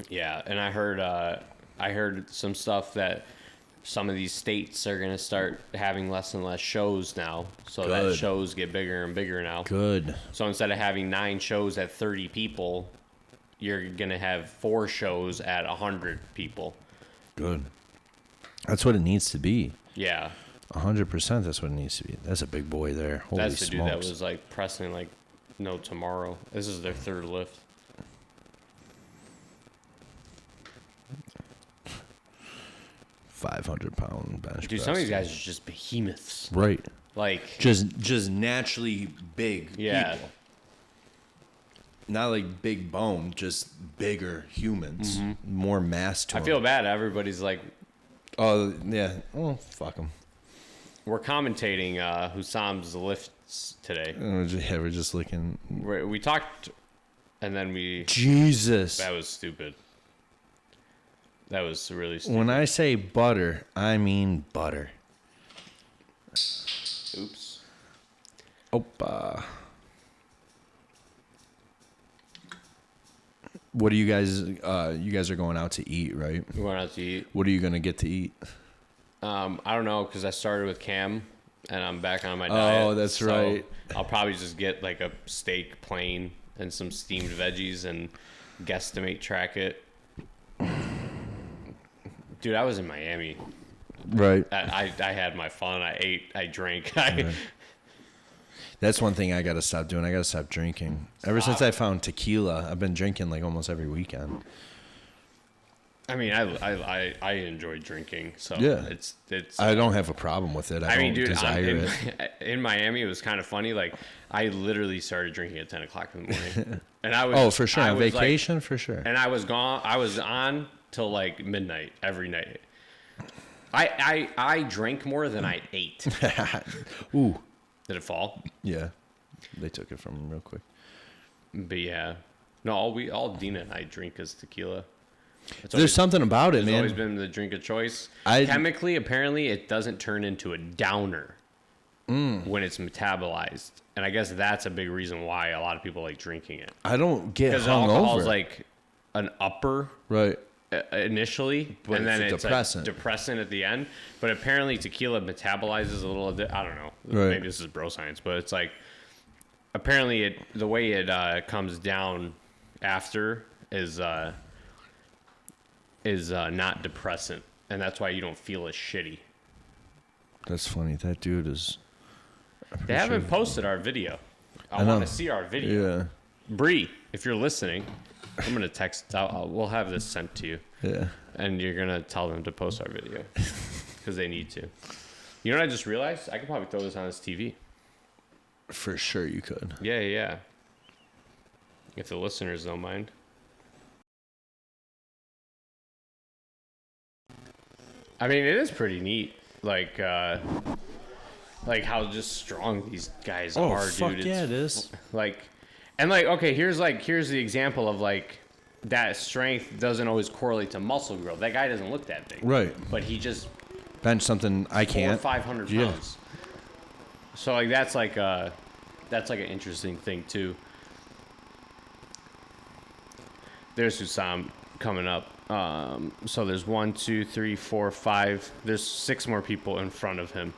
Yeah, and I heard some stuff that some of these states are gonna start having less and less shows now, so that Good. shows get bigger and bigger now. Good. So instead of having 9 shows at 30 people, you're gonna have 4 shows at 100 people. Good. That's what it needs to be. Yeah, 100%. That's what it needs to be. That's a big boy there. Holy that's the smokes. dude that was like pressing like no tomorrow. This is their 3rd lift. 500-pound bench Dude, press. some of these guys are just behemoths. Right. Like, Just naturally big yeah. people. Not like big bone, just bigger humans. More mass to I them. feel bad. Everybody's like, Oh, yeah. Oh, fuck them. we're commentating Husam's lifts today. Yeah, we're just looking. We talked, and then Jesus. that was stupid. That was really stupid. When I say butter, I mean butter. Oops. Opa. What do you guys? You guys are going out to eat, right? We went out to eat. What are you gonna get to eat? I don't know, because I started with Cam, and I'm back on my diet. Oh, that's so right. I'll probably just get like a steak plain and some steamed veggies and guesstimate track it. Dude, I was in Miami. Right. I had my fun. I ate. I drank. That's one thing I gotta stop doing. I gotta stop drinking. Ever since I found tequila, I've been drinking like almost every weekend. I mean, I enjoy drinking, so Yeah. it's. I don't have a problem with it. I I mean, don't dude, desire it. in Miami, it was kind of funny. Like, I literally started drinking at 10 o'clock in the morning, and I was. Oh, for sure. I On was, like- vacation, for sure. and I was gone. I was on till like midnight every night. I drank more than I ate. Ooh. Did it fall? Yeah. They took it from him real quick. But yeah, no. All Dina and I drink is tequila. There's something about it, It's man. always been the drink of choice. I- Chemically, apparently, it doesn't turn into a downer when it's metabolized, and I guess that's a big reason why a lot of people like drinking it. I don't get Because hung alcohol over. is like an upper Right. initially, But and then it's a it's depressant. a depressant at the end. But apparently, tequila metabolizes a little. I don't know. Right. Maybe this is bro science, but it's like apparently the way it comes down after is not depressant, and that's why you don't feel as shitty. That's funny. That dude is. They haven't posted our video. I know. want to see our video. Yeah. Bree, if you're listening, I'm gonna text. We'll have this sent to you, Yeah. and you're gonna tell them to post our video because they need to. You know what I just realized? I could probably throw this on this TV. For sure you could. Yeah, yeah. If the listeners don't mind. I mean, it is pretty neat. Like how just strong these guys are, fuck dude. yeah, it is. Like, and like, okay, here's the example of like that strength doesn't always correlate to muscle growth. That guy doesn't look that big, Right. but he just Bench something I can't. 500 Yeah. pounds. So like that's like an interesting thing too. There's Husam coming up. So there's 1, 2, 3, 4, 5. There's 6 more people in front of him.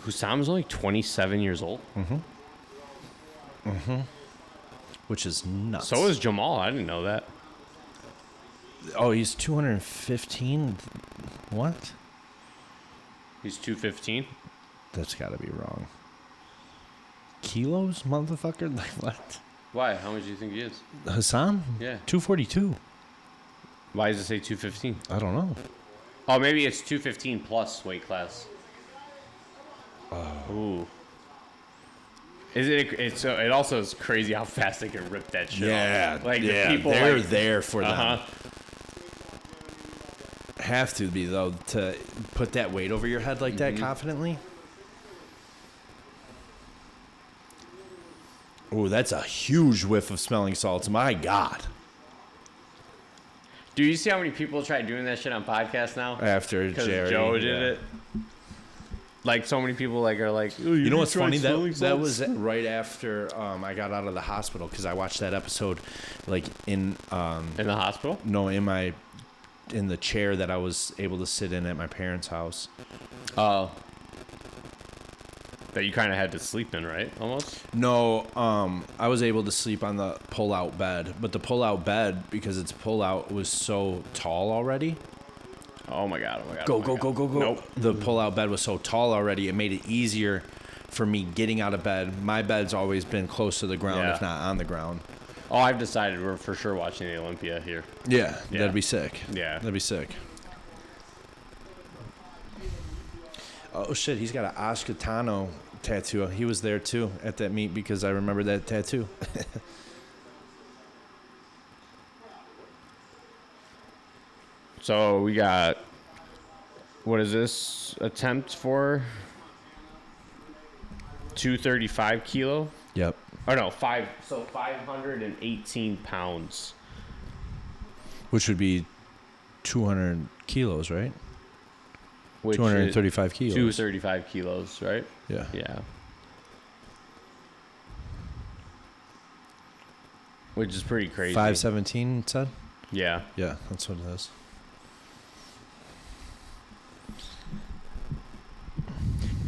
Husam's only 27 years old. which is nuts. So is Jamal. I didn't know that. Oh, he's 215. What? He's 215. That's got to be wrong. Kilos, motherfucker? Like what? Why? How much do you think he is? Hassan? Yeah. 242. Why does it say 215? I don't know. Oh, maybe it's 215 plus weight class. Ooh. It also is crazy how fast they can rip that shit off. Like the people they're like, there for uh-huh. them. Have to be though to put that weight over your head like that confidently. Oh, that's a huge whiff of smelling salts. My God. Do you see how many people try doing that shit on podcasts now? After Because Jerry, Joe did it. Like so many people are like, oh, You know what's tried funny? smelling That salts? was right after I got out of the hospital because I watched that episode, like in in the hospital. no in the chair that I was able to sit in at my parents' house. Oh. That you kind of had to sleep in, right? Almost. No, I was able to sleep on the pull-out bed, but the pull-out bed, because its pull-out was so tall already. Oh my god! Go. Nope. The pull-out bed was so tall already, it made it easier for me getting out of bed. My bed's always been close to the ground, Yeah. if not on the ground. Oh, I've decided we're for sure watching the Olympia here. Yeah, Yeah. that'd be sick. Yeah. That'd be sick. Oh, shit, he's got an Oscar Tano tattoo. He was there, too, at that meet because I remember that tattoo. So we got, what is this attempt for? 235 kilo. Yep. Oh no, 518 pounds. Which would be 200 kilos, right? Which 235 kilos. 235 kilos, right? Yeah. Yeah. Which is pretty crazy. 517 said? Yeah. Yeah, that's what it is.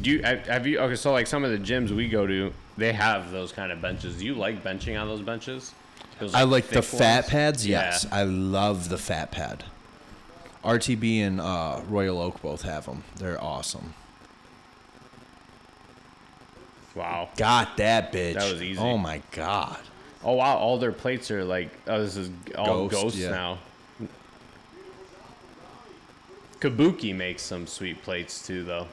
Do you have you okay? So like some of the gyms we go to, they have those kind of benches. Do you like benching on those benches? Those, I like the thick fat ones? pads. Yeah. Yes, I love the fat pad. RTB and Royal Oak both have them. They're awesome. Wow. Got that bitch. That was easy. Oh my god. Oh wow! All their plates are like, oh, this is all Ghost, ghosts yeah. now. Kabuki makes some sweet plates too, though.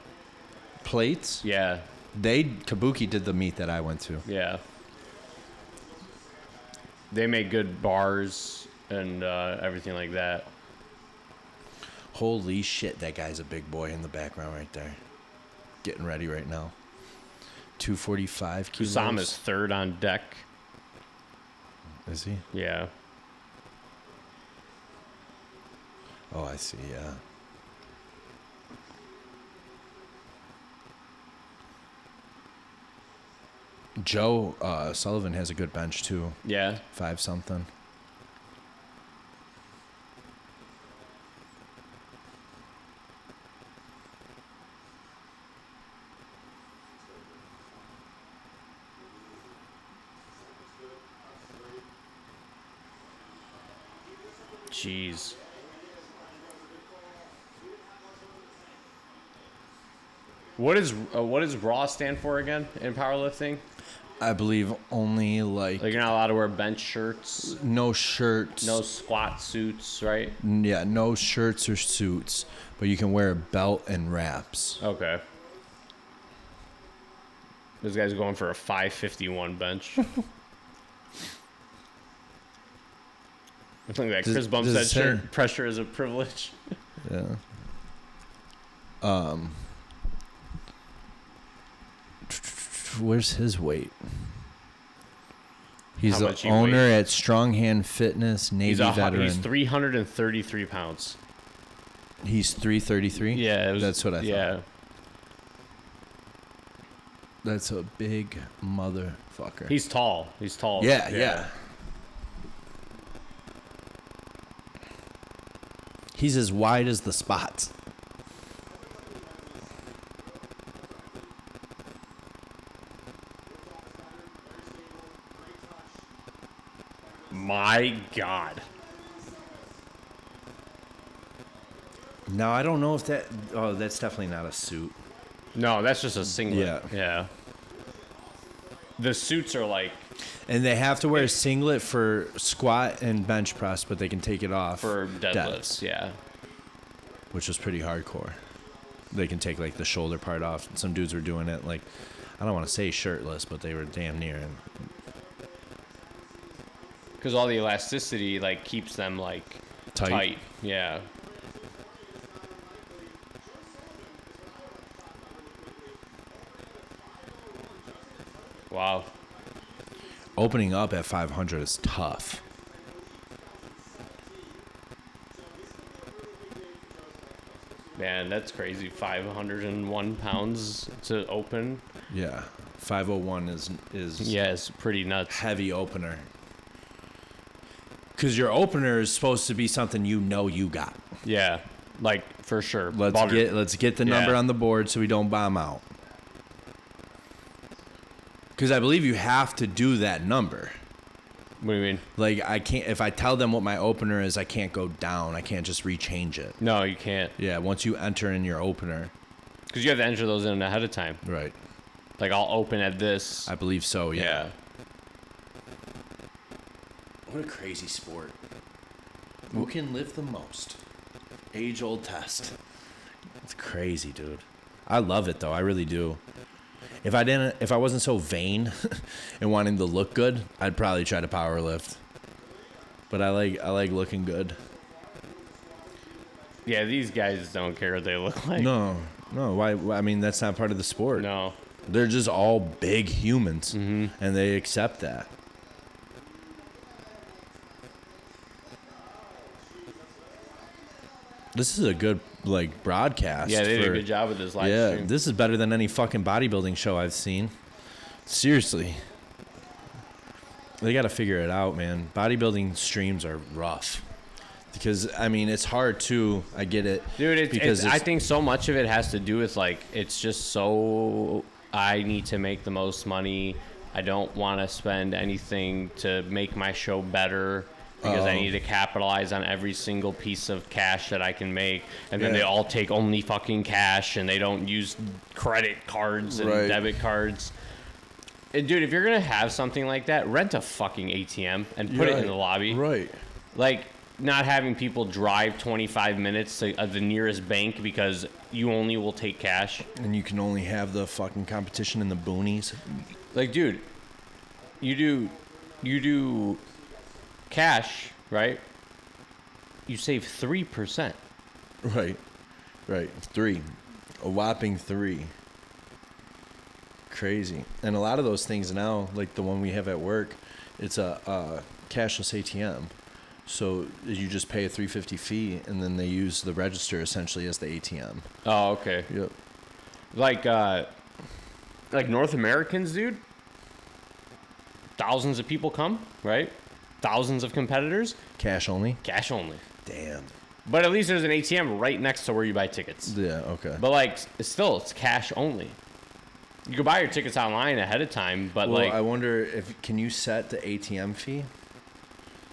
Plates? Yeah, Kabuki did the meet that I went to. yeah. They make good bars and everything like that. Holy shit, that guy's a big boy in the background right there. Getting ready right now. 245 kilos. Usama's third on deck. Is he? Yeah. Oh, I see, yeah. Joe Sullivan has a good bench too. Yeah. 5 something. Jeez. What does Raw stand for again in powerlifting? I believe only Like you're not allowed to wear bench shirts, no shirts. no squat suits, right? Yeah, no shirts or suits, but you can wear a belt and wraps. Okay. This guy's going for a 551 bench. I think that Chris Bump does said it say? shirt pressure is a privilege. Yeah. Where's his weight? He's How the much he owner weighs? at Strong Hand Fitness, Navy veteran. He's 333 pounds. He's 333? Yeah, That's what I thought. Yeah, That's a big motherfucker. he's tall. He's tall. Yeah. He's as wide as the spots. my God. Now, I don't know if that... Oh, that's definitely not a suit. No, that's just a singlet. Yeah. Yeah. The suits are like... And they have to wear a singlet for squat and bench press, but they can take it off for deadlifts, yeah. Which was pretty hardcore. They can take, like, the shoulder part off. Some dudes were doing it, like, I don't want to say shirtless, but they were damn near. Because all the elasticity, like, keeps them, like, tight. Yeah. Wow. Opening up at 500 is tough. Man, that's crazy. 501 pounds to open. Yeah. 501 is Yeah, it's pretty nuts. heavy opener. Because your opener is supposed to be something you got. Yeah, like, for sure. Let's get the number Yeah. on the board so we don't bomb out. Because I believe you have to do that number. What do you mean? Like, I can't, if I tell them what my opener is, I can't go down. I can't just rechange it. No, you can't. Yeah, once you enter in your opener. Because you have to enter those in ahead of time. Right. Like, I'll open at this. I believe so, yeah. Yeah. What a crazy sport. Who can lift the most? Age-old test. It's crazy, dude. I love it, though. I really do. If I wasn't so vain and wanting to look good, I'd probably try to power lift. But I like looking good. Yeah, these guys don't care what they look like. No. Why? I mean, that's not part of the sport. No. They're just all big humans, and they accept that. This is a good broadcast. Yeah, they did a good job with this live stream. Yeah, this is better than any fucking bodybuilding show I've seen. Seriously. They got to figure it out, man. Bodybuilding streams are rough. Because, I mean, it's hard too. I get it. Dude, because I think so much of it has to do with, like, it's just so... I need to make the most money. I don't want to spend anything to make my show better because I need to capitalize on every single piece of cash that I can make. And then they all take only fucking cash and they don't use credit cards and debit cards. And dude, if you're going to have something like that, rent a fucking ATM and put it in the lobby. Right. Like, not having people drive 25 minutes to the nearest bank because you only will take cash. And you can only have the fucking competition in the boonies. Like, dude, you do cash, right? You save 3%. Right. 3. A whopping 3. Crazy. And a lot of those things now, like the one we have at work, it's a cashless ATM. So you just pay a $3.50 fee, and then they use the register essentially as the ATM. Oh, okay. Yep. Like North Americans, dude. Thousands of people come, right? Thousands of competitors. Cash only? Cash only. Damn. But at least there's an ATM right next to where you buy tickets. Yeah, okay. But, like, it's cash only. You can buy your tickets online ahead of time, but, well, like... I wonder can you set the ATM fee?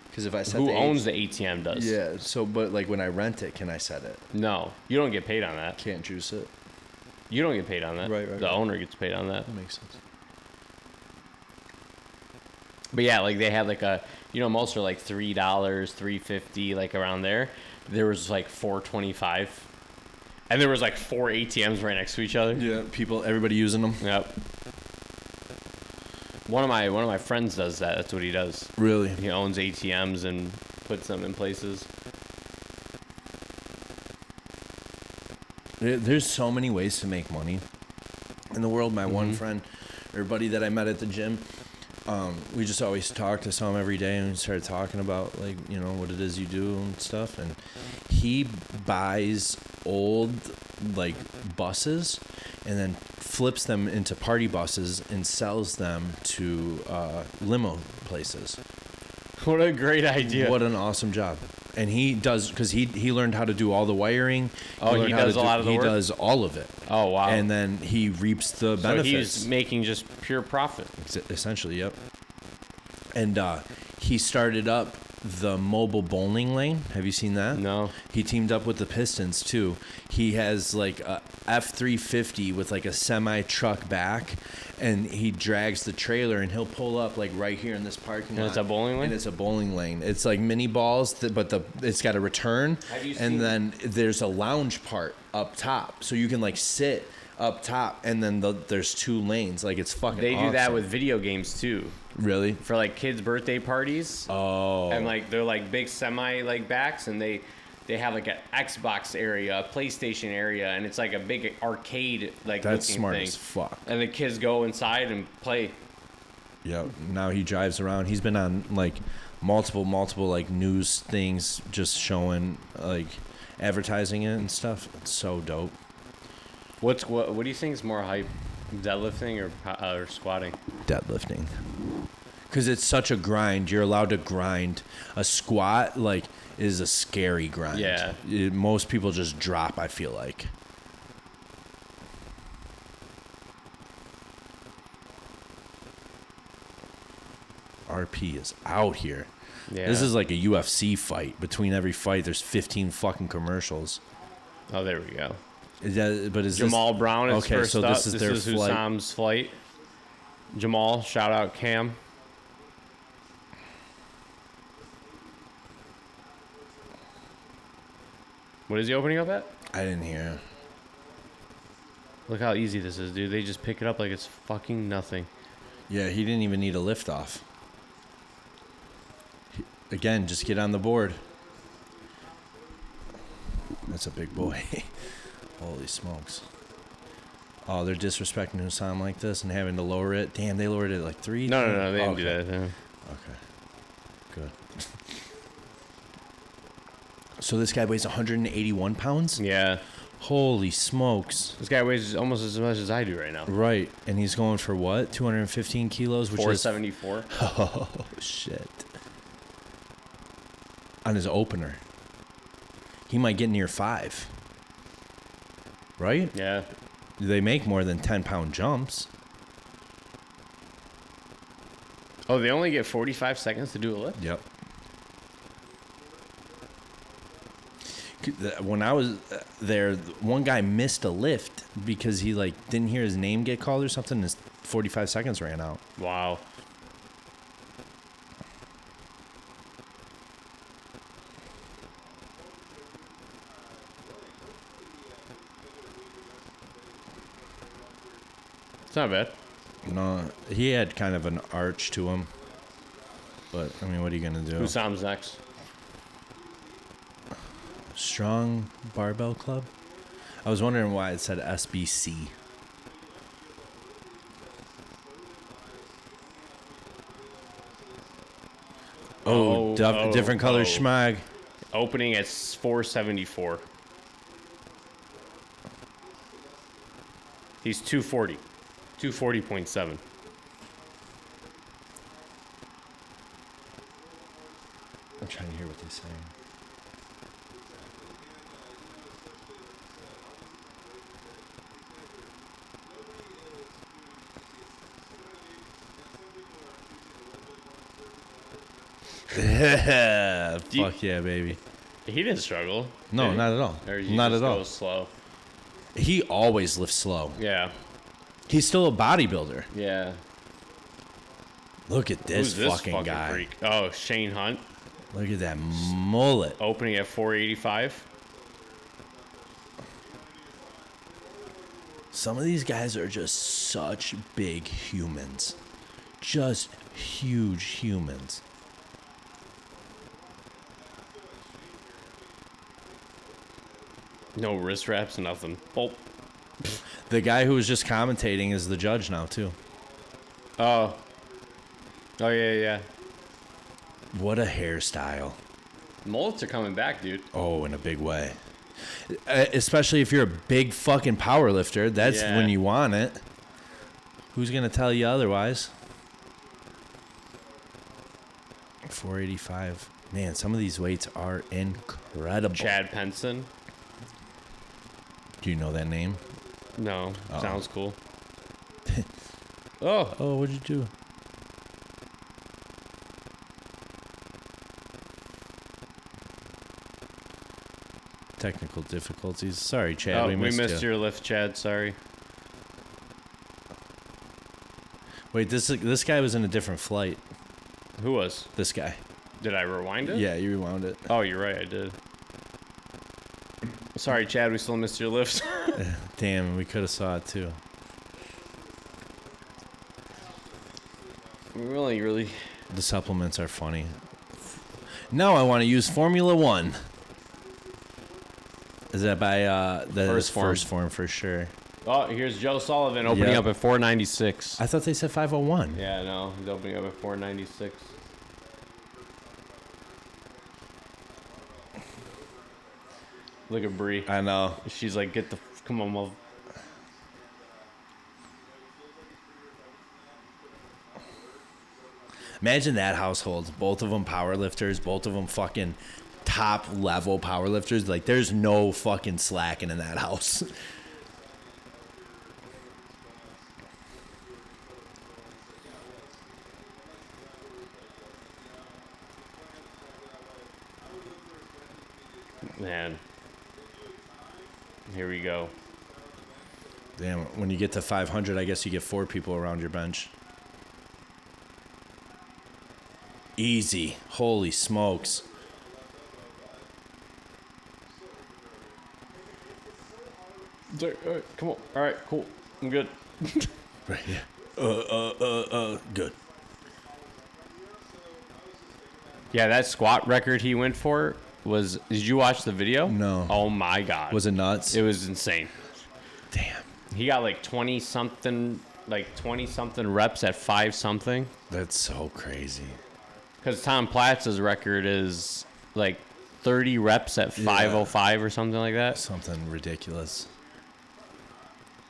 Because if I set who owns the ATM does. Yeah, so, but, like, when I rent it, can I set it? No, you don't get paid on that. Can't juice it? You don't get paid on that. Right. The owner gets paid on that. That makes sense. But yeah, like they had like most are like $3, $3.50, like around there. There was like $4.25, and there was like 4 ATMs right next to each other. Yeah, everybody using them. Yep. One of my friends does that. That's what he does. Really? He owns ATMs and puts them in places. There's so many ways to make money in the world. My one friend or buddy that I met at the gym, we just always talked. I saw him every day and we started talking about, like, you know, what it is you do and stuff. And he buys old, like, buses and then flips them into party buses and sells them to limo places. What a great idea. What an awesome job. And he does, because he learned how to do all the wiring. Oh, he does a lot of the work? He does all of it. Oh, wow. And then he reaps the benefits. So he's making just pure profit. Essentially, yep. And he started up the mobile bowling lane. Have you seen that? No. He teamed up with the Pistons too. He has like a F-350 with like a semi truck back, and he drags the trailer, and he'll pull up like right here in this parking lot. And it's a bowling lane? And it's a bowling lane. It's like mini balls, but it's got a return. Have you and seen- then there's a lounge part up top, so you can like sit up top, and then there's 2 lanes. Like, it's fucking They do that awesome. with video games too. Really? For like kids' birthday parties. Oh. And like they're like big semi like backs, and they have like an Xbox area, a PlayStation area, and it's like a big arcade like That's looking smart thing. as fuck. And the kids go inside and play. Yep. Now he drives around. He's been on like multiple like news things, just showing like advertising it and stuff. It's so dope. What do you think is more hype, deadlifting or squatting? Deadlifting. Because it's such a grind. You're allowed to grind. A squat like is a scary grind. Yeah. Most people just drop, I feel like. RP is out here. Yeah. This is like a UFC fight. Between every fight, there's 15 fucking commercials. Oh, there we go. But is Jamal Brown is okay? first So up. this is their flight. Husam's flight. Jamal, shout out Cam. What is he opening up at? I didn't hear. Look how easy this is, dude. They just pick it up like it's fucking nothing. Yeah, he didn't even need a lift off. Again, just get on the board. That's a big boy. Holy smokes. Oh, they're disrespecting Hussam like this and having to lower it. Damn, they lowered it like 3. No, they didn't do Okay. that. No. Okay. Good. So this guy weighs 181 pounds? Yeah. Holy smokes. This guy weighs almost as much as I do right now. Right. And he's going for what? 215 kilos, which is 474. Oh, shit. On his opener. He might get near 5. Right? Yeah. They make more than 10-pound jumps. Oh, they only get 45 seconds to do a lift? Yep. When I was there, one guy missed a lift because he like didn't hear his name get called or something. His 45 seconds ran out. Wow. It's not bad. No, he had kind of an arch to him. But I mean, what are you gonna do? Husam's next. Strong Barbell Club. I was wondering why it said SBC. Different color schmag. Opening at 474. He's 240. 240.7. I'm trying to hear what they're saying. Yeah, fuck yeah, baby. He didn't struggle. No, did he? not at all. Or you Not just at all. go slow. He always lifts slow. Yeah. He's still a bodybuilder. Yeah. Look at this, Who's this fucking guy. freak? Oh, Shane Hunt. Look at that mullet. Opening at 485. Some of these guys are just such big humans. Just huge humans. No wrist wraps, nothing. Oh. The guy who was just commentating is the judge now, too. Oh. Oh, yeah. What a hairstyle. Mullets are coming back, dude. Oh, in a big way. Especially if you're a big fucking power lifter. That's Yeah. when you want it. Who's going to tell you otherwise? 485. Man, some of these weights are incredible. Chad Penson. Do you know that name? No. Oh. Sounds cool. Oh. Oh, what'd you do? technical difficulties. Sorry, Chad. Oh, we missed you. your lift, Chad. Sorry. Wait, this guy was in a different flight. Who was? This guy. Did I rewind it? Yeah, you rewound it. Oh, you're right. I did. Sorry, Chad. We still missed your lift. Damn, we could have saw it too. Really. The supplements are funny. Now I want to use Formula One. Is that by the first form for sure? Oh, here's Joe Sullivan opening up at 496. I thought they said 501. Yeah, no, he's opening up at 496. Look at Bree. I know. She's like, come on, love. Imagine that household. Both of them power lifters. Both of them fucking top level power lifters. Like, there's no fucking slacking in that house. Man. Here we go. Damn, when you get to 500, I guess you get 4 people around your bench. Easy. Holy smokes. All right, come on. All right, cool. I'm good. Right, yeah. Good. Yeah, that squat record he went for was... Did you watch the video? No. Oh, my God. Was it nuts? It was insane. Damn. He got like 20-something reps at 5-something. That's so crazy. Because Tom Platz's record is like 30 reps at 505 or something like that. Something ridiculous.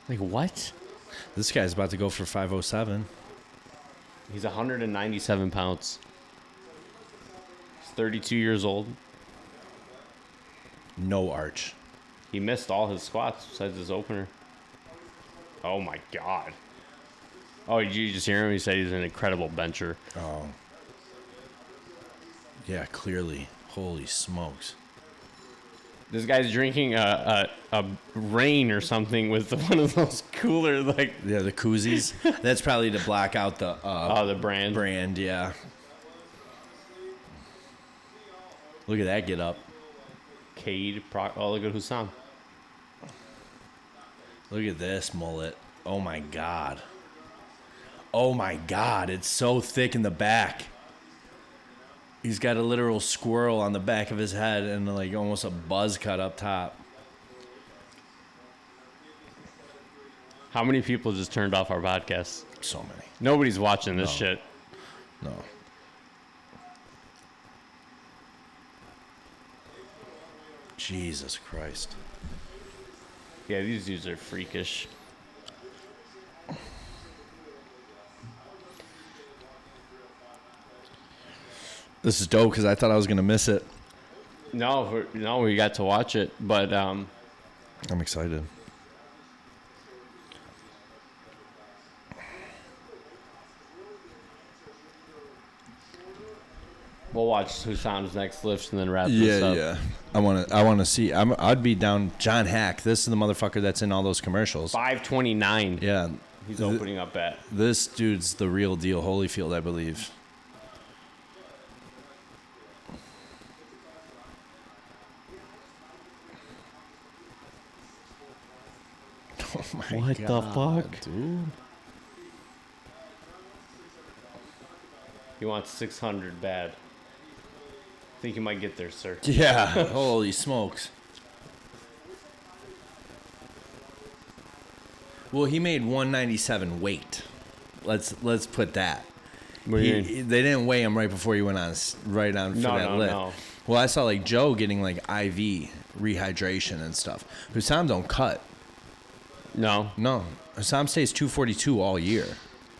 Like, what? This guy's about to go for 507. He's 197 pounds. He's 32 years old. No arch. He missed all his squats besides his opener. Oh, my God. Oh, did you just hear him? He said he's an incredible bencher. Oh. Yeah, clearly. Holy smokes. This guy's drinking a rain or something with one of those cooler, like... Yeah, the koozies. That's probably to block out the... the brand. Brand, yeah. Look at that get up. Cade. Oh, look at Hussam. Look at this mullet. Oh, my God. Oh, my God. It's so thick in the back. He's got a literal squirrel on the back of his head and like almost a buzz cut up top. How many people just turned off our podcast? So many. Nobody's watching this shit. No. Jesus Christ. Yeah, these dudes are freakish. This is dope because I thought I was going to miss it. No, we got to watch it, but I'm excited. we'll watch Hussam's next lifts and then wrap this up. Yeah. I want to see. I'd be down. John Hack. This is the motherfucker that's in all those commercials. 529. Yeah. He's opening up at. This dude's the real deal. Holyfield, I believe. Oh my What God, the fuck? dude? He wants 600 bad. Think you might get there, sir. Yeah. Holy smokes. Well, he made 197 weight. Let's put that. What do you mean? They didn't weigh him right before he went on for that lift. No. Well, I saw like Joe getting like IV rehydration and stuff. Hussam don't cut. No. No. Hussam stays 242 all year.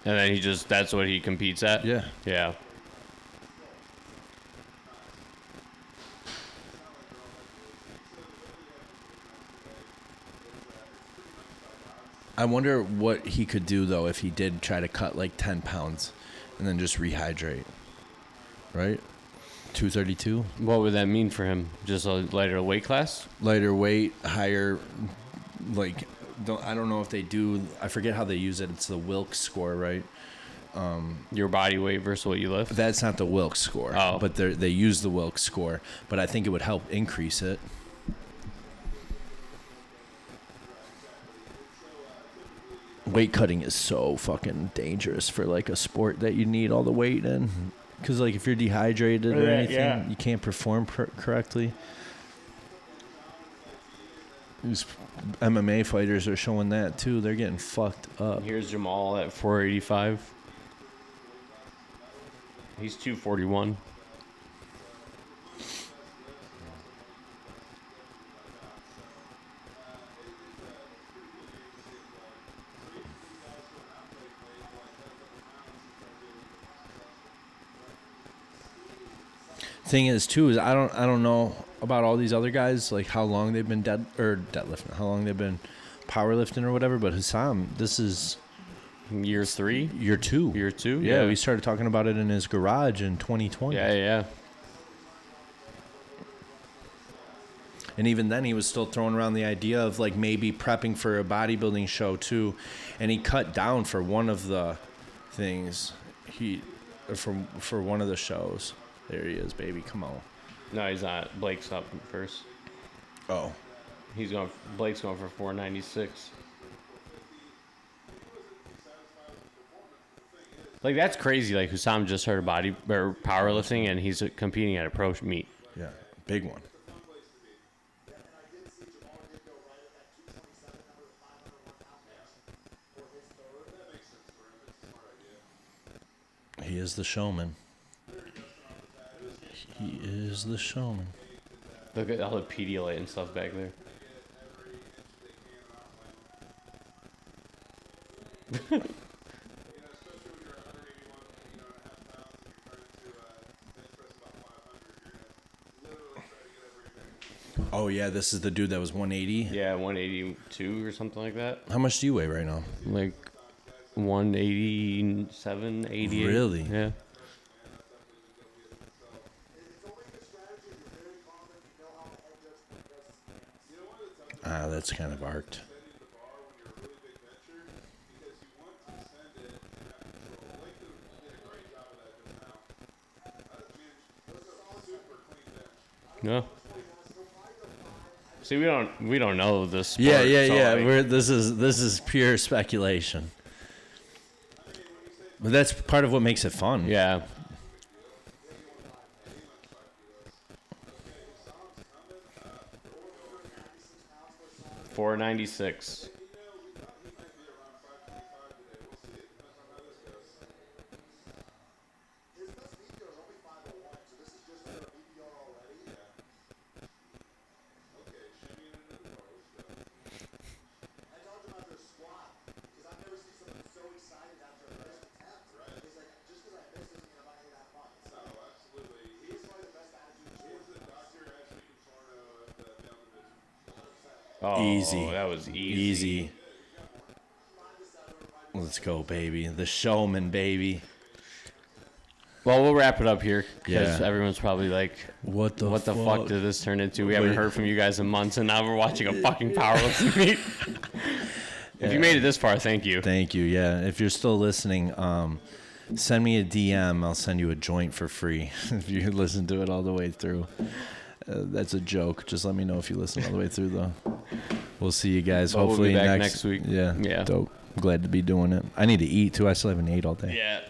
And then that's what he competes at? Yeah. Yeah. I wonder what he could do, though, if he did try to cut like 10 pounds and then just rehydrate. Right? 232. What would that mean for him? Just a lighter weight class? Lighter weight, higher, like, I don't know if they do, I forget how they use it. It's the Wilks score, right? Your body weight versus what you lift? That's not the Wilks score, but they use the Wilks score. But I think it would help increase it. Weight cutting is so fucking dangerous for like a sport that you need all the weight in. Because like if you're dehydrated or anything, you can't perform correctly. These MMA fighters are showing that too. They're getting fucked up. Here's Jamal at 485. He's 241. Thing is too is I don't know about all these other guys, like how long they've been deadlifting, how long they've been powerlifting or whatever, but Hussam, this is year 3, year 2. Yeah, we started talking about it in his garage in 2020. Yeah. And even then he was still throwing around the idea of like maybe prepping for a bodybuilding show too, and he cut down for one of the things for one of the shows. There he is, baby. Come on. No, he's not. Blake's up first. Oh. Blake's going for 496. Like, that's crazy. Like, Hussam just started powerlifting, and he's competing at a pro meet. Yeah, big one. He is the showman. He is the showman. Look at all the Pedialyte and stuff back there. Oh, yeah, this is the dude that was 180? Yeah, 182 or something like that. How much do you weigh right now? Like 187, 88. Really? Yeah. That's kind of arced. No. See, we don't know this sport. Yeah. Like, This is pure speculation. But that's part of what makes it fun. yeah. $496. Oh, Easy. That was easy. Easy. Let's go, baby. The showman, baby. Well, we'll wrap it up here because Yeah. everyone's probably like, What the fuck did this turn into? We haven't heard from you guys in months, and now we're watching a fucking powerlifting meet. If you made it this far, thank you. Thank you. Yeah. If you're still listening, send me a DM. I'll send you a joint for free if you listen to it all the way through. That's a joke. Just let me know if you listen all the way through, though. We'll see you guys. Well, hopefully we'll be back next week. Yeah. Yeah. Dope. I'm glad to be doing it. I need to eat too. I still haven't ate all day. Yeah.